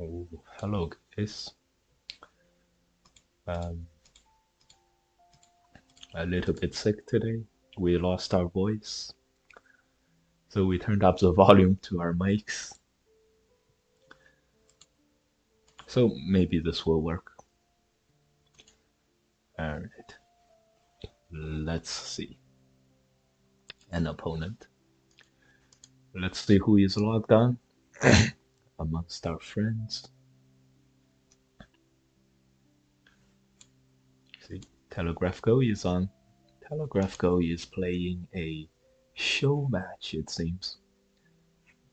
Oh, hello guys. Um, a little bit sick today. We lost our voice, so we turned up the volume to our mics. So maybe this will work. Alright, let's see. An opponent. Let's see who is logged on amongst our friends. See, Telegraph Go is on. Telegraph Go is playing a show match, it seems,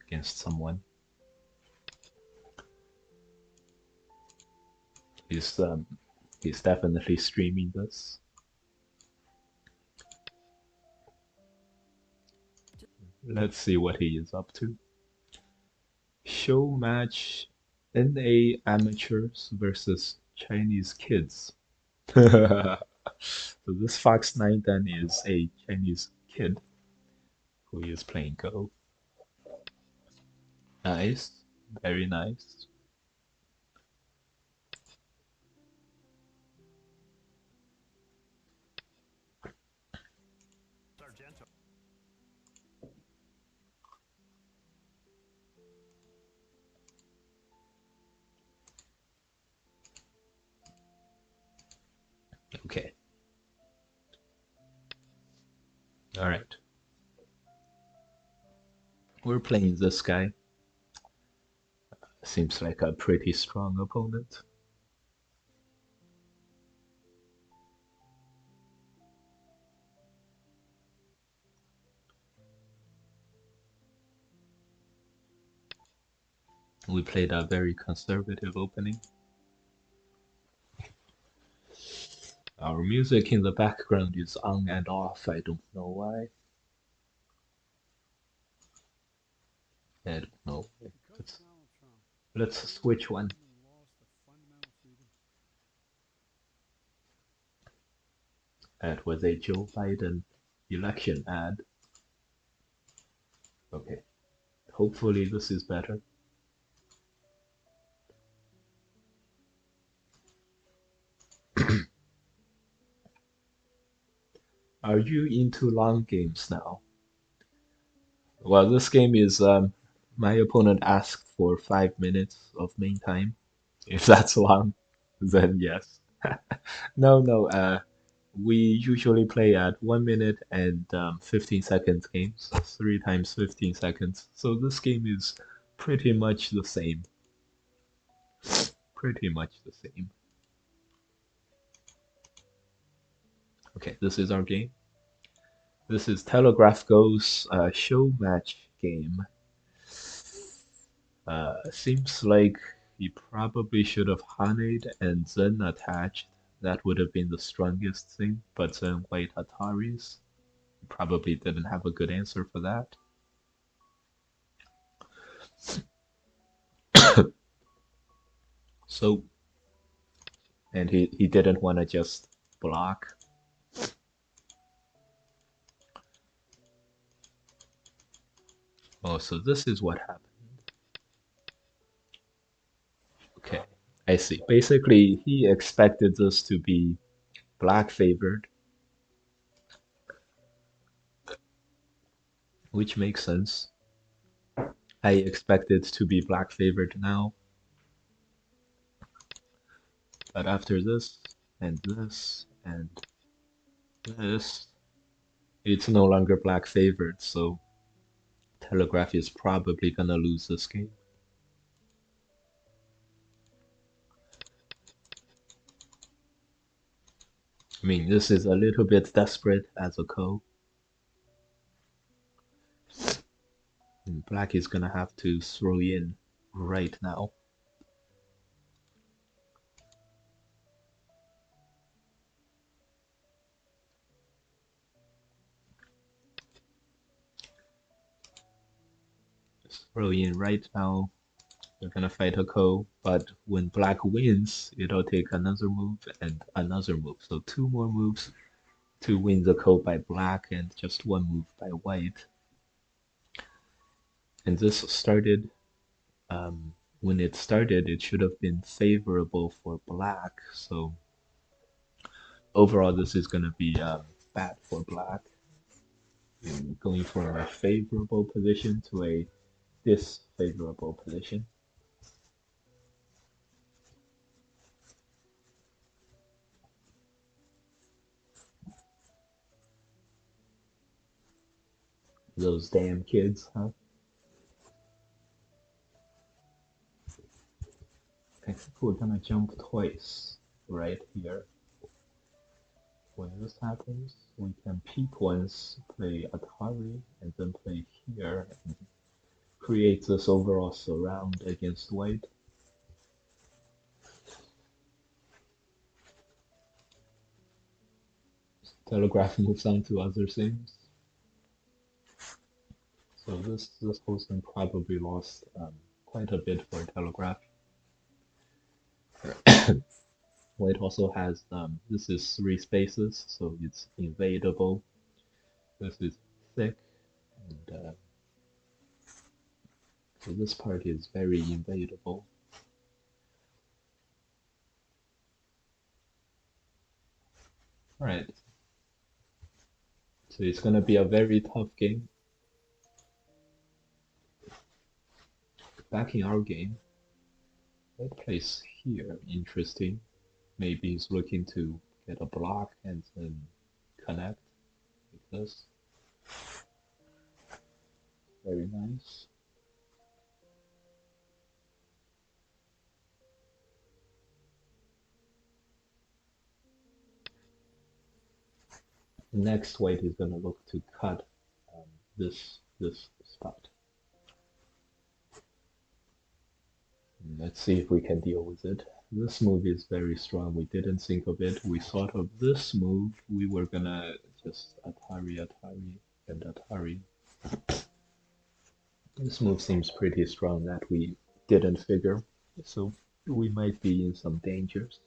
against someone. He's um, he's definitely streaming this. Let's see what he is up to. Show match NA amateurs versus Chinese kids. So this Fox 9 then is a Chinese kid who is playing Go. Nice, very nice. Okay, all right. We're playing this guy. Seems like a pretty strong opponent. We played a very conservative opening. Our music in the background is on and off. I don't know why. I don't know. Let's, let's switch one. That was a Joe Biden election ad. Okay, hopefully this is better. Are you into long games now? Well, this game is my opponent asked for 5 minutes of main time. If that's long, then yes. No, no. We usually play at 1 minute and 15 seconds games, 3 times 15 seconds. So this game is pretty much the same. Pretty much the same. Okay, this is our game. This is Telegraph Go's show match game. Seems like he probably should have Haned and then attached. That would have been the strongest thing, but then white Ataris probably didn't have a good answer for that. So, and he didn't want to just block. Oh, so this is what happened. Okay, I see. Basically, he expected this to be black favored, which makes sense. I expect it to be black favored now, but after this and this and this, it's no longer black favored, so Telegraph is probably gonna lose this game. I mean, this is a little bit desperate as a co. And black is gonna have to throw in right now. Throw in right now. They're gonna fight a ko, but when black wins, it'll take another move and another move. So two more moves to win the ko by black and just one move by white. And this started um, when it started, it should have been favorable for black. So overall, this is gonna be bad for black. Going from a favorable position to a disfavorable position. Those damn kids, huh? I think we're gonna jump twice right here. When this happens, we can peep once, play Atari, and then play here, and create this overall surround against white. Telegraph moves on to other things. So this whole thing probably lost quite a bit for Telegraph. White also has this is three spaces, so it's invadable. This is thick, and so this part is very invadable. All right, so it's gonna be a very tough game. Back in our game, white plays here. Interesting. Maybe he's looking to get a block and then connect like this. Very nice. Next, white is gonna look to cut this spot. Let's see if we can deal with it. This move is very strong. We didn't think of it. We thought of this move. We were gonna just Atari, Atari, and Atari. This move seems pretty strong that we didn't figure. So we might be in some dangers.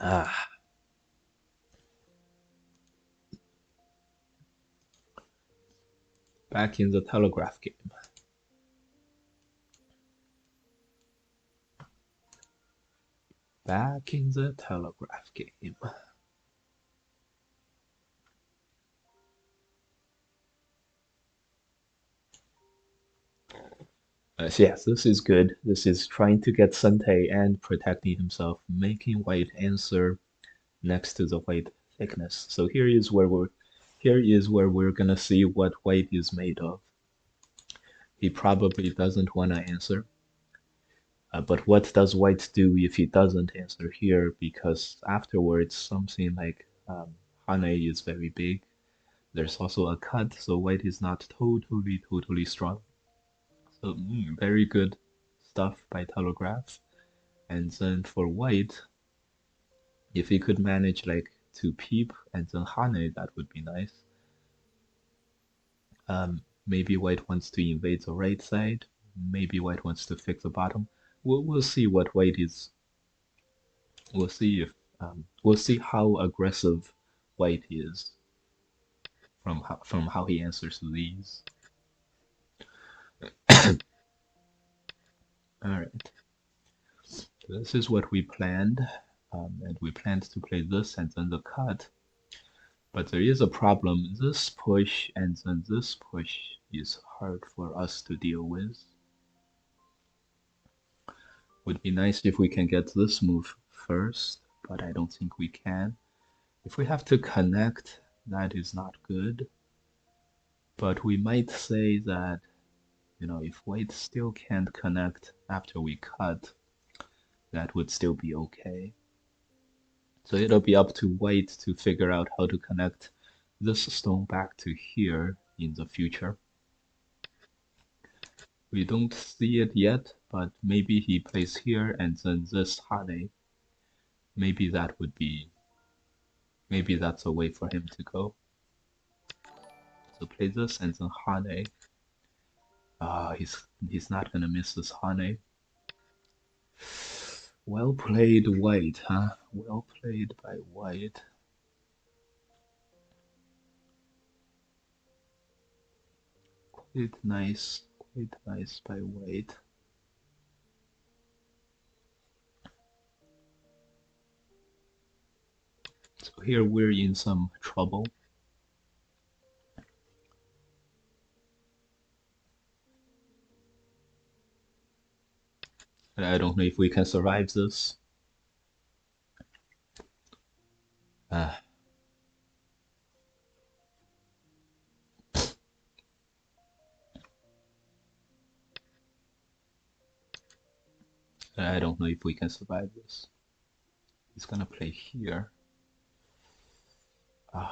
Ah, back in the telegraph game. Back in the telegraph game. So yes, this is good. This is trying to get Sente and protecting himself, making white answer next to the white thickness. So here is where we're gonna see what white is made of. He probably doesn't wanna answer. But what does white do if he doesn't answer here? Because afterwards, something like Hane is very big. There's also a cut, so white is not totally strong. So very good stuff by Telegraph. And then for white, if he could manage like to peep and then Hane, that would be nice. Maybe white wants to invade the right side. Maybe white wants to fix the bottom. We'll see what white is. We'll see if we'll see how aggressive white is from how he answers these. All right. This is what we planned, and we planned to play this and then the cut. But there is a problem. This push and then this push is hard for us to deal with. Would be nice if we can get this move first, but I don't think we can. If we have to connect, that is not good. But we might say that, you know, if white still can't connect after we cut, that would still be okay. So it'll be up to white to figure out how to connect this stone back to here in the future. We don't see it yet, but maybe he plays here and then this Hane. Maybe that would be, maybe that's a way for him to go. So play this and then Hane. He's not gonna miss this honey. Well played, White, huh? Well played by White. Quite nice by White. So here we're in some trouble. I don't know if we can survive this. Uh, I don't know if we can survive this. He's gonna play here. Uh,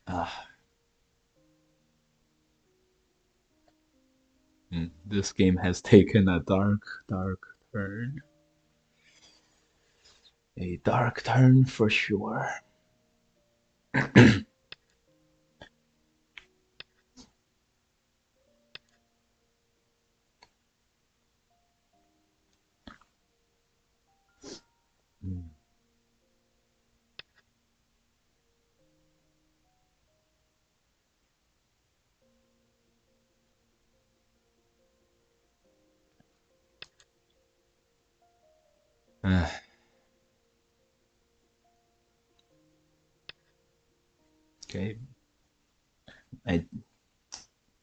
uh, this game has taken a dark turn. A dark turn for sure. Mm. Uh, okay, I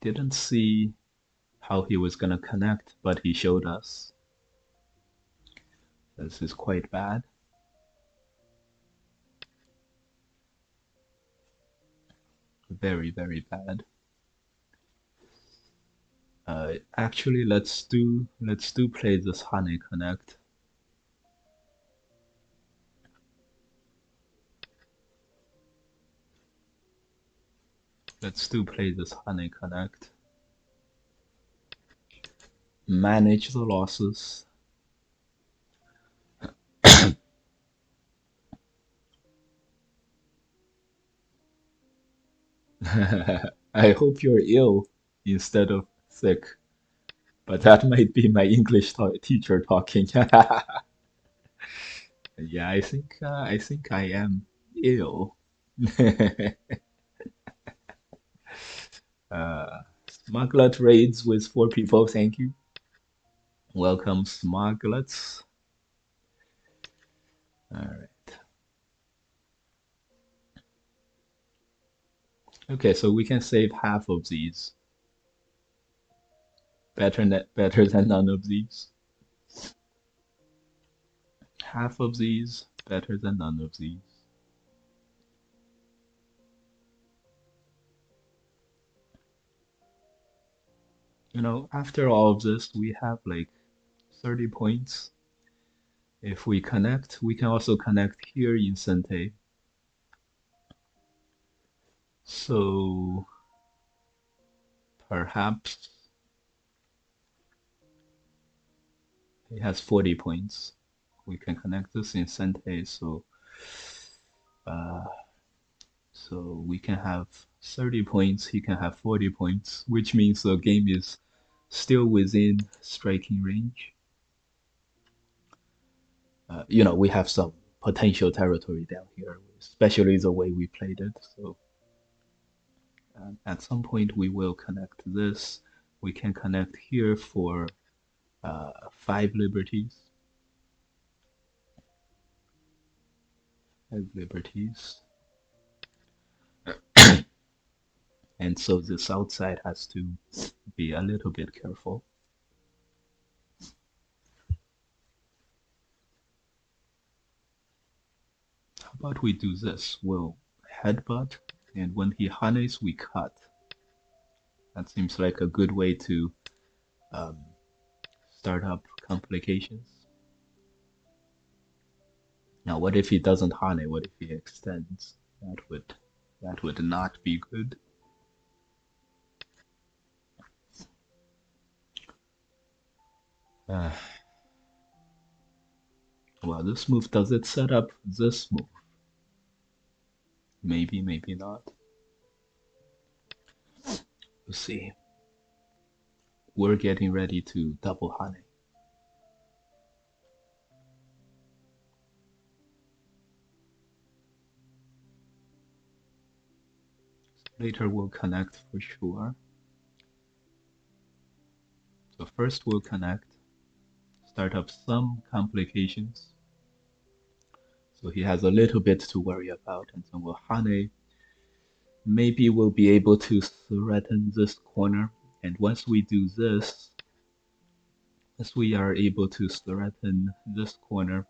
didn't see how he was gonna connect, but he showed us. This is quite bad. Very, very bad. Actually, let's do play this honey connect. Let's do play this honey connect. Manage the losses. I hope you're ill instead of sick, but that might be my English teacher talking. Yeah, I think I am ill. uh, Smuglet raids with 4 people. Thank you. Welcome, Smuglets. All right. Okay, so we can save half of these. Better than none of these. Half of these, better than none of these. After all of this, we have like 30 points. If we connect, we can also connect here in Sente. So perhaps he has 40 points. We can connect this in Sente, uh, so we can have 30 points, he can have 40 points, which means the game is still within striking range. We have some potential territory down here, especially the way we played it. So at some point we will connect this. We can connect here for 5 liberties. 5 liberties. And so this outside has to be a little bit careful. How about we do this? We'll headbutt, and when he honeys, we cut. That seems like a good way to um, start up complications. Now, what if he doesn't honey? What if he extends? That would not be good. Uh, well, this move, does it set up this move? Maybe, maybe not. Let's see. We're getting ready to double honey. Later we'll connect for sure. So first we'll connect, start up some complications. So he has a little bit to worry about, and then we'll honey. Maybe we'll be able to threaten this corner. And once we do this, as we are able to threaten this corner,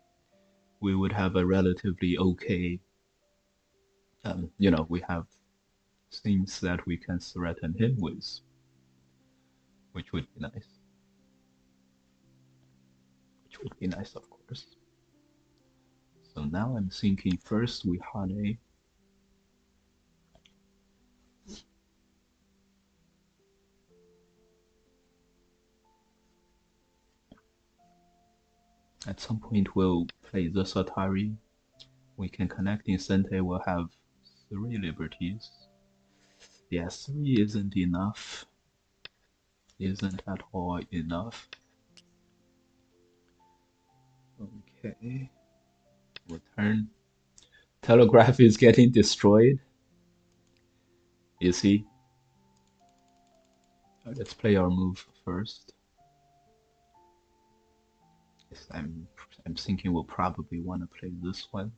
we would have a relatively okay, we have things that we can threaten him with, which would be nice. Which would be nice, of course. So now I'm thinking first we honey. At some point we'll play this Atari. We can connect in Sente, we'll have 3 liberties. Yeah, 3 isn't enough. Isn't at all enough. Okay. Return. Telegraph is getting destroyed. You see? Let's play our move first. Yes, I'm thinking we'll probably want to play this one.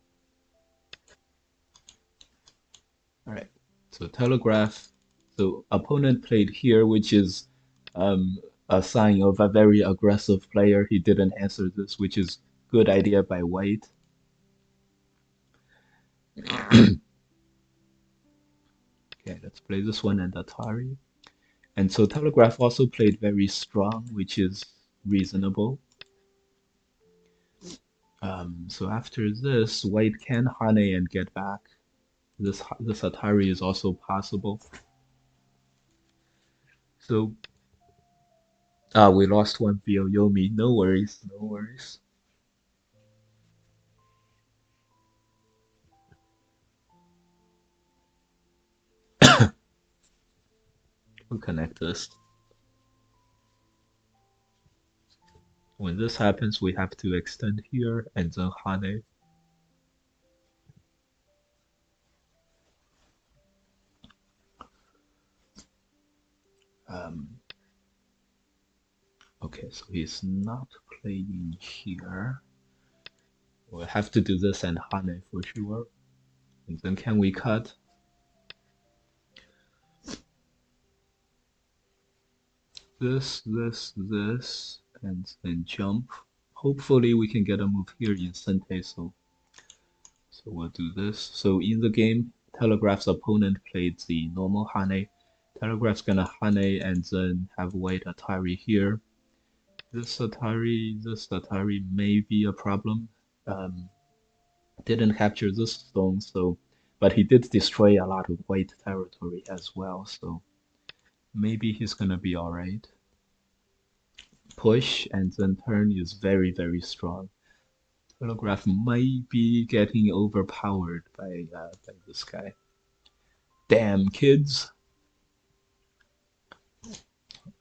Alright. So telegraph. So opponent played here, which is a sign of a very aggressive player. He didn't answer this, which is good idea by white. Okay, let's play this one and Atari. And so Telegraph also played very strong, which is reasonable. So after this, white can Hane and get back. This Atari is also possible. So we lost one via Yomi. No worries, no worries. We'll connect this. When this happens, we have to extend here and then Hane. Um, okay, so he's not playing here. We'll have to do this and Hane for sure. And then can we cut? This, and then jump. Hopefully we can get a move here in Sente, so we'll do this. So in the game, Telegraph's opponent played the normal Hane. Telegraph's gonna Hane and then have white Atari here. This Atari may be a problem. Didn't capture this stone, so but he did destroy a lot of white territory as well, so maybe he's gonna be alright. Push and then turn is very, very strong. Telegraph might be getting overpowered by this guy. Damn kids.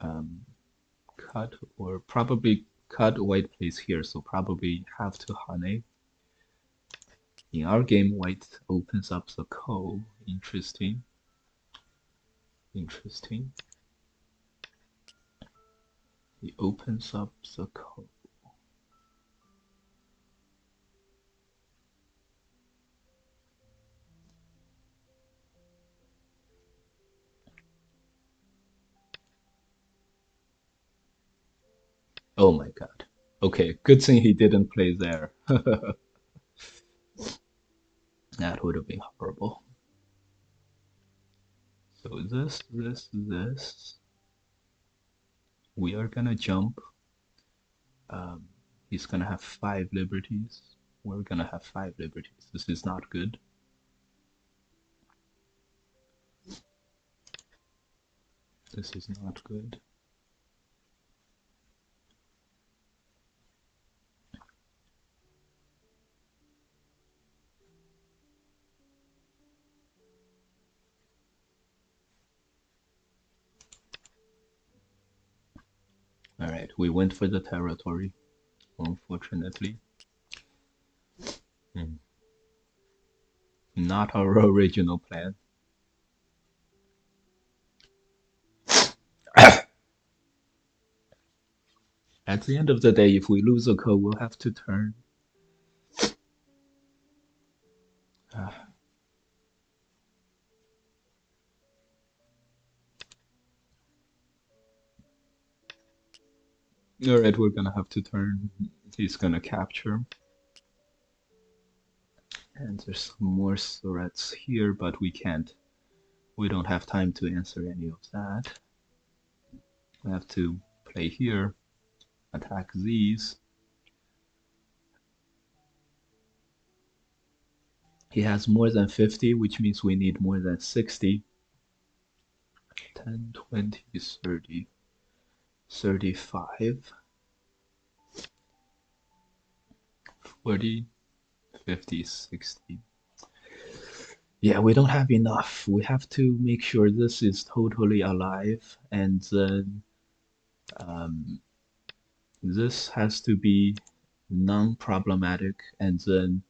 Um, cut or probably cut white plays here, so probably have to Hane. In our game, white opens up the ko. Interesting. Interesting. He opens up the ko. Oh my god. Okay, good thing he didn't play there. That would have been horrible. So this. We are gonna jump. Um, he's gonna have 5 liberties. We're gonna have 5 liberties. This is not good. This is not good. Alright, we went for the territory, unfortunately. Hmm. Not our original plan. At the end of the day, if we lose a code, we'll have to turn. Alright, we're gonna have to turn. He's gonna capture. And there's some more threats here, but we can't. We don't have time to answer any of that. We have to play here, attack these. He has more than 50, which means we need more than 60. 10, 20, 30, 35, 40, 50, 60. Yeah, we don't have enough. We have to make sure this is totally alive, and then um, this has to be non-problematic, and then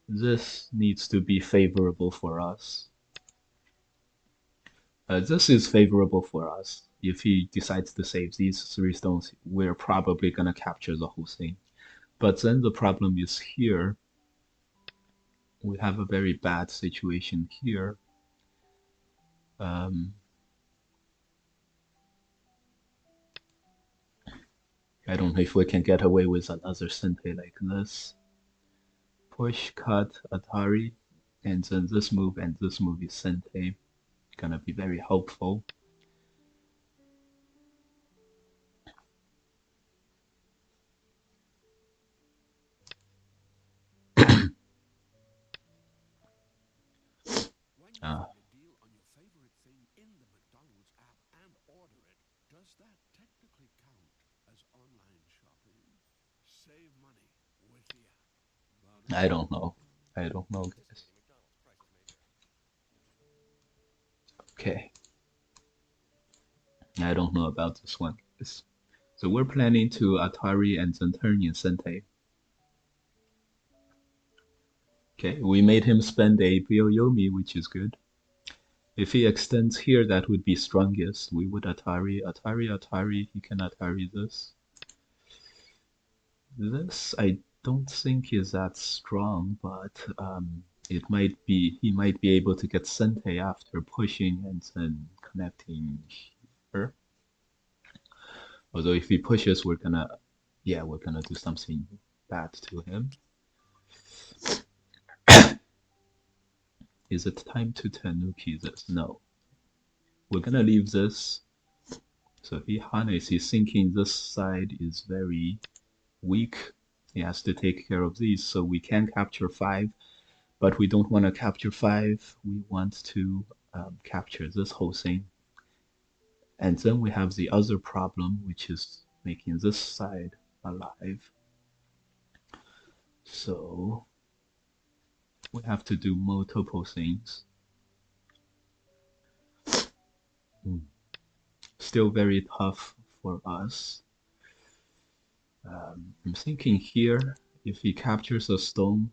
this needs to be favorable for us. This is favorable for us. If he decides to save these 3 stones, we're probably gonna capture the whole thing. But then the problem is here. We have a very bad situation here. Um, I don't know if we can get away with another Sente like this. Push, cut, Atari, and then this move and this move is Sente. Gonna be very helpful. uh, I don't know. I don't know, guys. Okay. I don't know about this one, guys. So we're planning to Atari and then turn in Sente. Okay, we made him spend a Byoyomi, which is good. If he extends here, that would be strongest. We would Atari, Atari, Atari. He can Atari this. This I don't think is that strong, but it might be. He might be able to get Sente after pushing and then connecting here. Although if he pushes, we're gonna, yeah, we're gonna do something bad to him. Is it time to Tanuki this? No. We're gonna leave this. So he Hanes, he's thinking this side is very weak. He has to take care of these, so we can capture 5, but we don't want to capture 5. We want to capture this whole thing. And then we have the other problem, which is making this side alive. So we have to do multiple things. Still very tough for us. I'm thinking here, if he captures a stone,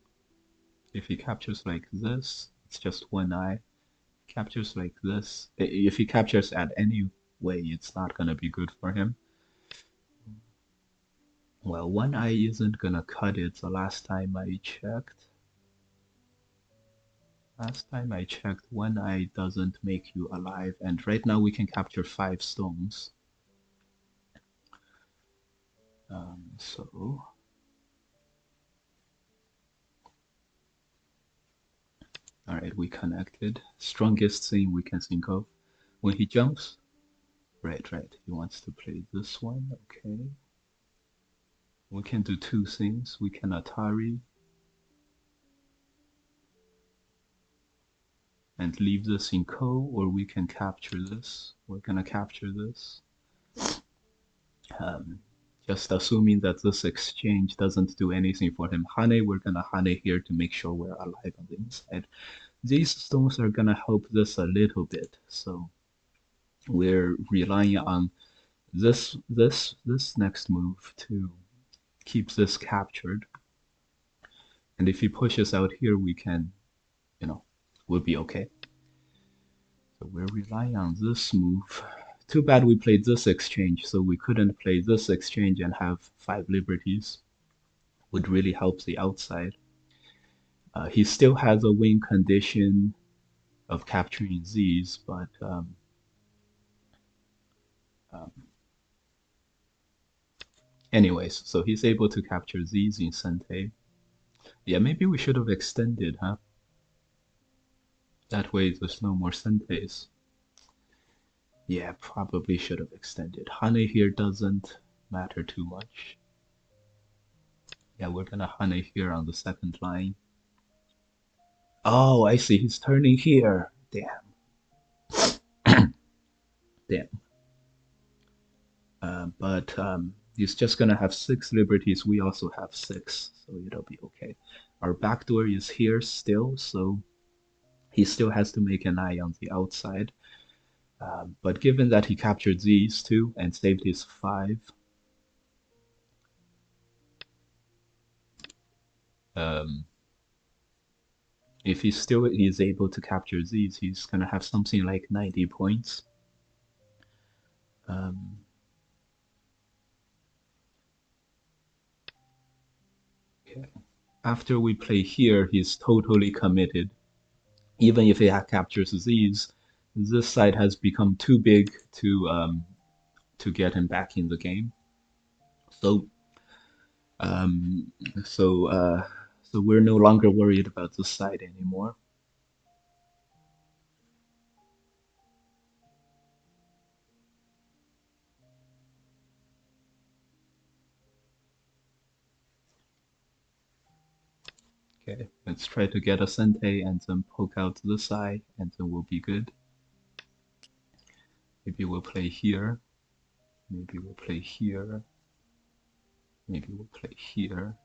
if he captures like this, it's just one eye. Captures like this. If he captures at any way, it's not gonna be good for him. Well, one eye isn't gonna cut it the last time I checked. Last time I checked, one eye doesn't make you alive, and right now we can capture 5 stones. So alright, we connected. Strongest thing we can think of. When he jumps, right, he wants to play this one, okay. We can do 2 things. We can Atari and leave this in co, or we can capture this. We're gonna capture this. Just assuming that this exchange doesn't do anything for him. Hane, we're gonna Hane here to make sure we're alive on the inside. These stones are gonna help this a little bit, so we're relying on This next move too keeps this captured, and if he pushes out here, we can, you know, we'll be okay. So we're relying on this move. Too bad we played this exchange, so we couldn't play this exchange and have 5 liberties. Would really help the outside. He still has a win condition of capturing Z's, but um, anyways, so he's able to capture Z's in Sente. Yeah, maybe we should have extended, huh? That way there's no more Sentes. Yeah, probably should have extended. Hane here doesn't matter too much. Yeah, we're gonna Hane here on the second line. Oh, I see. He's turning here. Damn. Damn. But he's just gonna have 6 liberties. We also have 6, so it'll be okay. Our backdoor is here still, so he still has to make an eye on the outside. But given that he captured these two and saved his 5, um, if he still is able to capture these, he's gonna have something like 90 points. Um, okay. After we play here, he's totally committed. Even if he captures these, this side has become too big to get him back in the game. So um, so so we're no longer worried about this side anymore. Okay, let's try to get a Sente and then poke out this eye, and then we'll be good. Maybe we'll play here. Maybe we'll play here. Maybe we'll play here.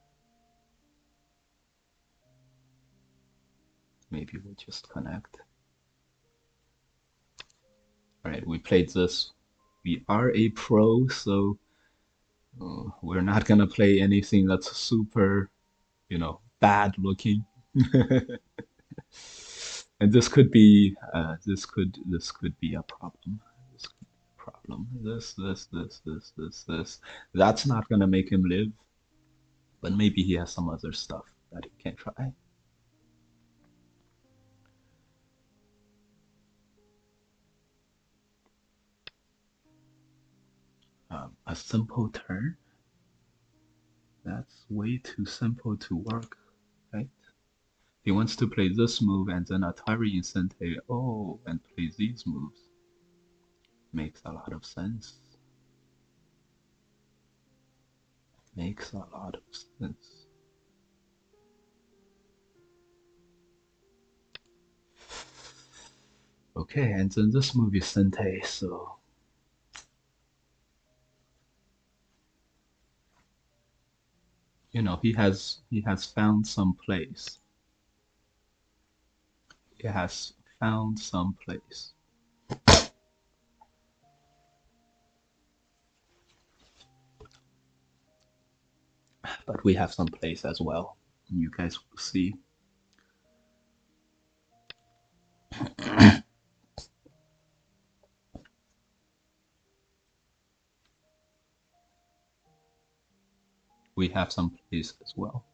Maybe we'll just connect. All right, we played this. We are a pro, so we're not gonna play anything that's super, bad looking. And this could be a problem. This could be a problem. This. That's not gonna make him live, but maybe he has some other stuff that he can try. A simple turn. That's way too simple to work, right? He wants to play this move and then Atari Incente, and play these moves. Makes a lot of sense. Makes a lot of sense. Okay, and then this move is Sente, so he has found some place. He has found some place. But we have some place as well. You guys will see. We have some place as well.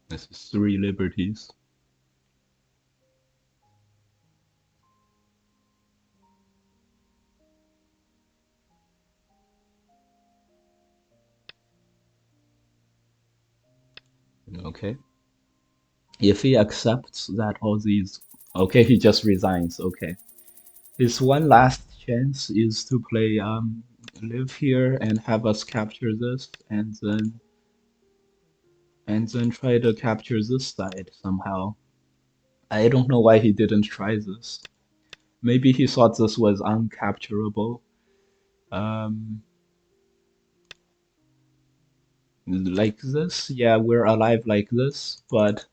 This is 3 liberties. Okay. If he accepts that all these, okay, he just resigns. Okay, his one last chance is to play live here and have us capture this, and then try to capture this side somehow. I don't know why he didn't try this. Maybe he thought this was uncapturable. Um, Like this, yeah, we're alive like this, but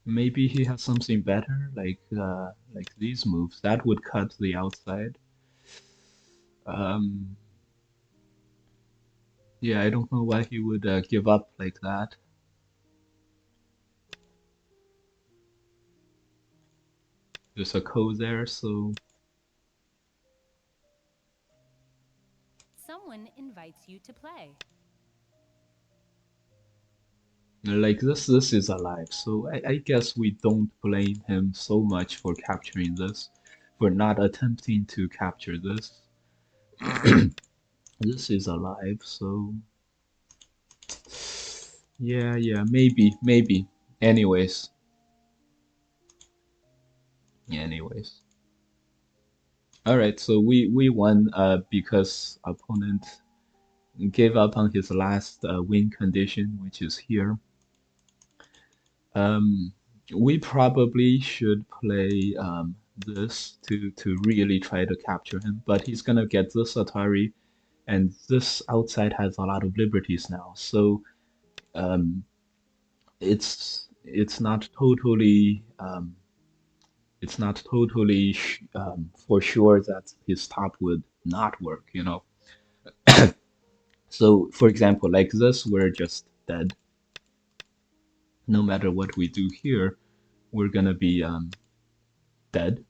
maybe he has something better, like these moves. That would cut the outside. Um, yeah, I don't know why he would give up like that. There's a code there, so Someone invites you to play. like this is alive. So I guess we don't blame him so much for capturing this, for not attempting to capture this. This is alive, so yeah, maybe. Anyways, anyways. All right, so we won because opponent gave up on his last win condition, which is here. Um, we probably should play this to really try to capture him, but he's gonna get this Atari, and this outside has a lot of liberties now, so um, it's not totally it's not totally for sure that his top would not work, you know. So, for example, like this, we're just dead. No matter what we do here, we're gonna be dead.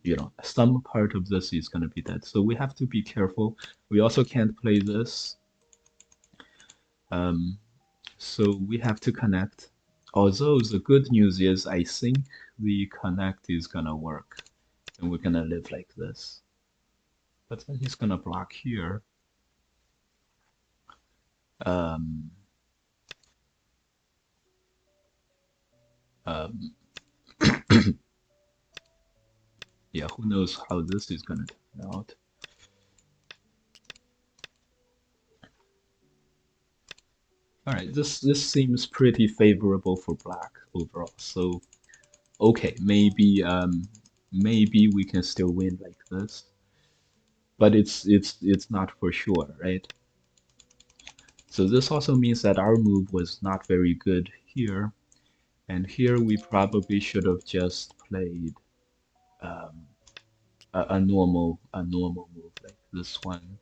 You know, some part of this is gonna be dead. So we have to be careful. We also can't play this. Um, so we have to connect. Although the good news is, I think the connect is gonna work, and we're gonna live like this. But then he's gonna block here. Um, um, yeah, who knows how this is gonna turn out. All right, this seems pretty favorable for black overall. So okay, maybe we can still win like this, but it's not for sure, right? So this also means that our move was not very good here, and here we probably should have just played um, a normal move like this one,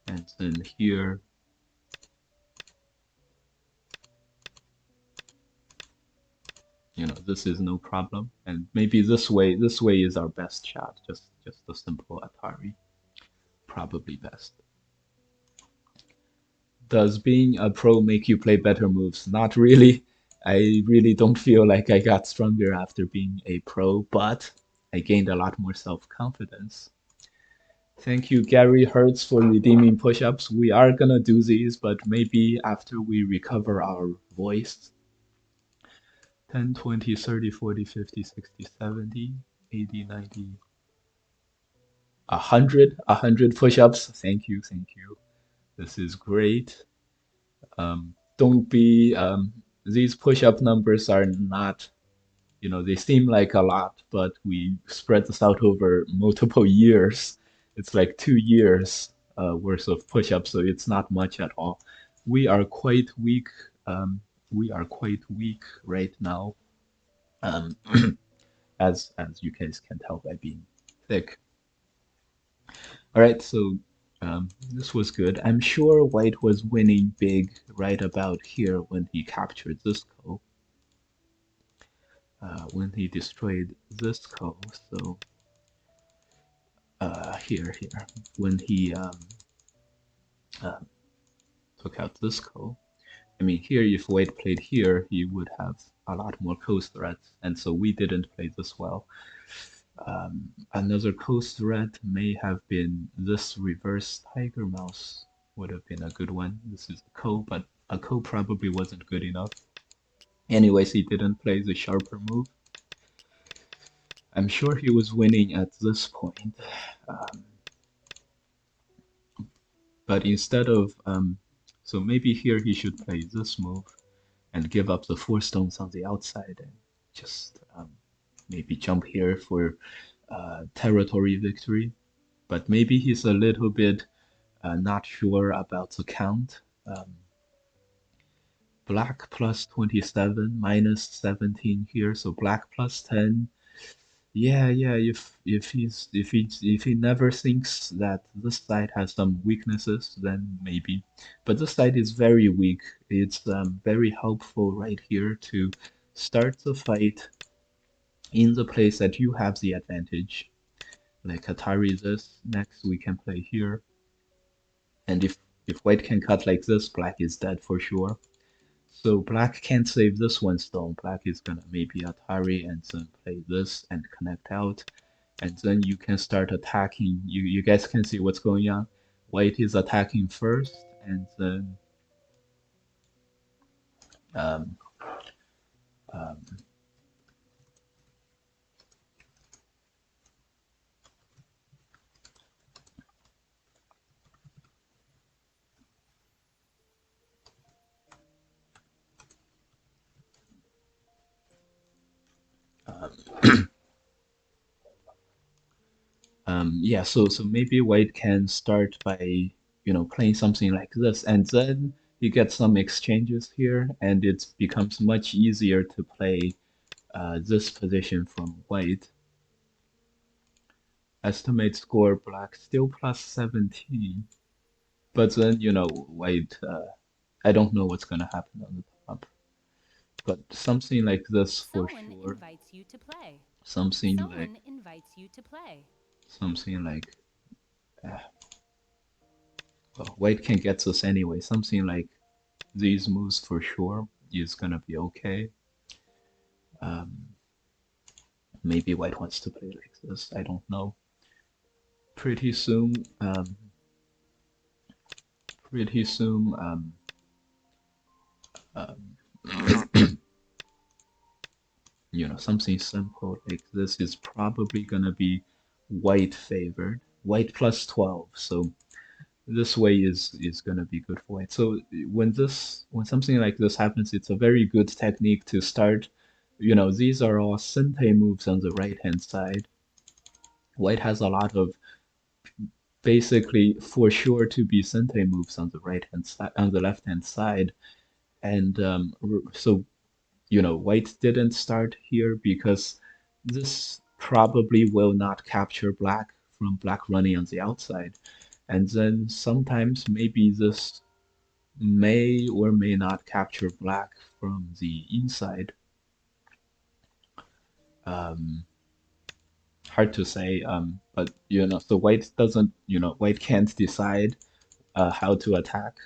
and then here, you know, this is no problem, and maybe this way is our best shot, just a simple Atari, probably best. Does being a pro make you play better moves? Not really. I really don't feel like I got stronger after being a pro, but I gained a lot more self-confidence. Thank you, Gary Hertz, for redeeming push-ups. We are gonna do these, but maybe after we recover our voice. 10, 20, 30, 40, 50, 60, 70, 80, 90, 100 push-ups. Thank you. This is great. Don't be these push-up numbers are not, you know, they seem like a lot, but we spread this out over multiple years. It's like 2 years worth of push-ups, so it's not much at all. We are quite weak. Um, we are quite weak right now, um, as you guys can tell by being thick. All right, so this was good. I'm sure White was winning big right about here when he captured this coal, when he destroyed this coal. So here, when he uh, took out this coal. I mean, here, if White played here, he would have a lot more coast threats, and so we didn't play this well. Another coast threat may have been this reverse tiger mouse would have been a good one. This is a ko, but a ko probably wasn't good enough. Anyways, he didn't play the sharper move. I'm sure he was winning at this point. Um, but instead of, so maybe here he should play this move and give up the 4 stones on the outside and just maybe jump here for territory victory. But maybe he's a little bit not sure about the count. Black plus 27 minus 17 here, so black plus 10. Yeah, yeah. If he never thinks that this side has some weaknesses, then maybe. But this side is very weak. It's very helpful right here to start the fight in the place that you have the advantage. Like Atari this, next we can play here. And if white can cut like this, black is dead for sure. So black can't save this one stone. Black is gonna maybe Atari and then play this and connect out. And then you can start attacking. You guys can see what's going on. White is attacking first, and then um, um, um, yeah. So maybe white can start by playing something like this, and then you get some exchanges here, and it becomes much easier to play this position from white. Estimate score black still plus 17, but then white. I don't know what's gonna happen on the top, but something like this for Someone sure. invites you to play. Something like Someone invites you to play. something like uh, well, white can get this anyway. Something like these moves for sure is gonna be okay. Um, Maybe white wants to play like this. I don't know. Pretty soon, pretty soon, um, something simple like this is probably gonna be white favored. White plus 12, so this way is gonna be good for white. So when something like this happens, it's a very good technique to start. These are all sente moves on the right hand side. White has a lot of basically for sure to be sente moves on the right hand side, on the left hand side, and so white didn't start here because this probably will not capture black from black running on the outside. And then sometimes maybe this may or may not capture black from the inside. Um, Hard to say, but so white doesn't, white can't decide how to attack.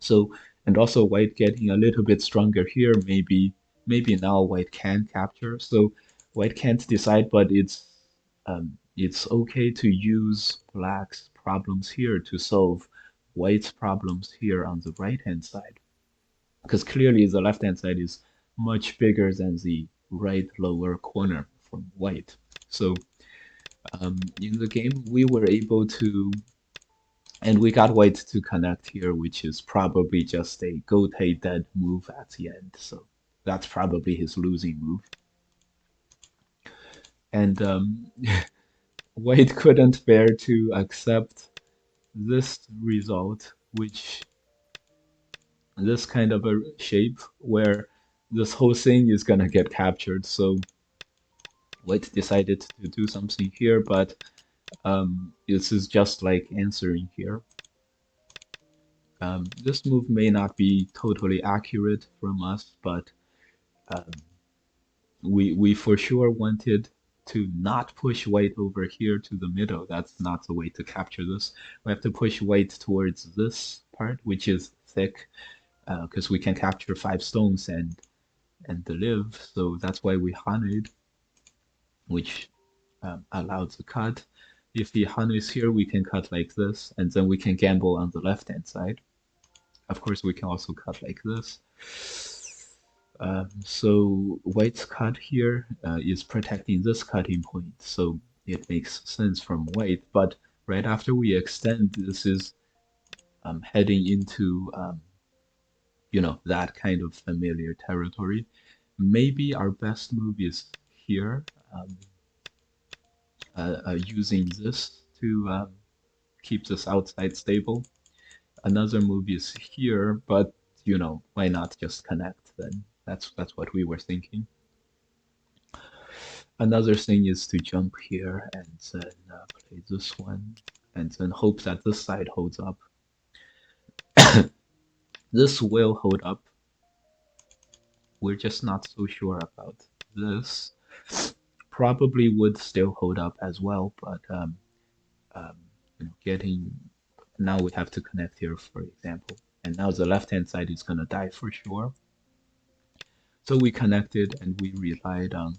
So, and also white getting a little bit stronger here, maybe now white can capture. So white can't decide, but it's okay to use black's problems here to solve white's problems here on the right hand side. Because clearly the left hand side is much bigger than the right lower corner from white. So in the game we were able to and we got white to connect here, which is probably just a gote dead move at the end. So that's probably his losing move. And white couldn't bear to accept this result, which this kind of a shape where this whole thing is gonna get captured. So white decided to do something here, but this is just like answering here. This move may not be totally accurate from us, but um, we for sure wanted to not push white over here to the middle. That's not the way to capture this. We have to push white towards this part, which is thick, because we can capture 5 stones and live. So that's why we hunted, which allowed the cut. If the hun is here, we can cut like this, and then we can gamble on the left-hand side. Of course, we can also cut like this. So white's cut here is protecting this cutting point, so it makes sense from white. But right after we extend, this is heading into that kind of familiar territory. Maybe our best move is here, using this to keeps us outside stable. Another move is here, but why not just connect then? That's what we were thinking. Another thing is to jump here and then play this one, and then hope that this side holds up. This will hold up. We're just not so sure about this. Probably would still hold up as well, but um, getting now we have to connect here, for example, and now the left-hand side is gonna die for sure. So we connected and we relied on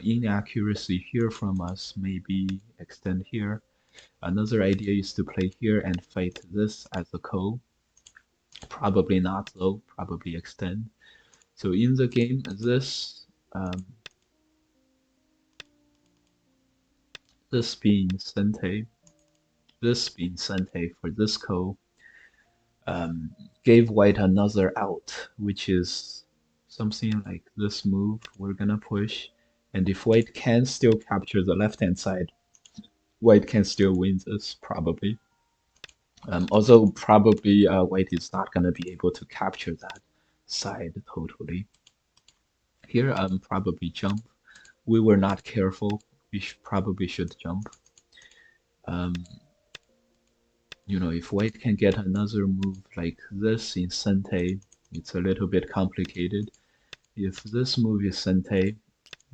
inaccuracy here from us, maybe extend here. Another idea is to play here and fight this as a ko. Probably not though, probably extend. So in the game, this being Sente, this being Sente for this ko, gave white another out, which is something like this move we're gonna push. And if white can still capture the left-hand side, white can still win this, probably. Although probably white is not gonna be able to capture that side totally. Here, probably jump. We were not careful. We probably should jump. Um, if white can get another move like this in Sente, it's a little bit complicated. If this move is Sente,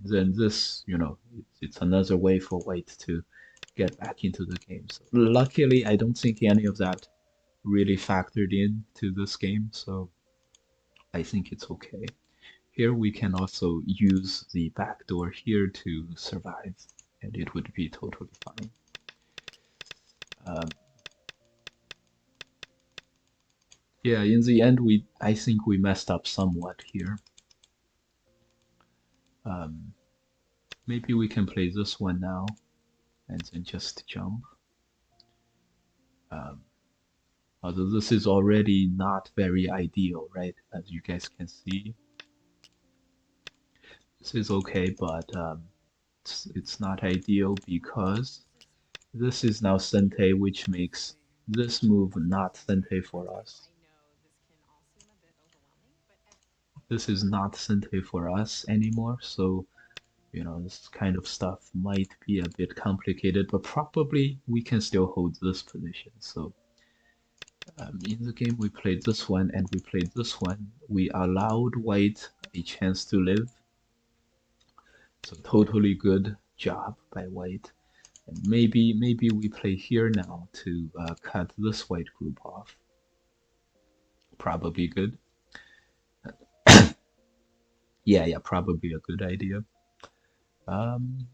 then this, it's another way for white to get back into the game. So luckily, I don't think any of that really factored in to this game, so I think it's okay. Here we can also use the backdoor here to survive, and it would be totally fine. Um, yeah, in the end, I think we messed up somewhat here. Um, maybe we can play this one now, and then just jump. Um, although this is already not very ideal, right? As you guys can see, this is okay, but it's not ideal because this is now Sente, which makes this move not Sente for us. This is not Sente for us anymore, so this kind of stuff might be a bit complicated, but probably we can still hold this position. So in the game we played this one and we played this one. We allowed white a chance to live. So totally good job by white. And maybe we play here now to cut this white group off. Probably good. Yeah, probably a good idea. Um,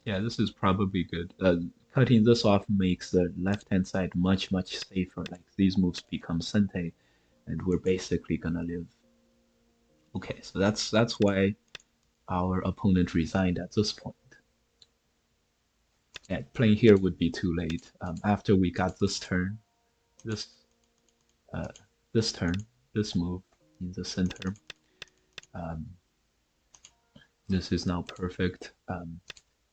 yeah, this is probably good. Cutting this off makes the left-hand side much safer. Like these moves become Sente, and we're basically gonna live. Okay, so that's why our opponent resigned at this point. And playing here would be too late. After we got this turn, this uh, this turn, this move in the center, um, this is now perfect.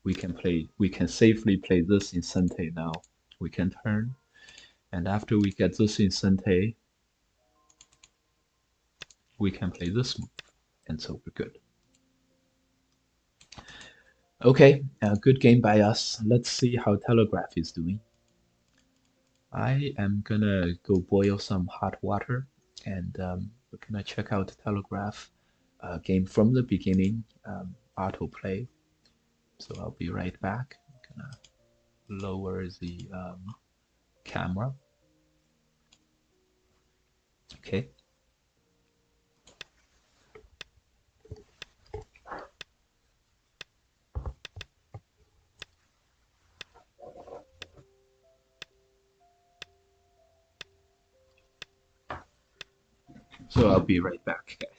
We can safely play this in Sente now. We can turn, and after we get this in Sente, we can play this move, and so we're good. Okay, good game by us. Let's see how Telegraph is doing. I am gonna go boil some hot water, and we're gonna check out Telegraph game from the beginning, autoplay. So I'll be right back. I'm gonna lower the camera. Okay. So I'll be right back, guys.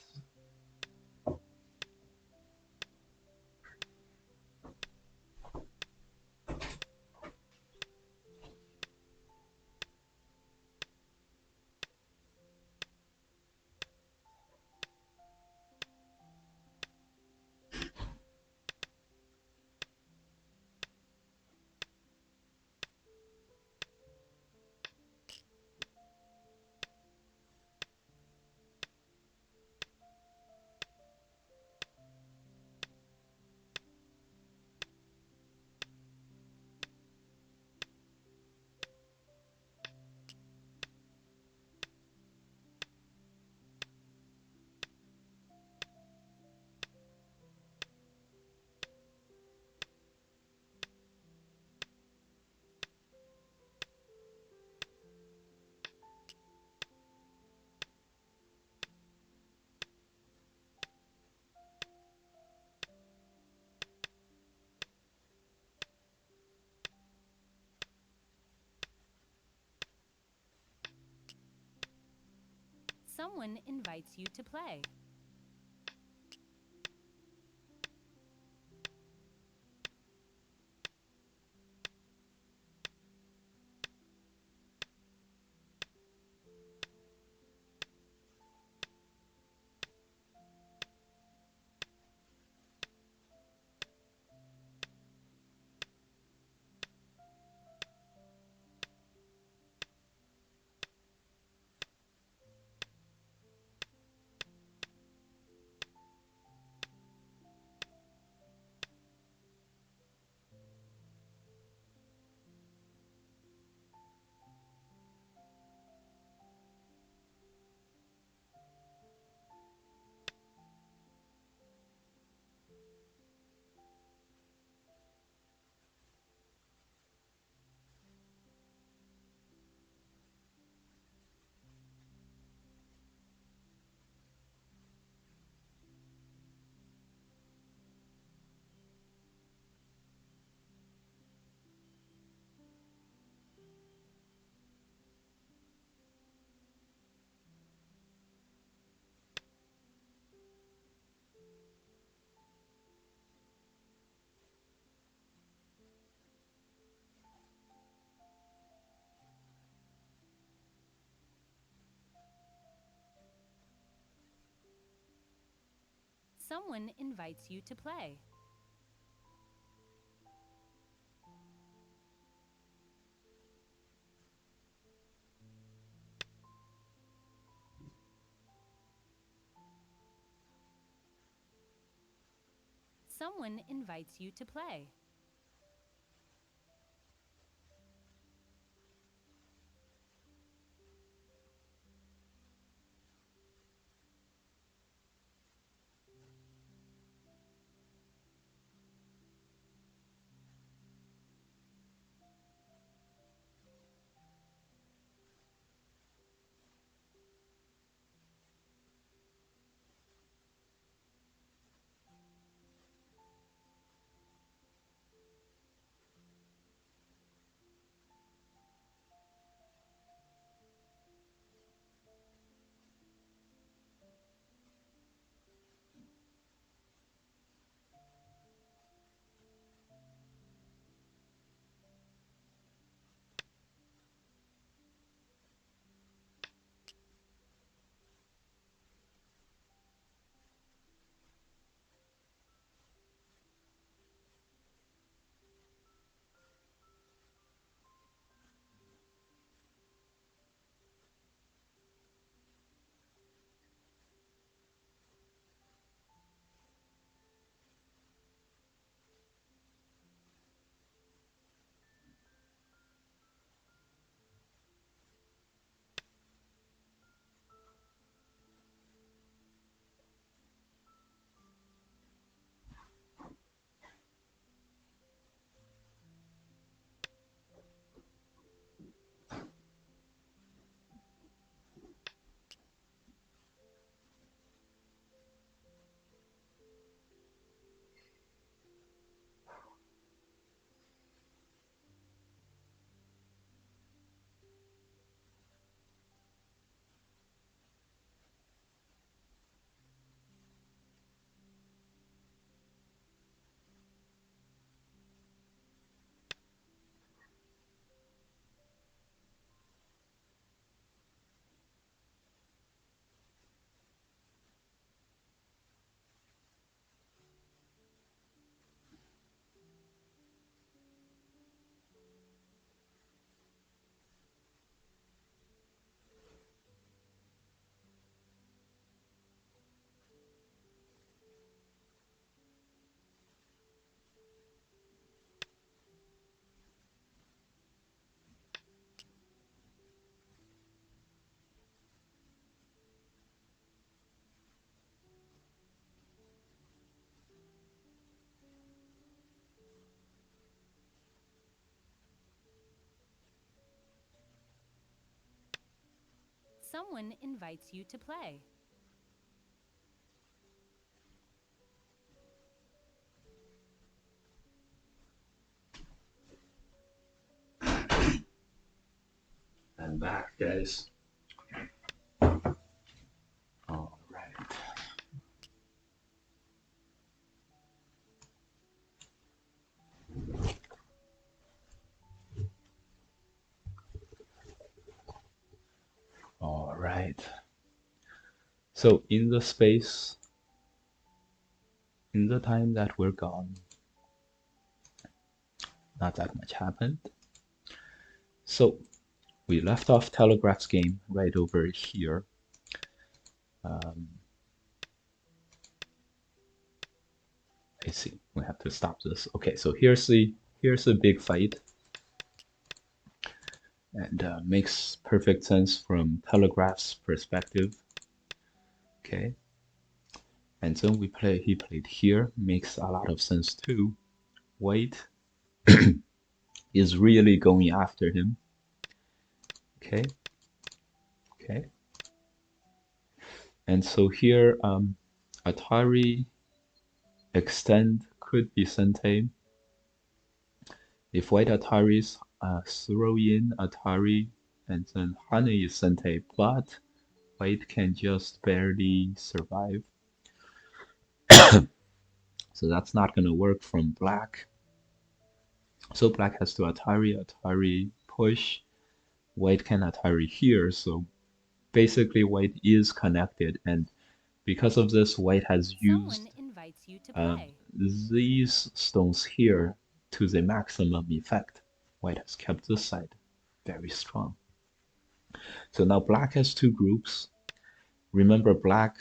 Someone invites you to play. Someone invites you to play. Someone invites you to play. Someone invites you to play. I'm back, guys. right. So in the space, in the time that we're gone, not that much happened. So we left off Telegraph's game right over here. Um, I see. We have to stop this. Okay, so here's the big fight, and makes perfect sense from Telegraph's perspective. Okay, and then he played here, makes a lot of sense too. White is really going after him. Okay, okay, and so here, Atari extend could be Sente. If white Ataris throw in Atari and then Hane is Sente, but white can just barely survive. So that's not gonna work from black. So black has to Atari push. White can Atari here, so basically white is connected, and because of this, white has used Someone invites you to play. these stones here to the maximum effect. White has kept this side very strong. So now black has two groups. Remember, black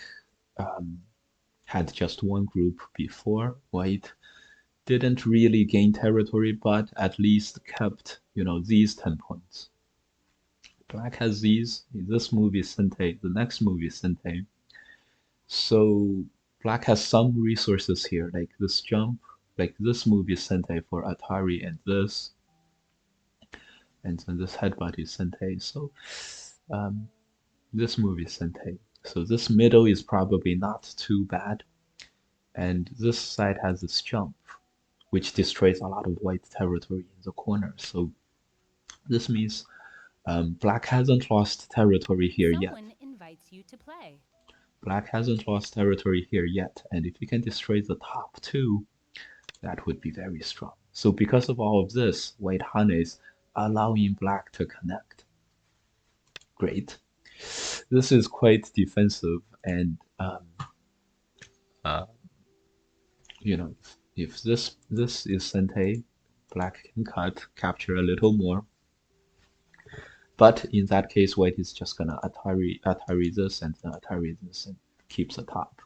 had just one group before. White didn't really gain territory, but at least kept, these 10 points. Black has these. This move is Sente. The next move is Sente. So black has some resources here, like this jump, like this move is Sente for Atari and this. And then this headbutt is Sente. So this move is Sente. So this middle is probably not too bad. And this side has this jump, which destroys a lot of white territory in the corner. So this means black hasn't lost territory here yet. Someone invites you to play. Black hasn't lost territory here yet. And if you can destroy the top two, that would be very strong. So because of all of this, white Hane is allowing black to connect. Great. This is quite defensive, and if this is Sente, black can capture a little more. But in that case, white is just gonna Atari this and then Atari this and keeps the top.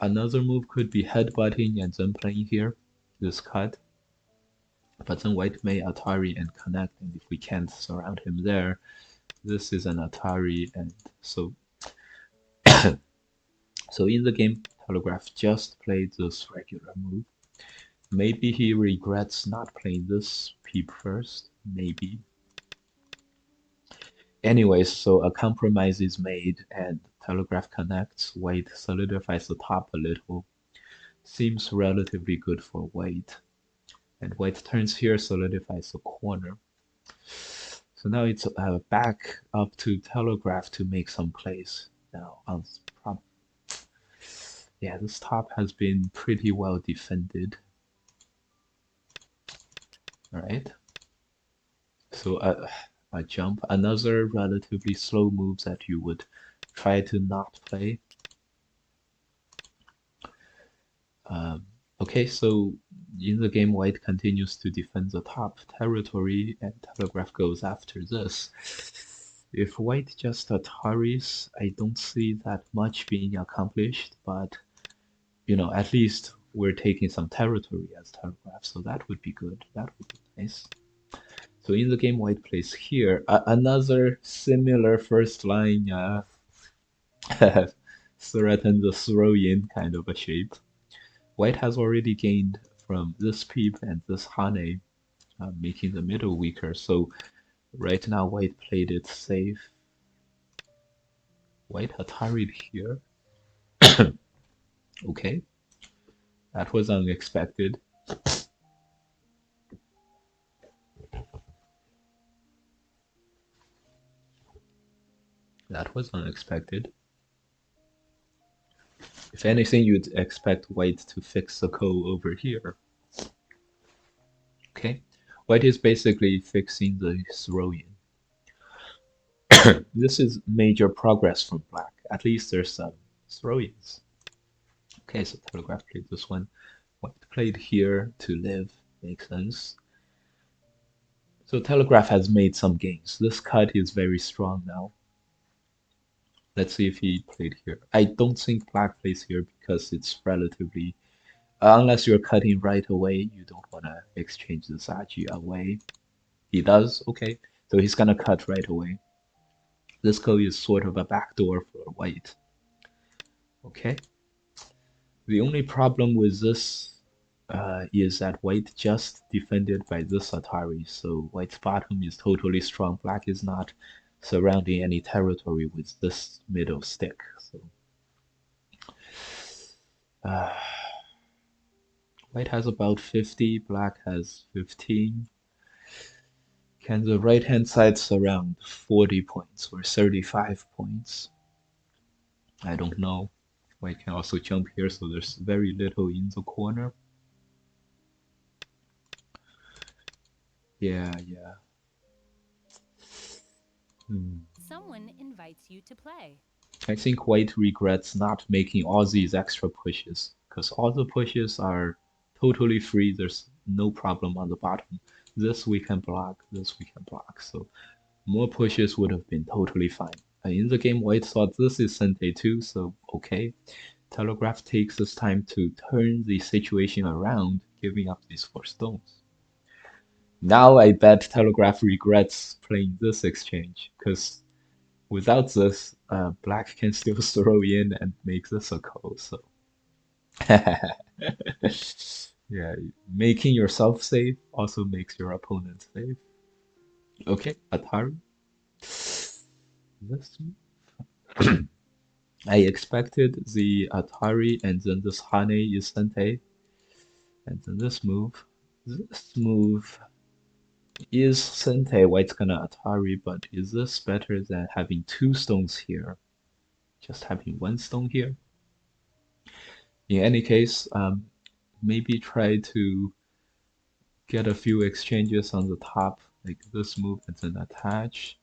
Another move could be headbutting and then playing here, this cut. But then white may Atari and connect, and if we can't surround him there, this is an Atari, and so so in the game, Telegraph just played this regular move. Maybe he regrets not playing this peep first, maybe. Anyways, so a compromise is made and Telegraph connects. White solidifies the top a little. Seems relatively good for white. And white turns here, solidifies the corner. So now it's back up to Telegraph to make some plays. Now, yeah, this top has been pretty well defended. Alright. So a jump, another relatively slow move that you would try to not play. Okay, so in the game, white continues to defend the top territory, and Telegraph goes after this. If white just Ataris, I don't see that much being accomplished, but at least we're taking some territory as Telegraph, so that would be good. That would be nice. So in the game, white plays here. Another similar first line threaten the throw-in kind of a shape. White has already gained from this peep and this Hane, making the middle weaker. So right now, white played it safe. White Atari'd here. Okay, that was unexpected. That was unexpected. If anything, you'd expect white to fix the ko over here. Okay, white is basically fixing the throw-in. This is major progress from black. At least there's some throw-ins. Okay, so Telegraph played this one. White played here to live. Makes sense. So Telegraph has made some gains. This cut is very strong now. Let's see if he played here. I don't think black plays here because it's relatively... unless you're cutting right away, you don't want to exchange the Saji away. He does, okay. So he's gonna cut right away. This go is sort of a backdoor for white. Okay. The only problem with this is that white just defended by this Atari, so white's bottom is totally strong. Black is not surrounding any territory with this middle stick. So white has about 50, black has 15. Can the right hand side surround 40 points or 35 points? I don't know. White can also jump here, so there's very little in the corner. Yeah. Someone invites you to play. I think white regrets not making all these extra pushes, because all the pushes are totally free. There's no problem on the bottom. This we can block, this we can block. So more pushes would have been totally fine. In the game, white thought this is Sente too, so okay. Telegraph takes this time to turn the situation around, giving up these 4 stones. Now I bet Telegraph regrets playing this exchange, because without this, black can still throw in and make this a call, so. Yeah, making yourself safe also makes your opponent safe. Okay, Atari. This I expected the Atari and then this Hane is Sente. And then this move. This move is Sente, white's gonna Atari, but is this better than having 2 stones here? Just having 1 stone here? In any case, maybe try to get a few exchanges on the top, like this move and then attach,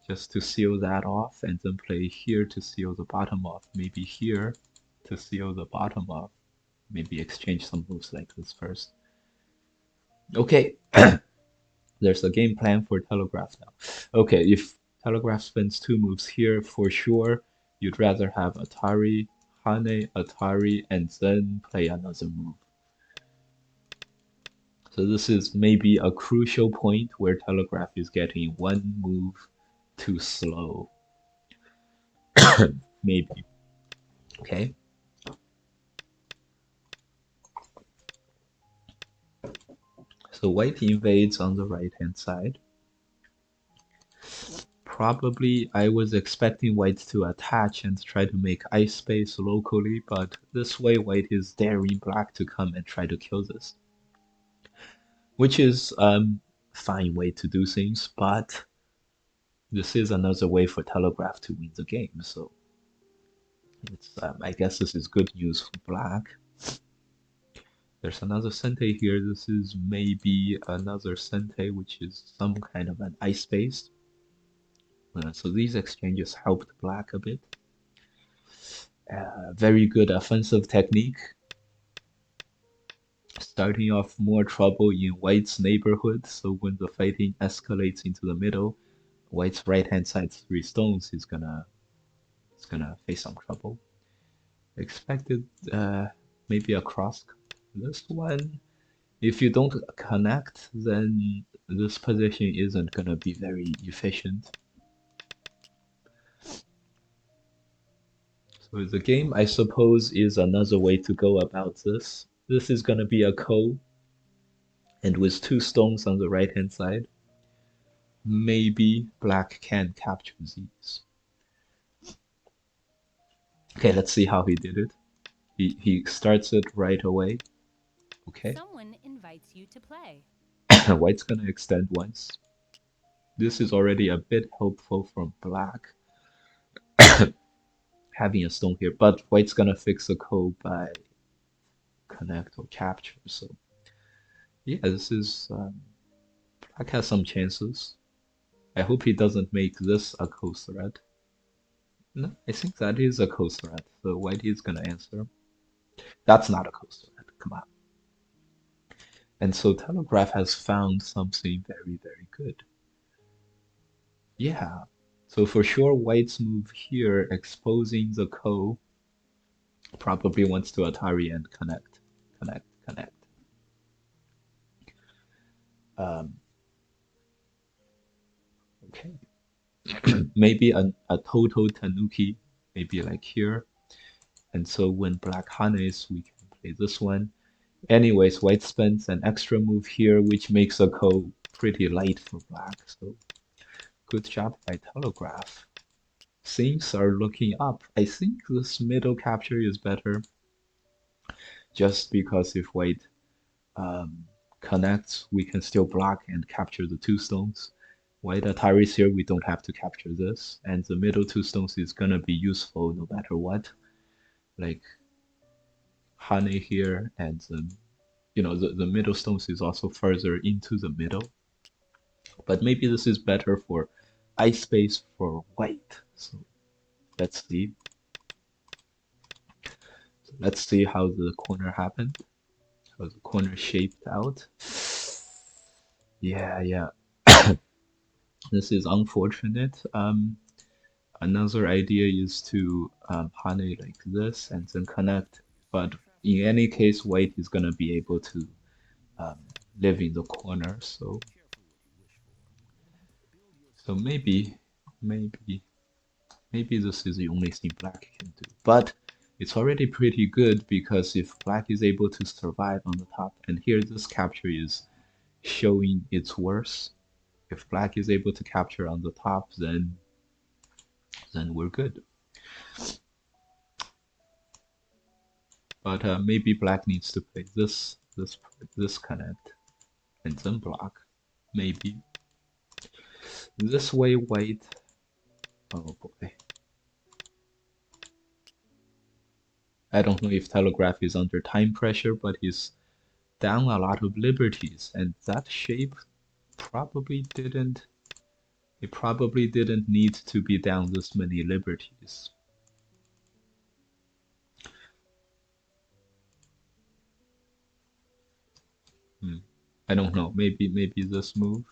just to seal that off, and then play here to seal the bottom off, maybe here to seal the bottom off, maybe exchange some moves like this first. Okay, there's a game plan for Telegraph now. Okay, if Telegraph spends 2 moves here, for sure, you'd rather have Atari, Hane, Atari, and then play another move. So this is maybe a crucial point where Telegraph is getting 1 move too slow. Maybe. Okay. So white invades on the right hand side. Probably I was expecting white to attach and try to make ice space locally, but this way white is daring black to come and try to kill this. Which is fine way to do things, but this is another way for Telegraph to win the game, so it's I guess this is good news for black. There's another Sente here. This is maybe another Sente, which is some kind of an ice base. So these exchanges helped black a bit. Very good offensive technique. Starting off more trouble in white's neighborhood, so when the fighting escalates into the middle, white's right hand side 3 stones is gonna face some trouble. Expected maybe a cross. This one, if you don't connect, then this position isn't gonna be very efficient. So the game, I suppose, is another way to go about this. This is gonna be a ko, and with 2 stones on the right hand side, maybe black can capture these. Okay, let's see how he did it. He starts it right away. Okay. Someone invites you to play. White's gonna extend once. This is already a bit helpful from black having a stone here, but white's gonna fix the code by connect or capture. So yeah, this is black has some chances. I hope he doesn't make this a co-threat. No, I think that is a co-threat, so white is gonna answer. That's not a co-threat, come on. And so Telegraph has found something very, very good. Yeah, so for sure white's move here, exposing the co, probably wants to Atari and connect, connect, connect. Um, okay, maybe a total Tanuki, maybe like here. And so when black Hanes, we can play this one. Anyways, white spends an extra move here, which makes a ko pretty light for black. So good job by Telegraph. Things are looking up. I think this middle capture is better, just because if white um, connects, we can still block and capture the two stones. White Atari's here, we don't have to capture this, and the middle two stones is gonna be useful no matter what. Like Hane here, and the middle stones is also further into the middle. But maybe this is better for ice space for white. So let's see. So let's see how the corner happened, how the corner shaped out. Yeah, yeah. This is unfortunate. Another idea is to Hane like this and then connect. But in any case, white is gonna be able to um, live in the corner. So maybe this is the only thing black can do. But it's already pretty good because if black is able to survive on the top, and here this capture is showing its worth. If black is able to capture on the top, then we're good. But maybe black needs to play this connect and then block. Maybe this way white. Oh boy. I don't know if Telegraph is under time pressure, but he's down a lot of liberties, and that shape probably didn't it probably didn't need to be down this many liberties. I don't know, maybe this move,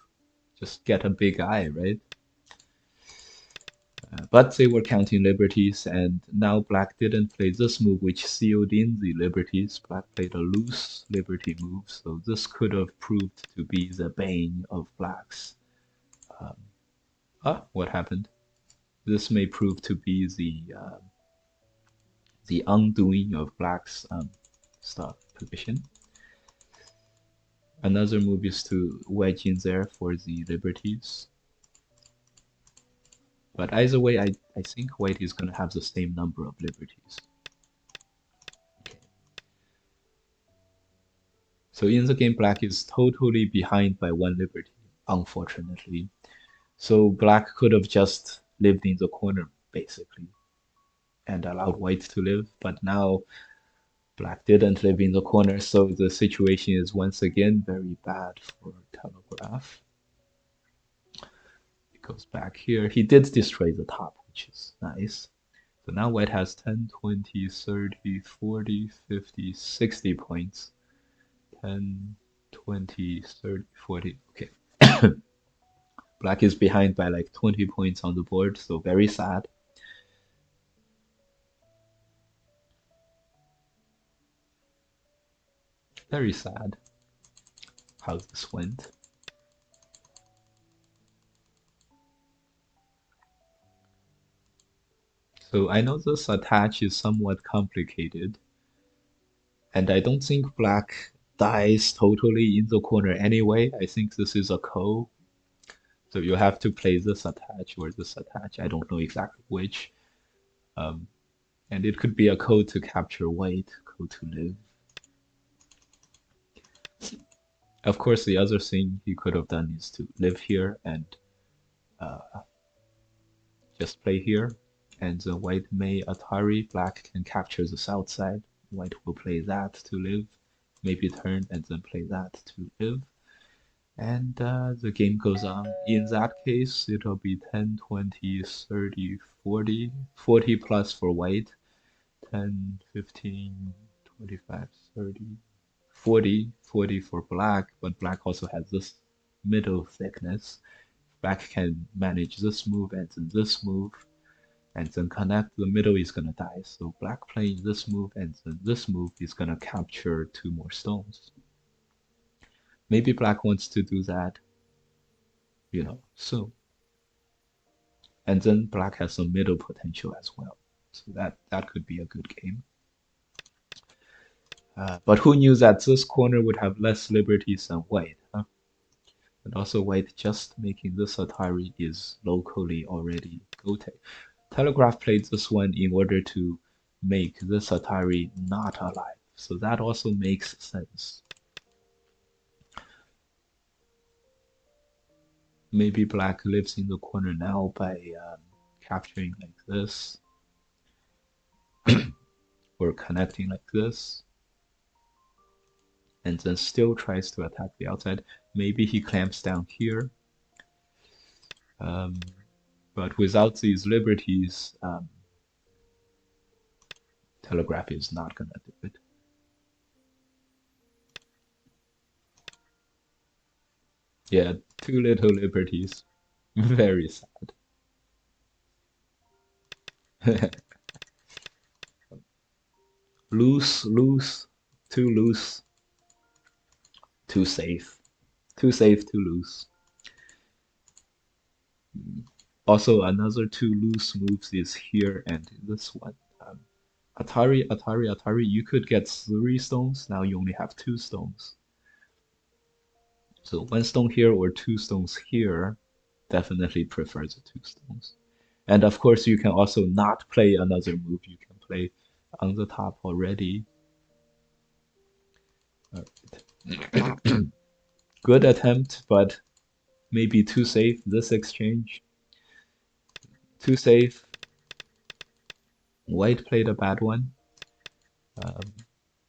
just get a big eye, right? But they were counting liberties, and now black didn't play this move, which sealed in the liberties. Black played a loose liberty move, so this could have proved to be the bane of black's. What happened? This may prove to be the undoing of black's stuff position. Another move is to wedge in there for the liberties. But either way, I think white is going to have the same number of liberties. Okay. So in the game, black is totally behind by one liberty, unfortunately. So black could have just lived in the corner, basically, and allowed white to live. But now black didn't live in the corner, so the situation is once again very bad for Telegraph. It goes back here. He did destroy the top, which is nice. So now white has 10, 20, 30, 40, 50, 60 points. 10, 20, 30, 40. Okay. Black is behind by like 20 points on the board, so very sad. Very sad how this went. So I know this attach is somewhat complicated, and I don't think black dies totally in the corner anyway. I think this is a ko. So you have to play this attach or this attach. I don't know exactly which. And it could be a ko to capture white, ko to live. Of course, the other thing he could have done is to live here and just play here. And the white may Atari, black can capture the south side. White will play that to live, maybe turn and then play that to live. And the game goes on. In that case, it'll be 10, 20, 30, 40, 40 plus for white, 10, 15, 25, 30, 40, 40 for black, but black also has this middle thickness. Black can manage this move and then this move, and then connect the middle is gonna die. So black playing this move and then this move is gonna capture 2 more stones. Maybe black wants to do that, soon. And then black has some middle potential as well. So that could be a good game. But who knew that this corner would have less liberties than white, huh? And also white just making this Atari is locally already gote. Telegraph played this one in order to make this Atari not alive. So that also makes sense. Maybe black lives in the corner now by capturing like this or connecting like this, and then still tries to attack the outside. Maybe he clamps down here, but without these liberties, Telegraph is not gonna do it. Yeah, too little liberties. Very sad. Loose, loose, too loose, too safe. Too safe, too loose. Also, another two loose moves is here and this one. Atari, Atari, Atari, you could get 3 stones, now you only have 2 stones. So 1 stone here or 2 stones here, definitely prefer the 2 stones. And of course, you can also not play another move. You can play on the top already. Good attempt, but maybe too safe. This exchange, too safe. White played a bad one.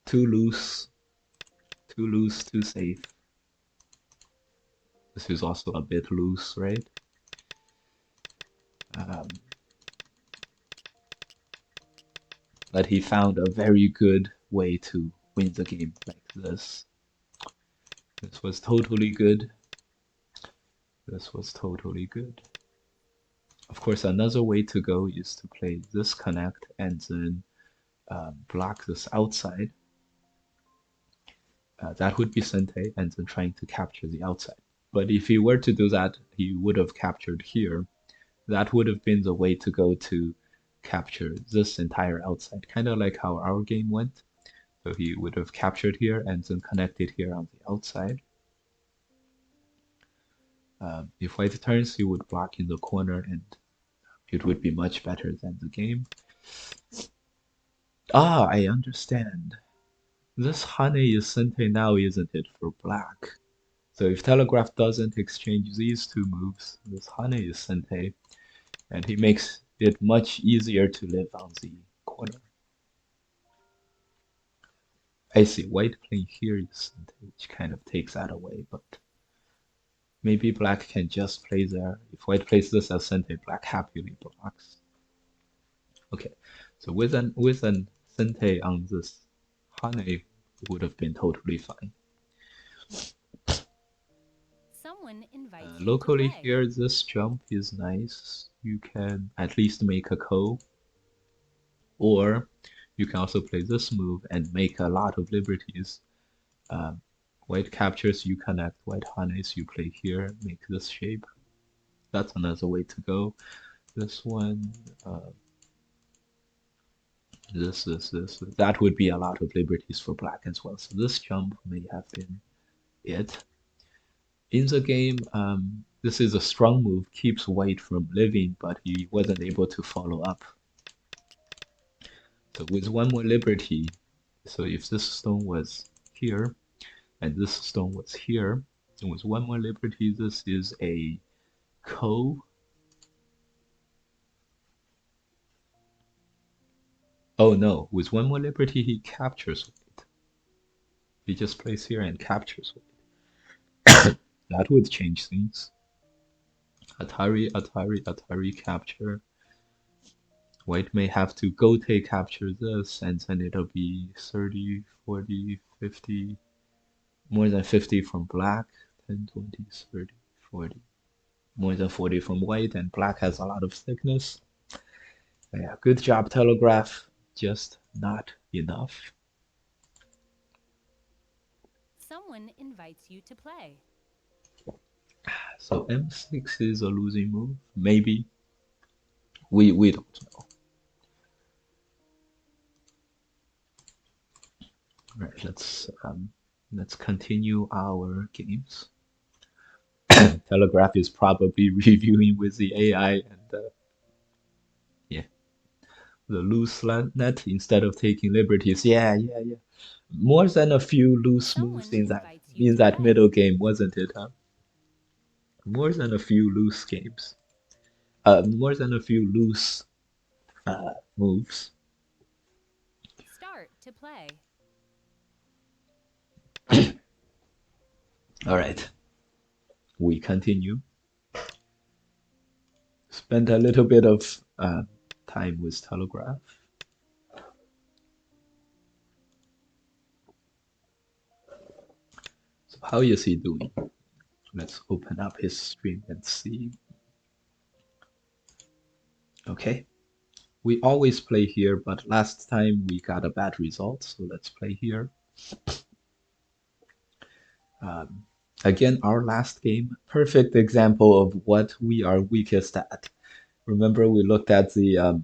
Too loose, too loose, too safe. This is also a bit loose, right? But he found a very good way to win the game like this. This was totally good. This was totally good. Of course, another way to go is to play this connect and then block this outside. That would be Sente, and then trying to capture the outside. But if he were to do that, he would have captured here. That would have been the way to go to capture this entire outside, kind of like how our game went. So he would have captured here and then connected here on the outside. If white turns, he would block in the corner and it would be much better than the game. Ah, I understand. This Hane is Sente now, isn't it, for black? So if Telegraph doesn't exchange these 2 moves, this Hane is Sente, and he makes it much easier to live on the corner. I see, white playing here is Sente, which kind of takes that away, but maybe black can just play there. If white plays this as Sente, black happily blocks. Okay, so with an Sente on this Hane, it would have been totally fine. Someone invites you to Locally play. here, this jump is nice. You can at least make a ko, or you can also play this move and make a lot of liberties. White captures, you connect. White harness, you play here, make this shape. That's another way to go. This one, this. That would be a lot of liberties for black as well. So this jump may have been it. In the game, this is a strong move, keeps white from living, but he wasn't able to follow up. So with 1 more liberty, so if this stone was here, and this stone was here, and with 1 more liberty, this is a ko. Oh no, with 1 more liberty, he captures white. He just plays here and captures white. That would change things. Atari capture. White may have to go take capture this, and then it'll be 30, 40, 50, more than 50 from black, 10, 20, 30, 40, more than 40 from white, and black has a lot of thickness. Yeah, good job, Telegraph. Just not enough. Someone invites you to play. So M6 is a losing move. Maybe. We don't know. Alright, let's continue our games. Telegraph is probably reviewing with the AI and yeah, the loose net instead of taking liberties. Yeah. More than a few loose moves Someone in that invites you to play. middle game, wasn't it, huh? More than a few loose games. More than a few loose moves. Start to play. All right, we continue. Spend a little bit of time with Telegraph. So how is he doing? Let's open up his stream and see. Okay, we always play here, but last time we got a bad result, so let's play here. Um, Again, our last game, perfect example of what we are weakest at. Remember, we looked at the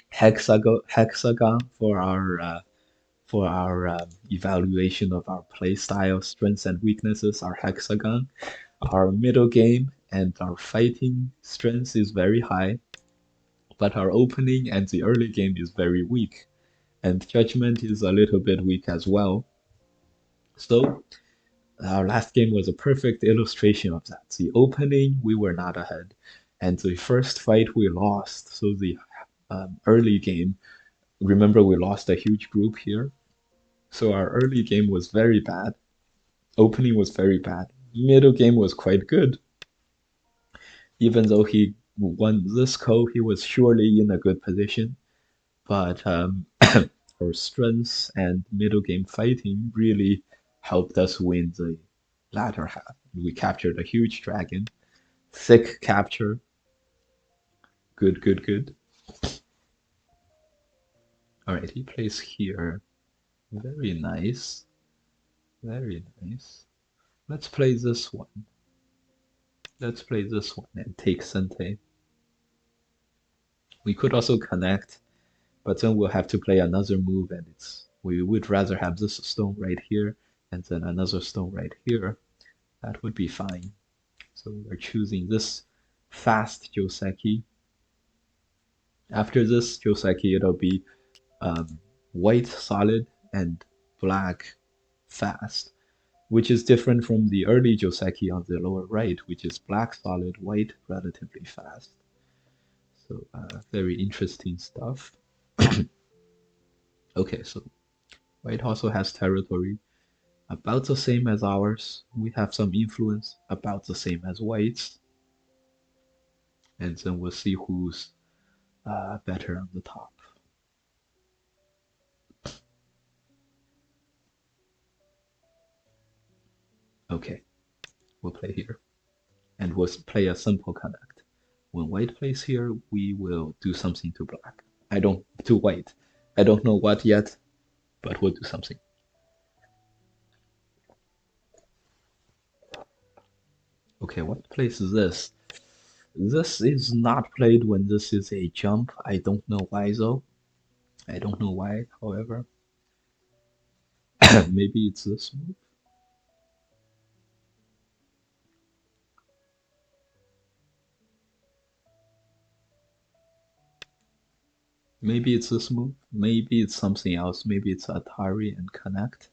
hexagon for our evaluation of our play style, strengths and weaknesses. Our hexagon, our middle game, and our fighting strength is very high, but our opening and the early game is very weak, and judgment is a little bit weak as well. So our last game was a perfect illustration of that. The opening, we were not ahead, and the first fight we lost. So the early game, remember we lost a huge group here. So our early game was very bad. Opening was very bad. Middle game was quite good. Even though he won this co, he was surely in a good position. But our strengths and middle game fighting really helped us win the latter half. We captured a huge dragon. Thick capture. Good. Alright, he plays here. Very nice. Very nice. Let's play this one. Let's play this one and take Sente. We could also connect, but then we'll have to play another move, and we would rather have this stone right here and then another stone right here. That would be fine. So we're choosing this fast Joseki. After this Joseki, it'll be white solid and black fast, which is different from the early Joseki on the lower right, which is black solid, white relatively fast. So very interesting stuff. Okay, so white also has territory about the same as ours. We have some influence about the same as whites. And then we'll see who's better on the top. Okay, we'll play here. And we'll play a simple connect. When white plays here, we will do something to black. To white. I don't know what yet, but we'll do something. Okay, what plays this? This is not played when this is a jump. I don't know why though. I don't know why, however. Maybe it's this move. Maybe it's this move. Maybe it's something else. Maybe it's Atari and connect.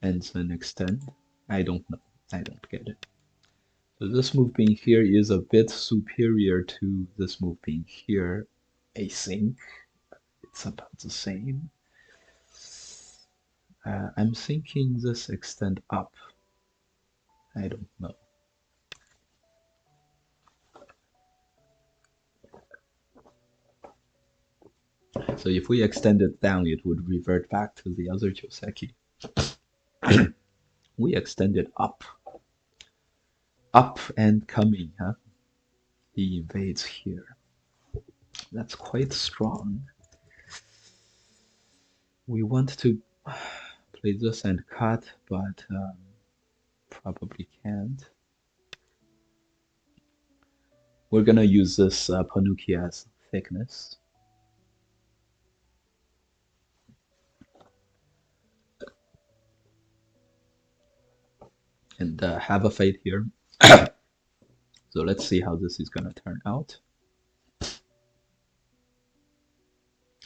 And then extend. I don't know. I don't get it. So this move being here is a bit superior to this move being here. I think it's about the same. I'm thinking this extend up I don't know. So if we extend it down, it would revert back to the other Joseki. We extend it up. Up and coming, huh? He invades here. That's quite strong. We want to play this and cut, but probably can't. We're gonna use this Panuki as thickness. And have a fight here. So let's see how this is gonna turn out.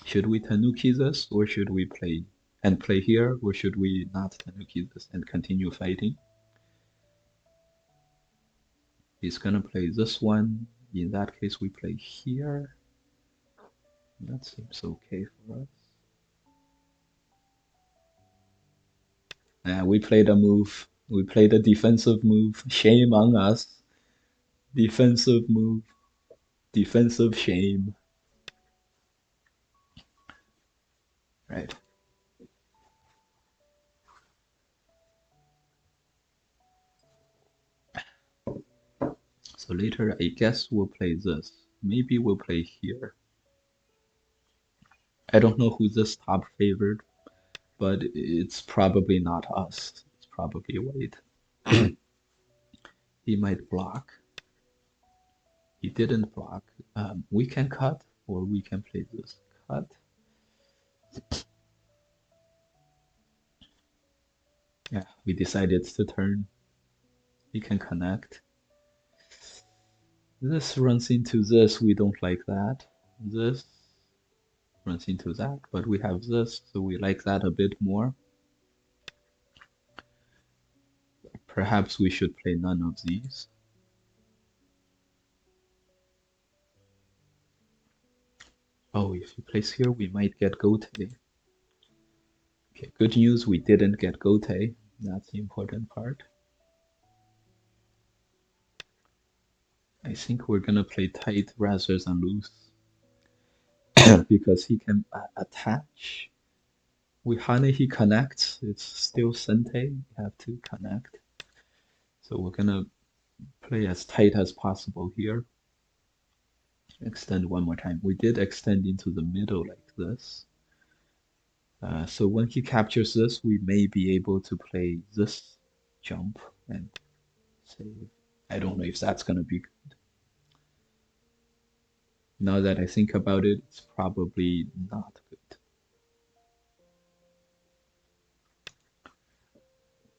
Should we Tanuki this, or should we play here, or should we not Tanuki this and continue fighting? He's gonna play this one. In that case, we play here. That seems okay for us. We played a move. We played a defensive move. Shame on us. Defensive move. Defensive shame. Right. So later, I guess we'll play this. Maybe we'll play here. I don't know who this top favored, but it's probably not us. It's probably Wade. He might block. He didn't block. We can cut, or we can play this. Cut. Yeah, we decided to turn. He can connect. This runs into this. We don't like that. This runs into that, but we have this, so we like that a bit more. Perhaps we should play none of these. Oh, if you place here, we might get Gote. Okay, good news, we didn't get Gote. That's the important part. I think we're gonna play tight rather than loose. Because he can attach. With Hane, he connects. It's still Sente. You have to connect. So we're gonna play as tight as possible here. Extend one more time. We did extend into the middle like this. So when he captures this, we may be able to play this jump and save. I don't know if that's gonna be good. Now that I think about it, it's probably not good.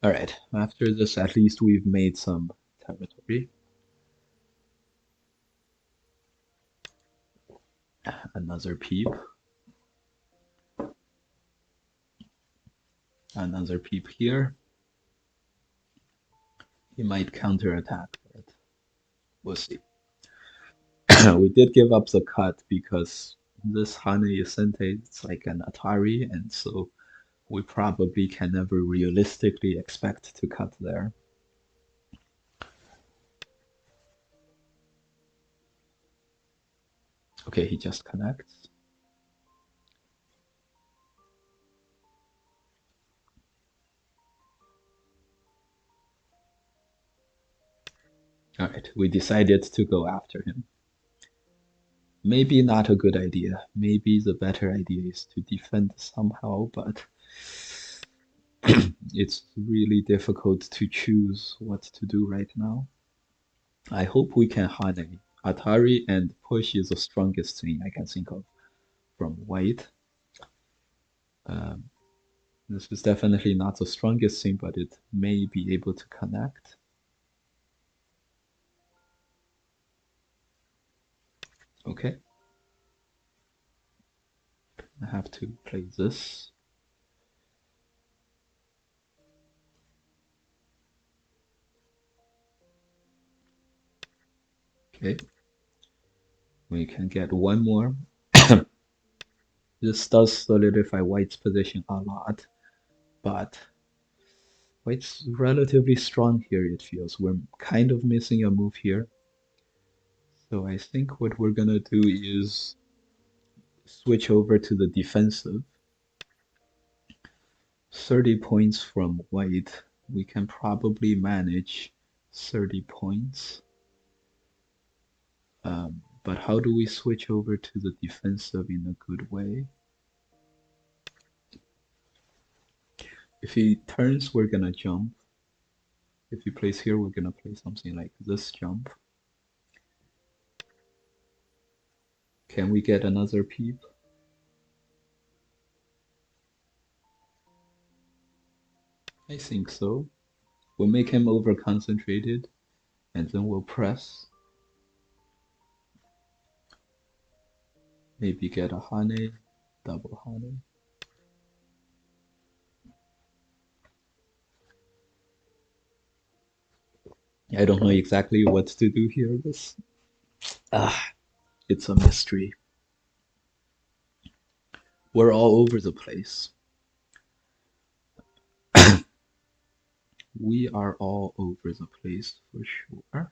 Alright, after this, at least we've made some territory. Another peep. Another peep here. He might counterattack, but we'll see. We did give up the cut because this Hane Yosente, it's like an Atari, and so we probably can never realistically expect to cut there. Okay, he just connects. Alright, we decided to go after him. Maybe not a good idea. Maybe the better idea is to defend somehow, but it's really difficult to choose what to do right now. I hope we can Hane. Atari and push is the strongest thing I can think of from white. This is definitely not the strongest thing, but it may be able to connect. Okay. I have to play this. Okay. We can get one more. This does solidify white's position a lot, but quite relatively strong here, it feels. We're kind of missing a move here. So I think what we're gonna do is switch over to the defensive. 30 points from white. We can probably manage 30 points. But how do we switch over to the defensive in a good way? If he turns, we're gonna jump. If he plays here, we're gonna play something like this jump. Can we get another peep? I think so. We'll make him over concentrated, and then we'll press. Maybe get a Hane, double Hane. I don't know exactly what to do here. It's a mystery. We're all over the place. We are all over the place for sure.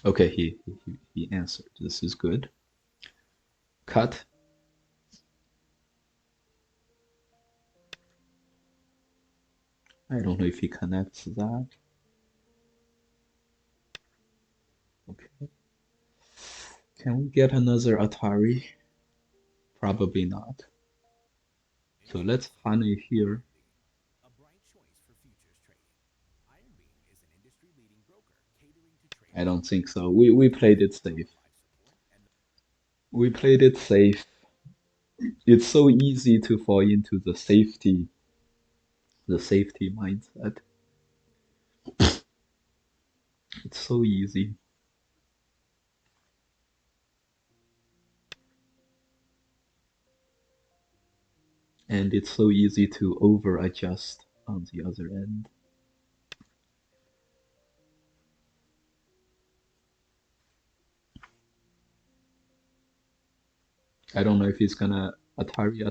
Okay, he answered. This is good. Cut. I don't know if he connects that. Okay. Can we get another Atari? Probably not. So let's Hane here. I don't think so. We played it safe. We played it safe. It's so easy to fall into the safety mindset. It's so easy. And it's so easy to over adjust on the other end. I don't know if he's gonna Atari.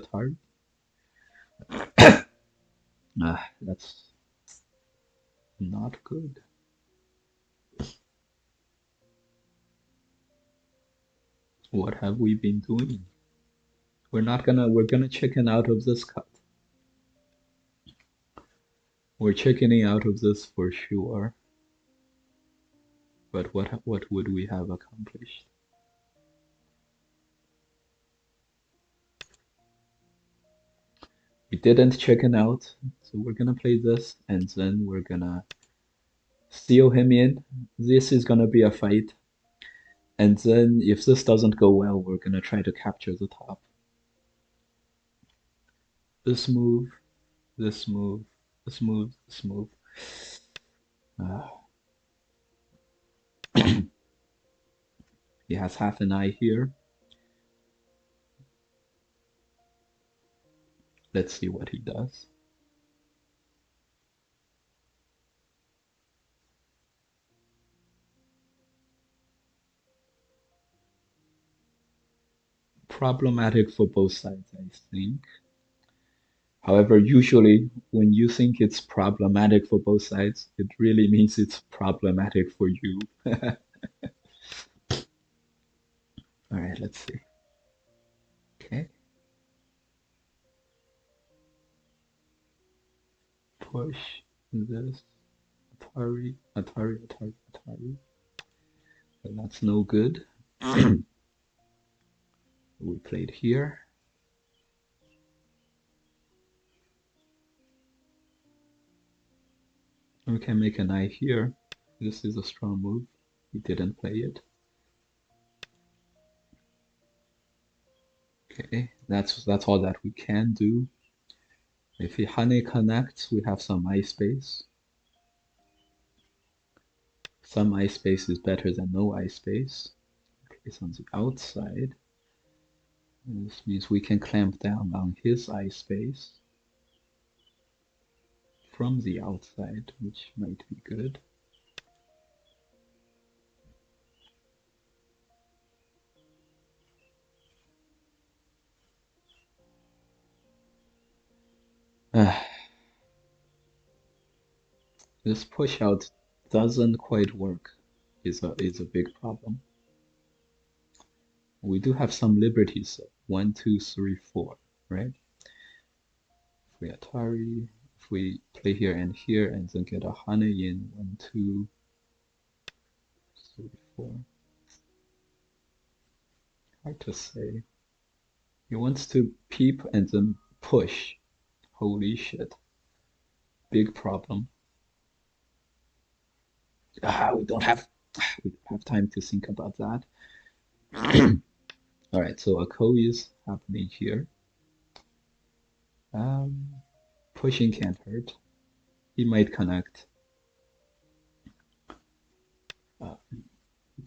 That's not good. What have we been doing? We're gonna chicken out of this cut. We're chickening out of this for sure. But what would we have accomplished? We didn't chicken out, so we're gonna play this, and then we're gonna seal him in. This is gonna be a fight. And then if this doesn't go well, we're gonna try to capture the top. This move, this move, this move, this move. He has half an eye here. Let's see what he does. Problematic for both sides, I think. However, usually when you think it's problematic for both sides, it really means it's problematic for you. Alright, let's see. Okay. Push this. Atari. But that's no good. We played here. We can make an eye here. This is a strong move. He didn't play it. Okay, that's all that we can do. If he Hane connects, we have some eye space. Some eye space is better than no eye space. Okay, it's on the outside. And this means we can clamp down on his eye space from the outside, which might be good. This push out doesn't quite work. Is a big problem. We do have some liberties though. 1, 2, 3, 4, right? If we Atari, if we play here and then get a honey in 1, 2, 3, 4. Hard to say. He wants to peep and then push. Holy shit. Big problem. We don't have time to think about that. All right, so a ko is happening here. Pushing can't hurt. He might connect.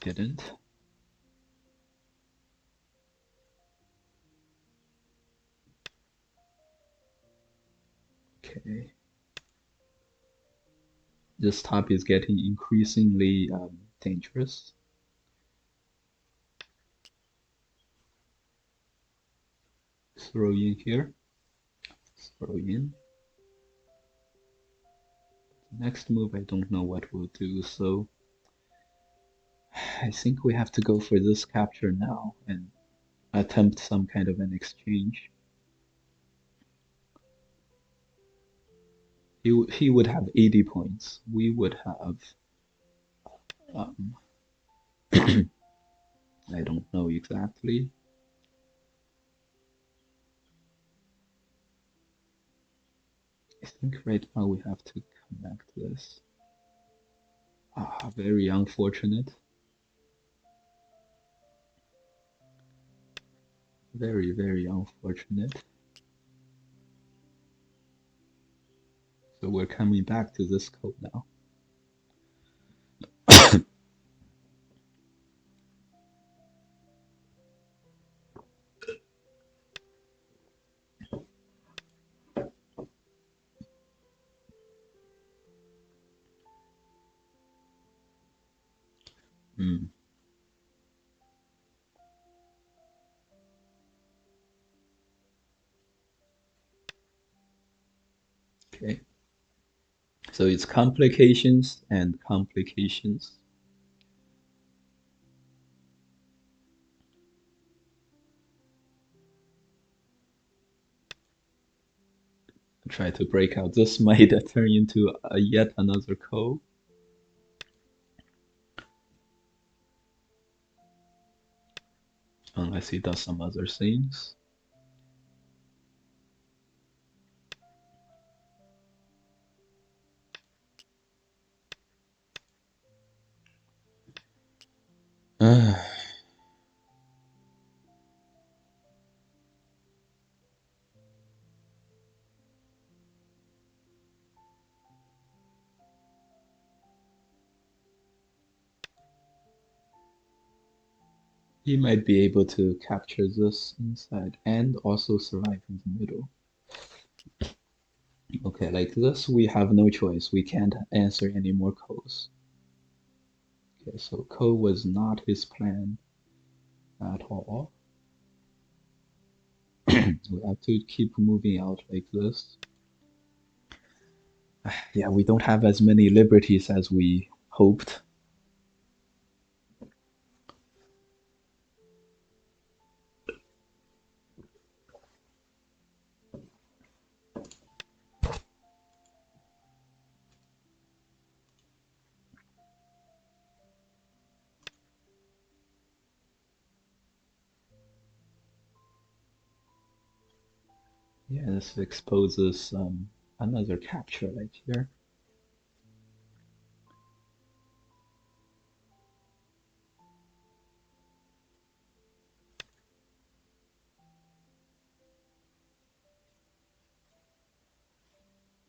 Didn't. Okay. This top is getting increasingly dangerous. Throw in here. Throw in. Next move, I don't know what we'll do, so I think we have to go for this capture now and attempt some kind of an exchange. He would have 80 points. We would have I don't know exactly. I think right now we have to connect this. Very unfortunate. Very, very unfortunate. So we're coming back to this code now. Okay. So it's complications and complications. Try to break out. This might turn into yet another code. Unless he does some other things. He might be able to capture this inside and also survive in the middle. Okay, like this, we have no choice. We can't answer any more codes. Okay, so code was not his plan at all. We have to keep moving out like this. Yeah, we don't have as many liberties as we hoped. Yeah, this exposes another capture right here.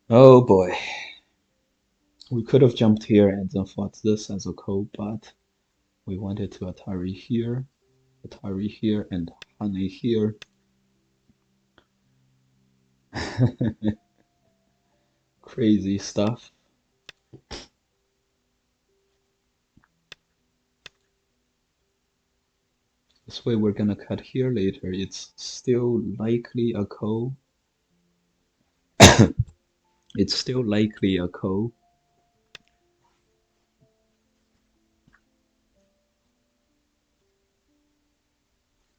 Oh boy. We could have jumped here and then fought this as a code, but we wanted to Atari here, and Hane here. Crazy stuff. This way we're gonna cut here later. It's still likely a ko. It's still likely a ko.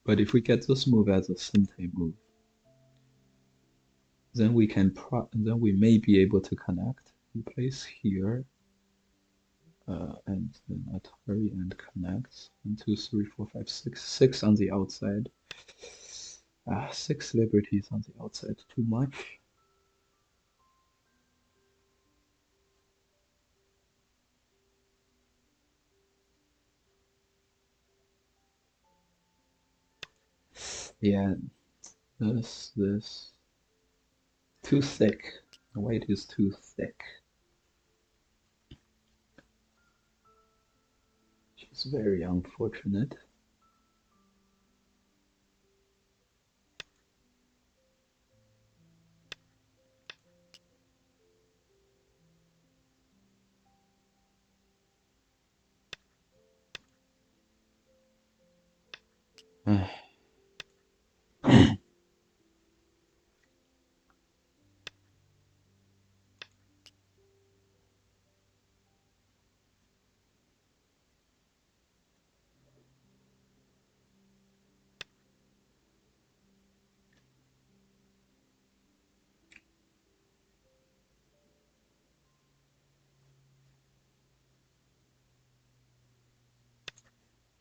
But if we get this move as a sente move, then we may be able to connect. We place here, and then Atari and connects. 1, 2, 3, 4, 5, 6. 6 on the outside. 6 liberties on the outside. Too much. Yeah, this. Too thick. The white is too thick. She's very unfortunate.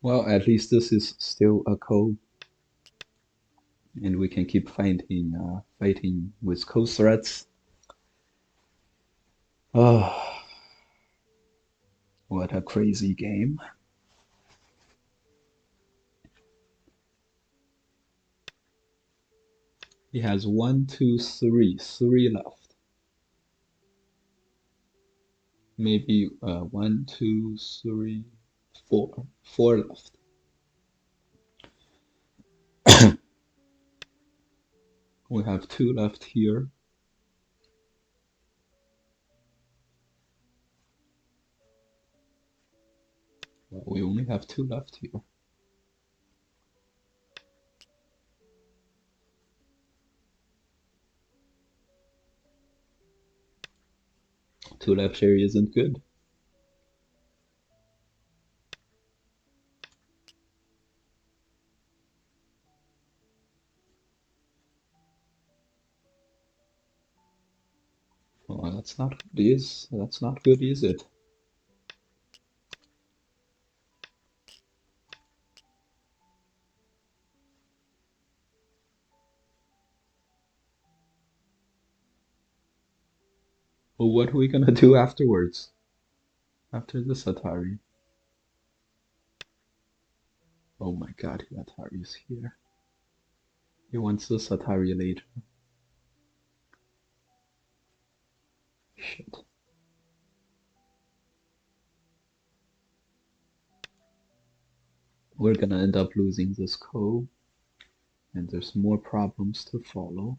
Well, at least this is still a ko, and we can keep fighting with ko threats. Oh, what a crazy game. He has 1, 2, 3, 3 left. Maybe 1, 2, 3, 4, 4 left. We have 2 left here. Well, we only have 2 left here. 2 left here isn't good. Well, that's not good, is it? Well, what are we gonna do afterwards? After this Atari? Oh my god, the Atari is here. He wants this Atari later. Shit. We're gonna end up losing this ko, and there's more problems to follow.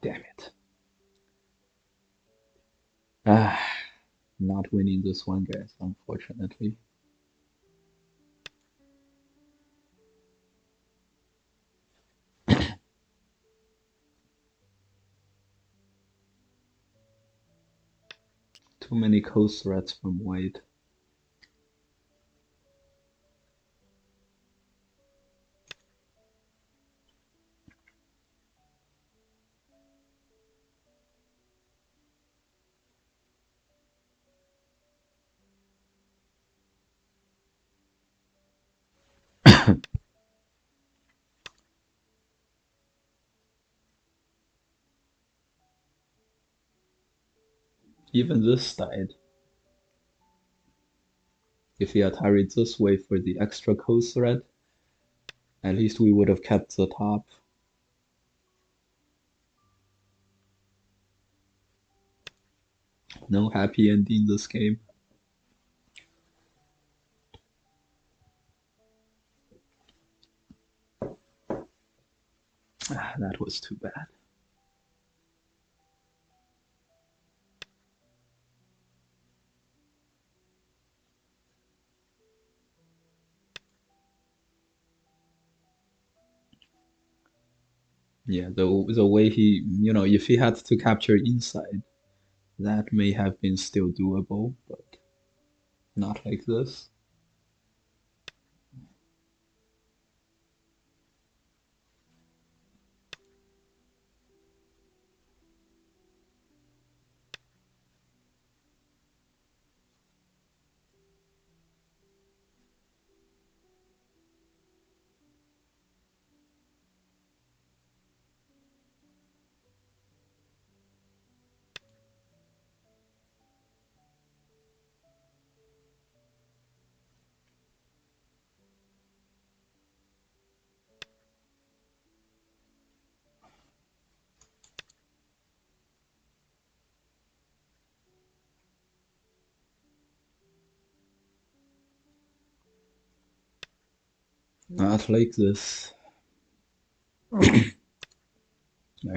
Damn it. Not winning this one, guys, unfortunately. Too many ko threats from white. Even this died. If he had hurried this way for the extra ko threat, at least we would have kept the top. No happy ending this game. That was too bad. Yeah, the way he, if he had to capture inside, that may have been still doable, but not like this. Not like this.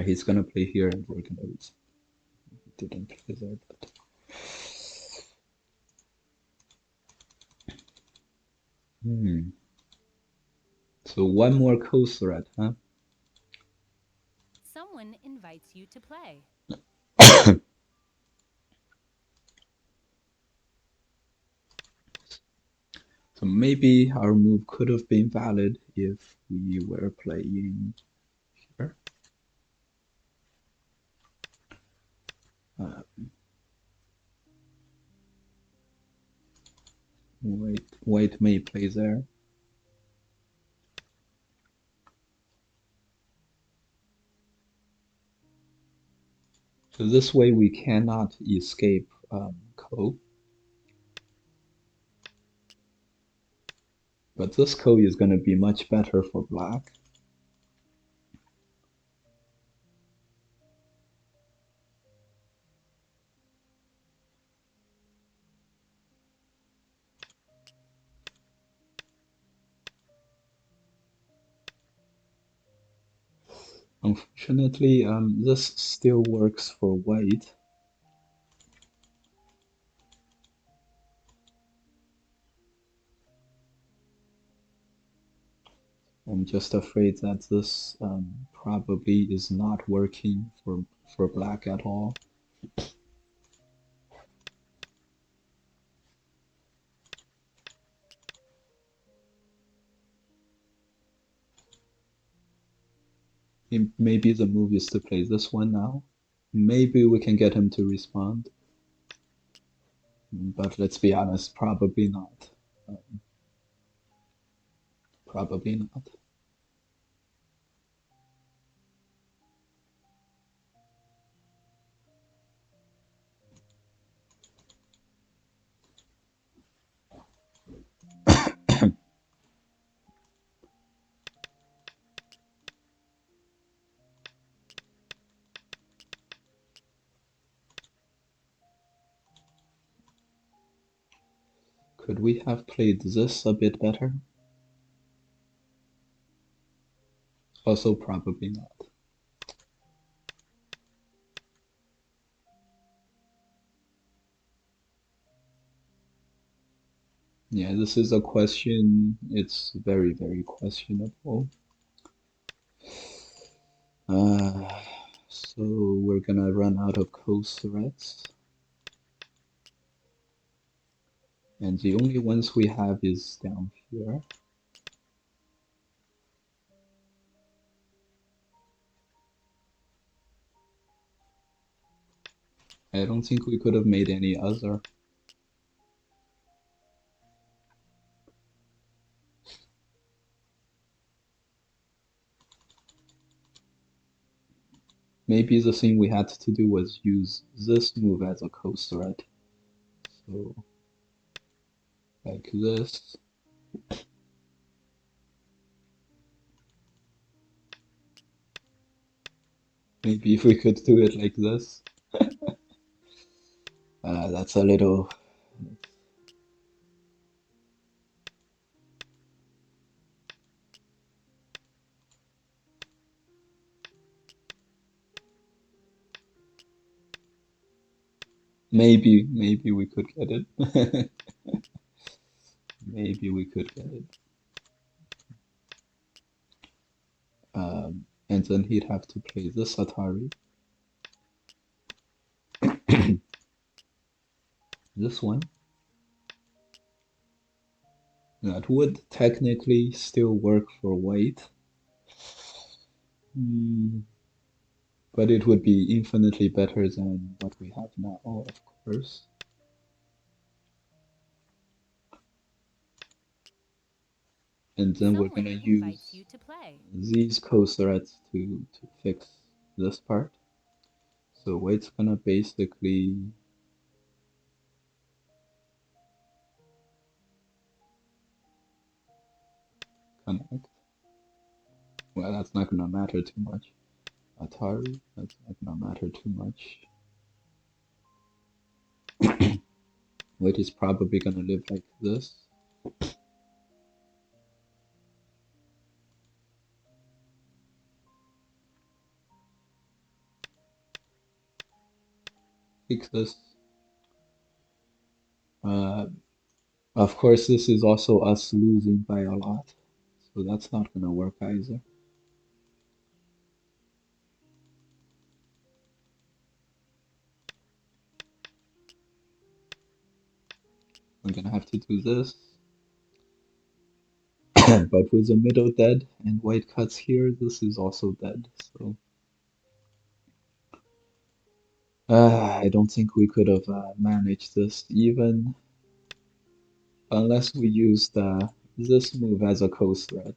He's gonna play here and we're gonna lose. He didn't play there, but So one more coast threat, huh? Someone invites you to play. So maybe our move could have been valid if we were playing here. White may play there. So this way we cannot escape Ko. But this Ko is going to be much better for black. Unfortunately, this still works for white. I'm just afraid that this probably is not working for black at all. Maybe the move is to play this one now. Maybe we can get him to respond. But let's be honest, probably not. Probably not. Could we have played this a bit better? Also, probably not. Yeah, this is a question. It's very, very questionable. So we're gonna run out of coast threats. And the only ones we have is down here. I don't think we could have made any other. Maybe the thing we had to do was use this move as a coast threat. So, like this. Maybe if we could do it like this. That's a little... Maybe we could get it. Maybe we could get it. And then he'd have to play this Atari, this one. That would technically still work for white, but it would be infinitely better than what we have now, of course. And then we're gonna use these co-threads to fix this part. So white's gonna basically connect. Well, that's not gonna matter too much. Atari, that's not gonna matter too much. White is probably gonna live like this. Fix this. Of course, this is also us losing by a lot, so that's not gonna work either. We're gonna have to do this. But with the middle dead and white cuts here, this is also dead, so I don't think we could have managed this even unless we used this move as a co-thread.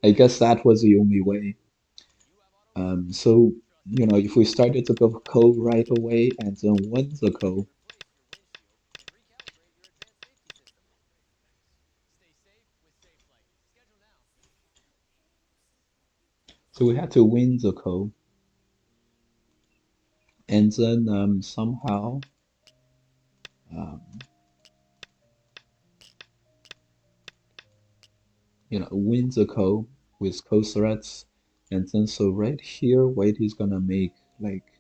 I guess that was the only way. So, you know, if we started to go co right away and then win the co, so we had to win the co, and then somehow um, you know, win the co with co threats, and then so right here, white is gonna make like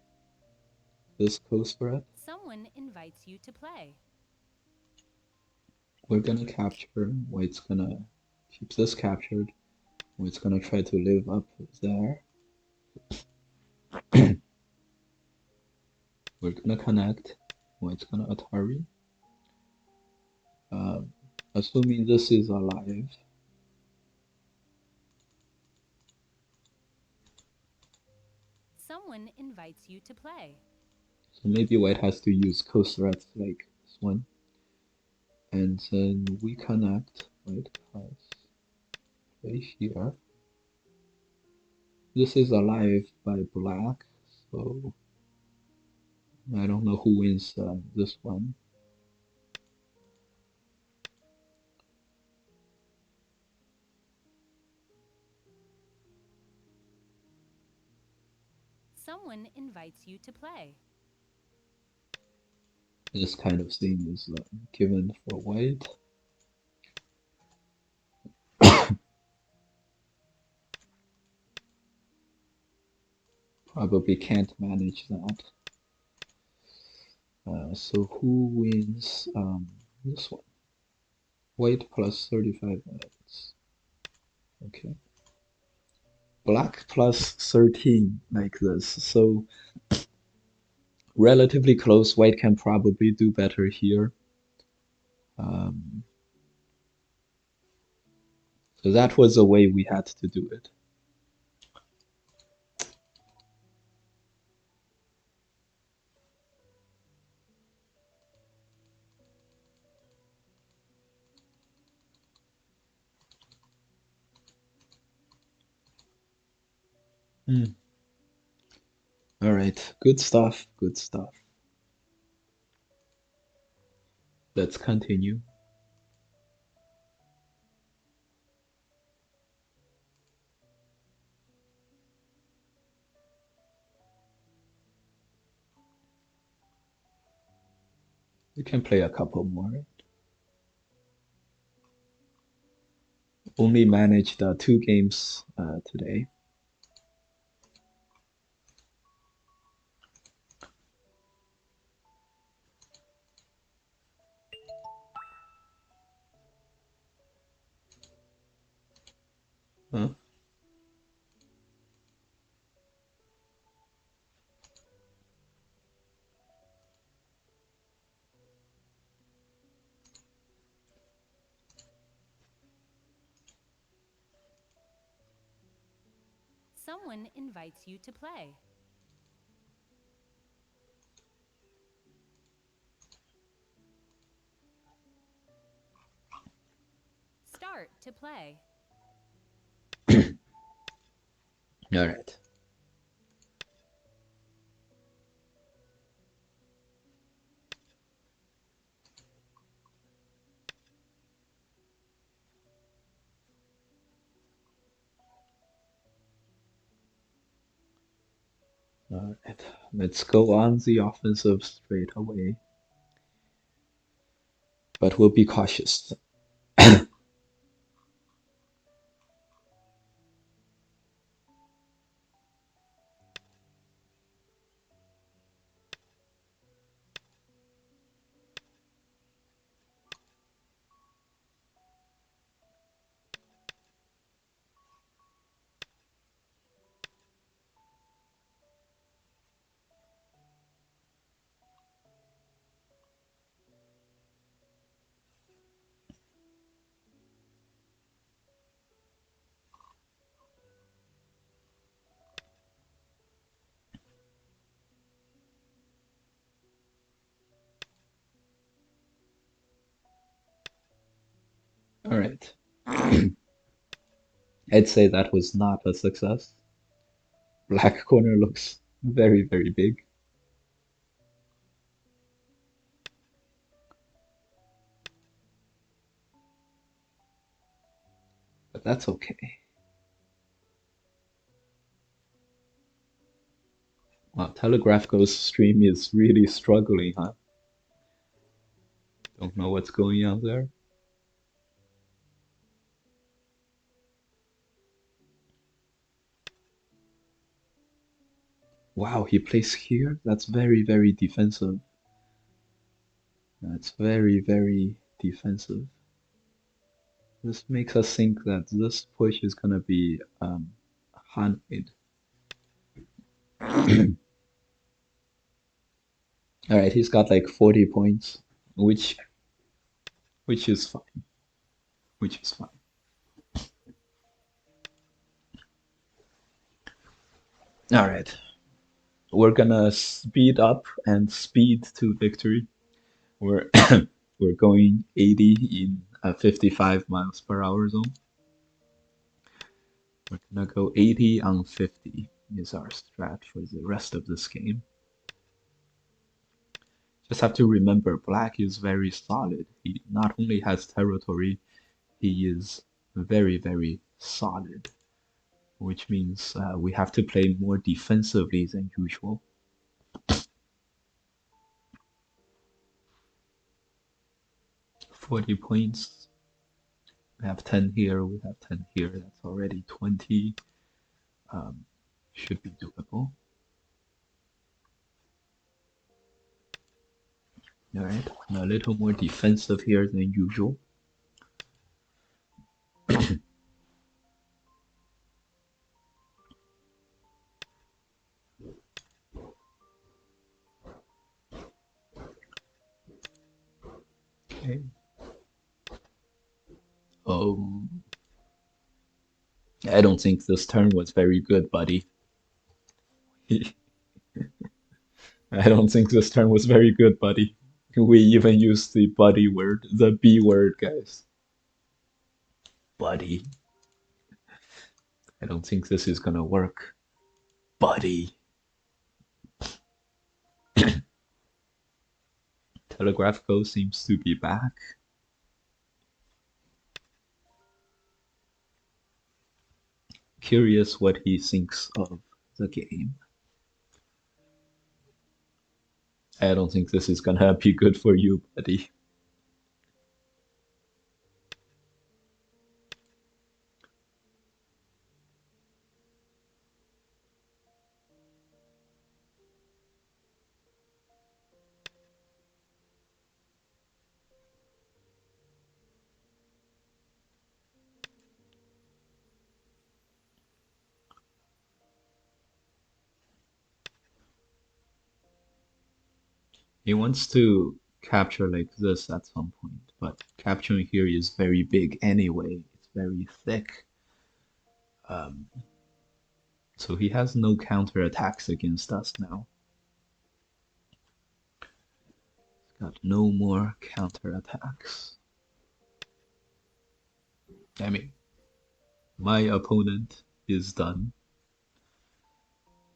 this co threat. Someone invites you to play. We're gonna capture. White's gonna keep this captured. White's gonna try to live up there. We're gonna connect. White's gonna Atari. Um, Assuming this is alive. Someone invites you to play. So maybe white has to use co-threats like this one. And then we connect. White cuts right here. This is alive by black, so I don't know who wins this one. Someone invites you to play. This kind of thing is given for white. Probably can't manage that. So who wins this one? White plus 35 minutes. Okay. Black plus 13, like this. So relatively close. White can probably do better here. So that was the way we had to do it. All right, good stuff, good stuff. Let's continue. We can play a couple more. Only managed 2 games today. Huh? Someone invites you to play. Start to play. All right. All right. Let's go on the offensive straight away, but we'll be cautious. All right. I'd say that was not a success. Black corner looks very, very big, but that's okay. Wow, Telegraph Ghost stream is really struggling, huh? Don't know what's going on there. Wow, he plays here? That's very, very defensive. That's very, very defensive. This makes us think that this push is gonna be handmade. Alright, he's got like 40 points, which which is fine. Which is fine. Alright. We're gonna speed up and speed to victory. We're we're going 80 in a 55 miles per hour zone. We're gonna go 80 on 50 is our strat for the rest of this game. Just have to remember, Black is very solid. He not only has territory, he is very, very solid, which means we have to play more defensively than usual. 40 points. We have 10 here, we have 10 here. That's already 20. Should be doable. Alright, a little more defensive here than usual. Okay. I don't think this turn was very good, buddy. I don't think this turn was very good, buddy. We even used the buddy word, the B word, guys. Buddy. I don't think this is gonna work. Buddy. Telegraph Go seems to be back. Curious what he thinks of the game. I don't think this is gonna be good for you, buddy. He wants to capture like this at some point, but capturing here is very big anyway. It's very thick. Um, so he has no counter attacks against us now. He's got no more counter attacks. I mean, my opponent is done.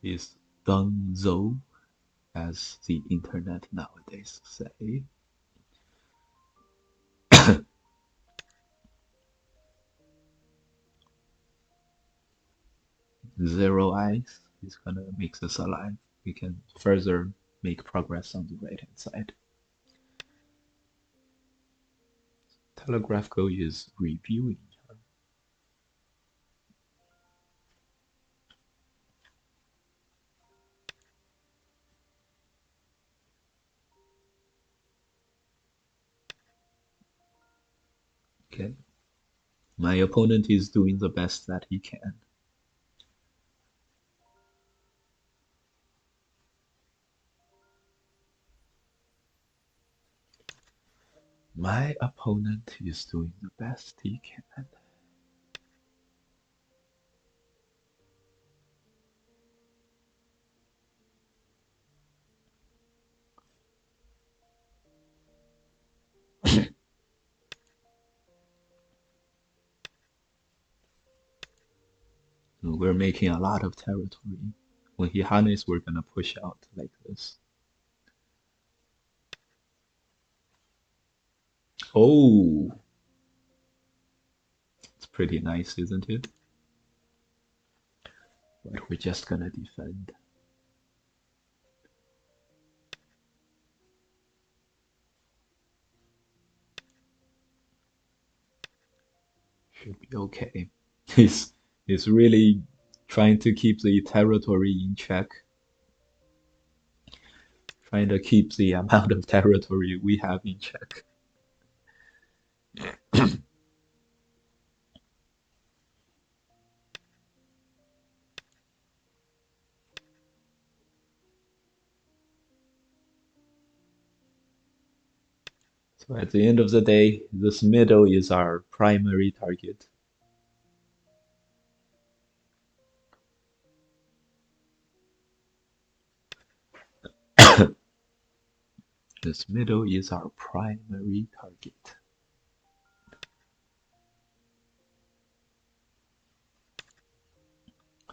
He's done zo, as the internet nowadays say. Zero eyes is gonna make us alive. We can further make progress on the right hand side. Telegraph Go is reviewing. Okay. My opponent is doing the best that he can. My opponent is doing the best he can. We're making a lot of territory. When he harnesses, we're gonna push out like this. Oh, it's pretty nice, isn't it? But we're just gonna defend. Should be okay. He's he's really trying to keep the territory in check. Trying to keep the amount of territory we have in check. So at the end of the day, this middle is our primary target. This middle is our primary target.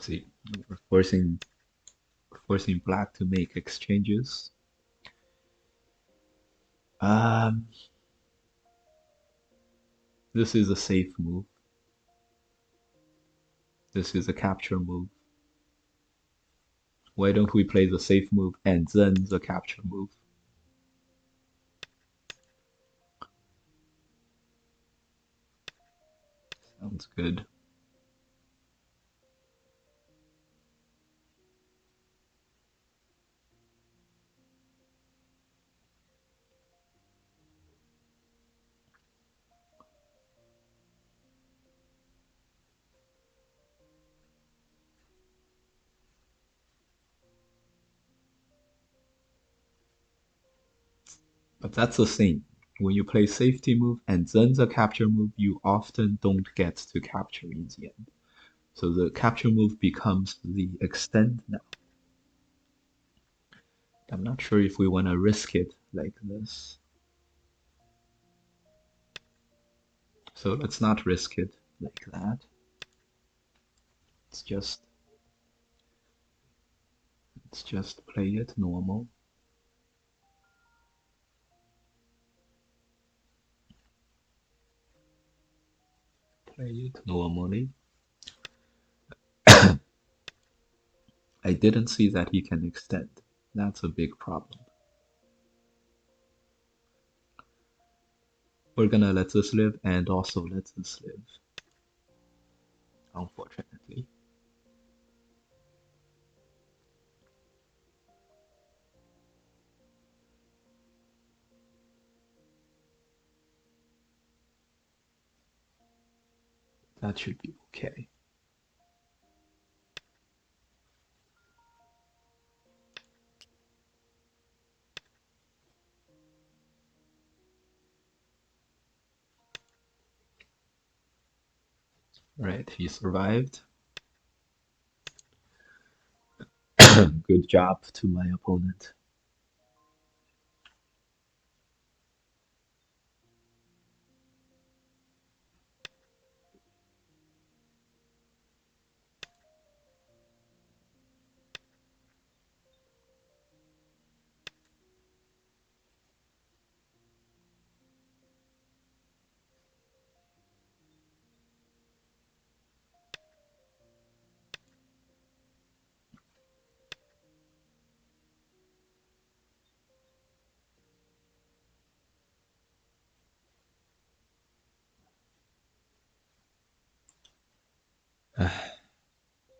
See, we're forcing black to make exchanges. Um, this is a safe move. This is a capture move. Why don't we play the safe move and then the capture move? Sounds good. But that's the thing. When you play safety move and then the capture move, you often don't get to capture in the end. So the capture move becomes the extend now. I'm not sure if we want to risk it like this. So let's not risk it like that. Let's just play it normal. Play it normally. I didn't see that he can extend. That's a big problem. We're gonna let this live and also let this live. Unfortunately. That should be okay. Right, he survived. Good job to my opponent.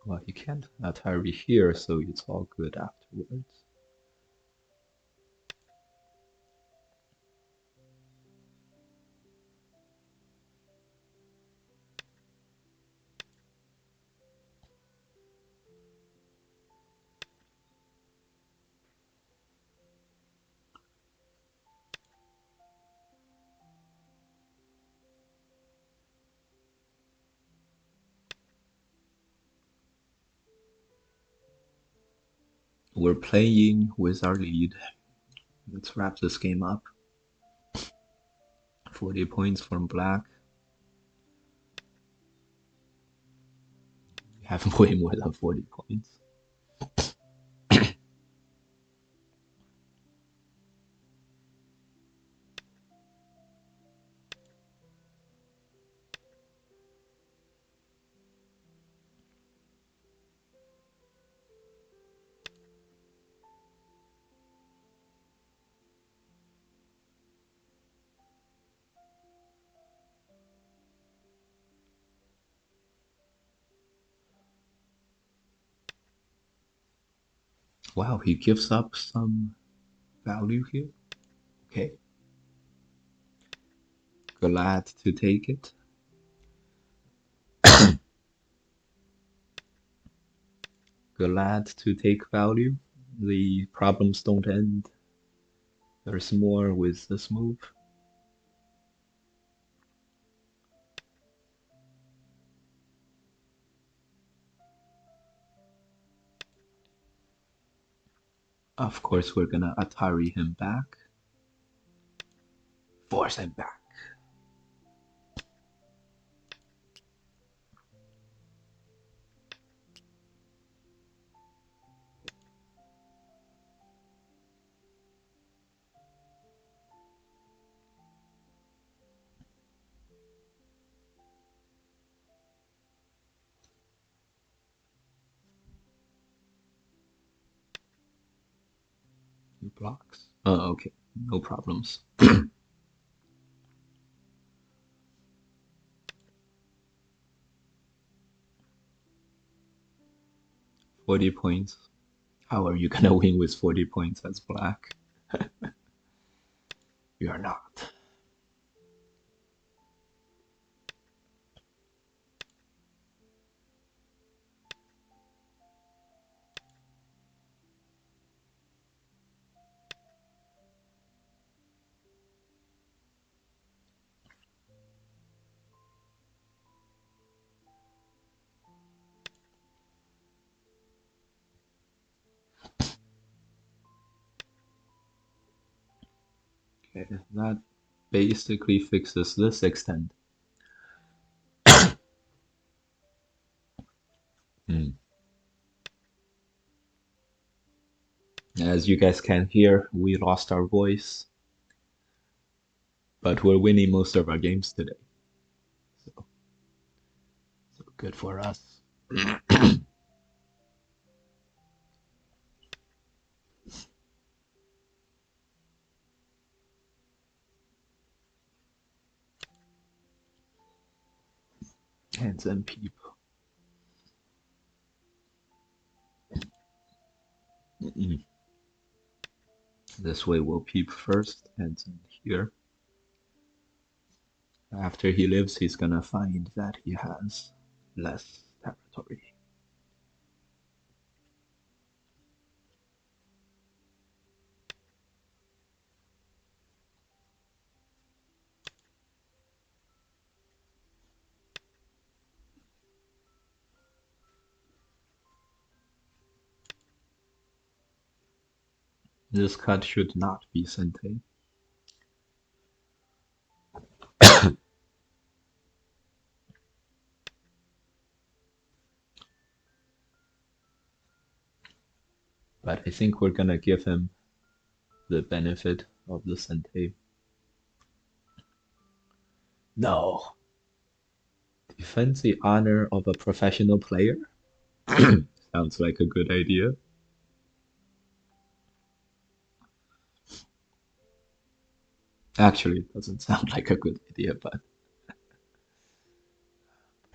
Well, you can't Atari here, so it's all good afterwards. We're playing with our lead. Let's wrap this game up. 40 points from black. We have way more than 40 points. Wow, he gives up some value here. Okay. Glad to take it. Glad to take value. The problems don't end. There's more with this move. Of course, we're gonna Atari him back. Force him back. He blocks. Oh, okay. No problems. 40 points. How are you gonna win with 40 points as black? You are not. Okay, that basically fixes this extent. Hmm. As you guys can hear, we lost our voice, but we're winning most of our games today. So good for us. Hands and peep. Mm-mm. This way we'll peep first, hands in here. After he lives, he's gonna find that he has less territory. This cut should not be Sente. But I think we're gonna give him the benefit of the Sente. No. Defend the honor of a professional player? Sounds like a good idea. Actually, it doesn't sound like a good idea, but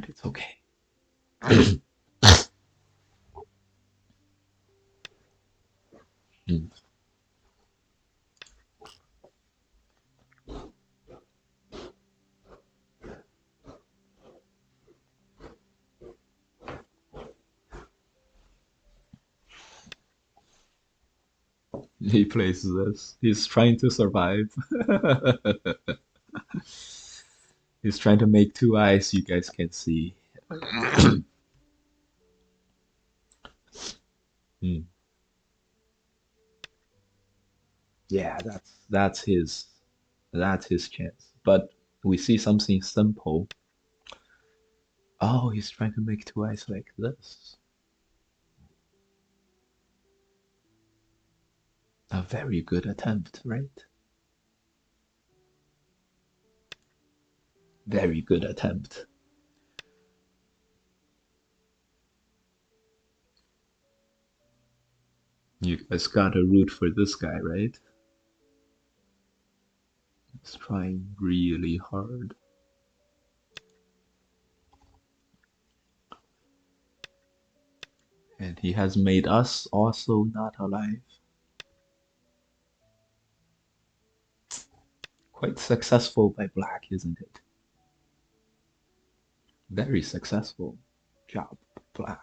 it's okay. Mm. He plays this. He's trying to survive. He's trying to make two eyes you guys can see. Hmm. Yeah, that's his chance. But we see something simple. Oh, he's trying to make two eyes like this. A very good attempt, right? Very good attempt. You guys gotta root for this guy, right? He's trying really hard. And he has made us also not alive. Quite successful by Black, isn't it? Very successful job, Black.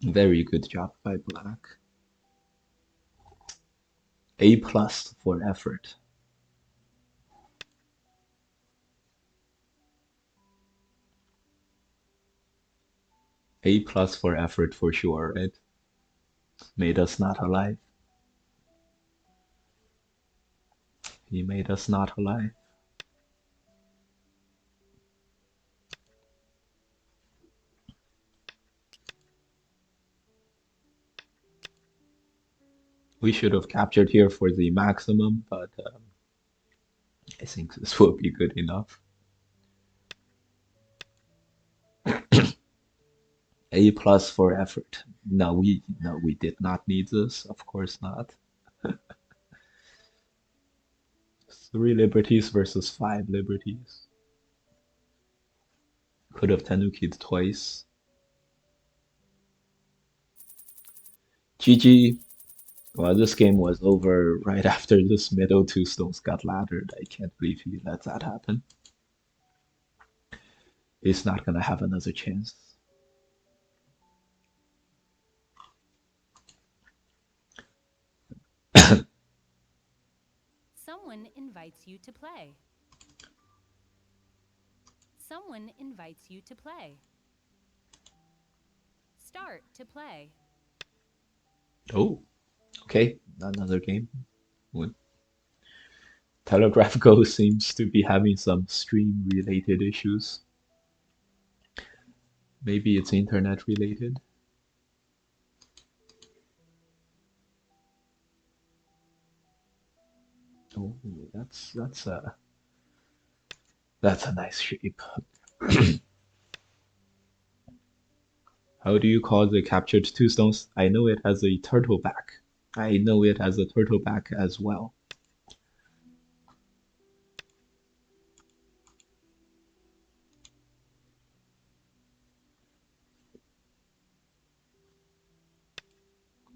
Very good job by Black. A plus for effort. A plus for effort for sure, right? Made us not alive. He made us not alive. We should have captured here for the maximum, but I think this will be good enough. A plus for effort. No, we did not need this. Of course not. 3 liberties versus 5 liberties. Could have Tanuki'd twice. GG. Well, this game was over right after this middle 2 stones got laddered. I can't believe he let that happen. He's not gonna have another chance. Someone invites you to play. Someone invites you to play. Start to play. Oh, okay, another game. Telegraph Go seems to be having some stream-related issues. Maybe it's internet-related. Oh, that's a nice shape. How do you call the captured 2 stones? I know it has a turtle back. I know it has a turtle back as well.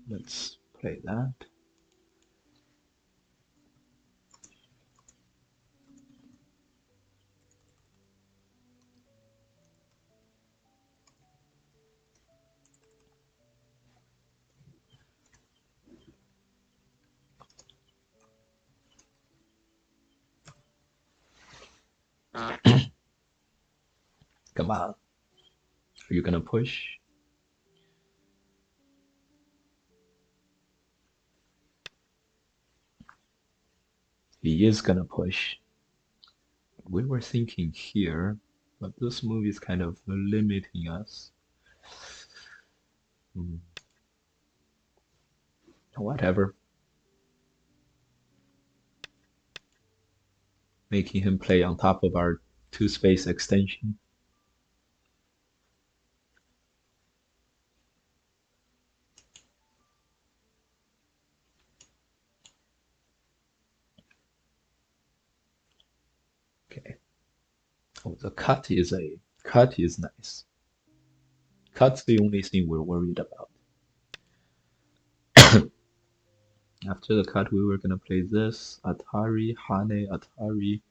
Let's play that. Come on. Are you gonna push? He is gonna push. We were thinking here, but this movie is kind of limiting us. Hmm. Whatever. Making him play on top of our two space extension. Okay. Oh, the cut is nice. Cut's the only thing we're worried about. After the cut, we were gonna play this Atari, Hane, Atari.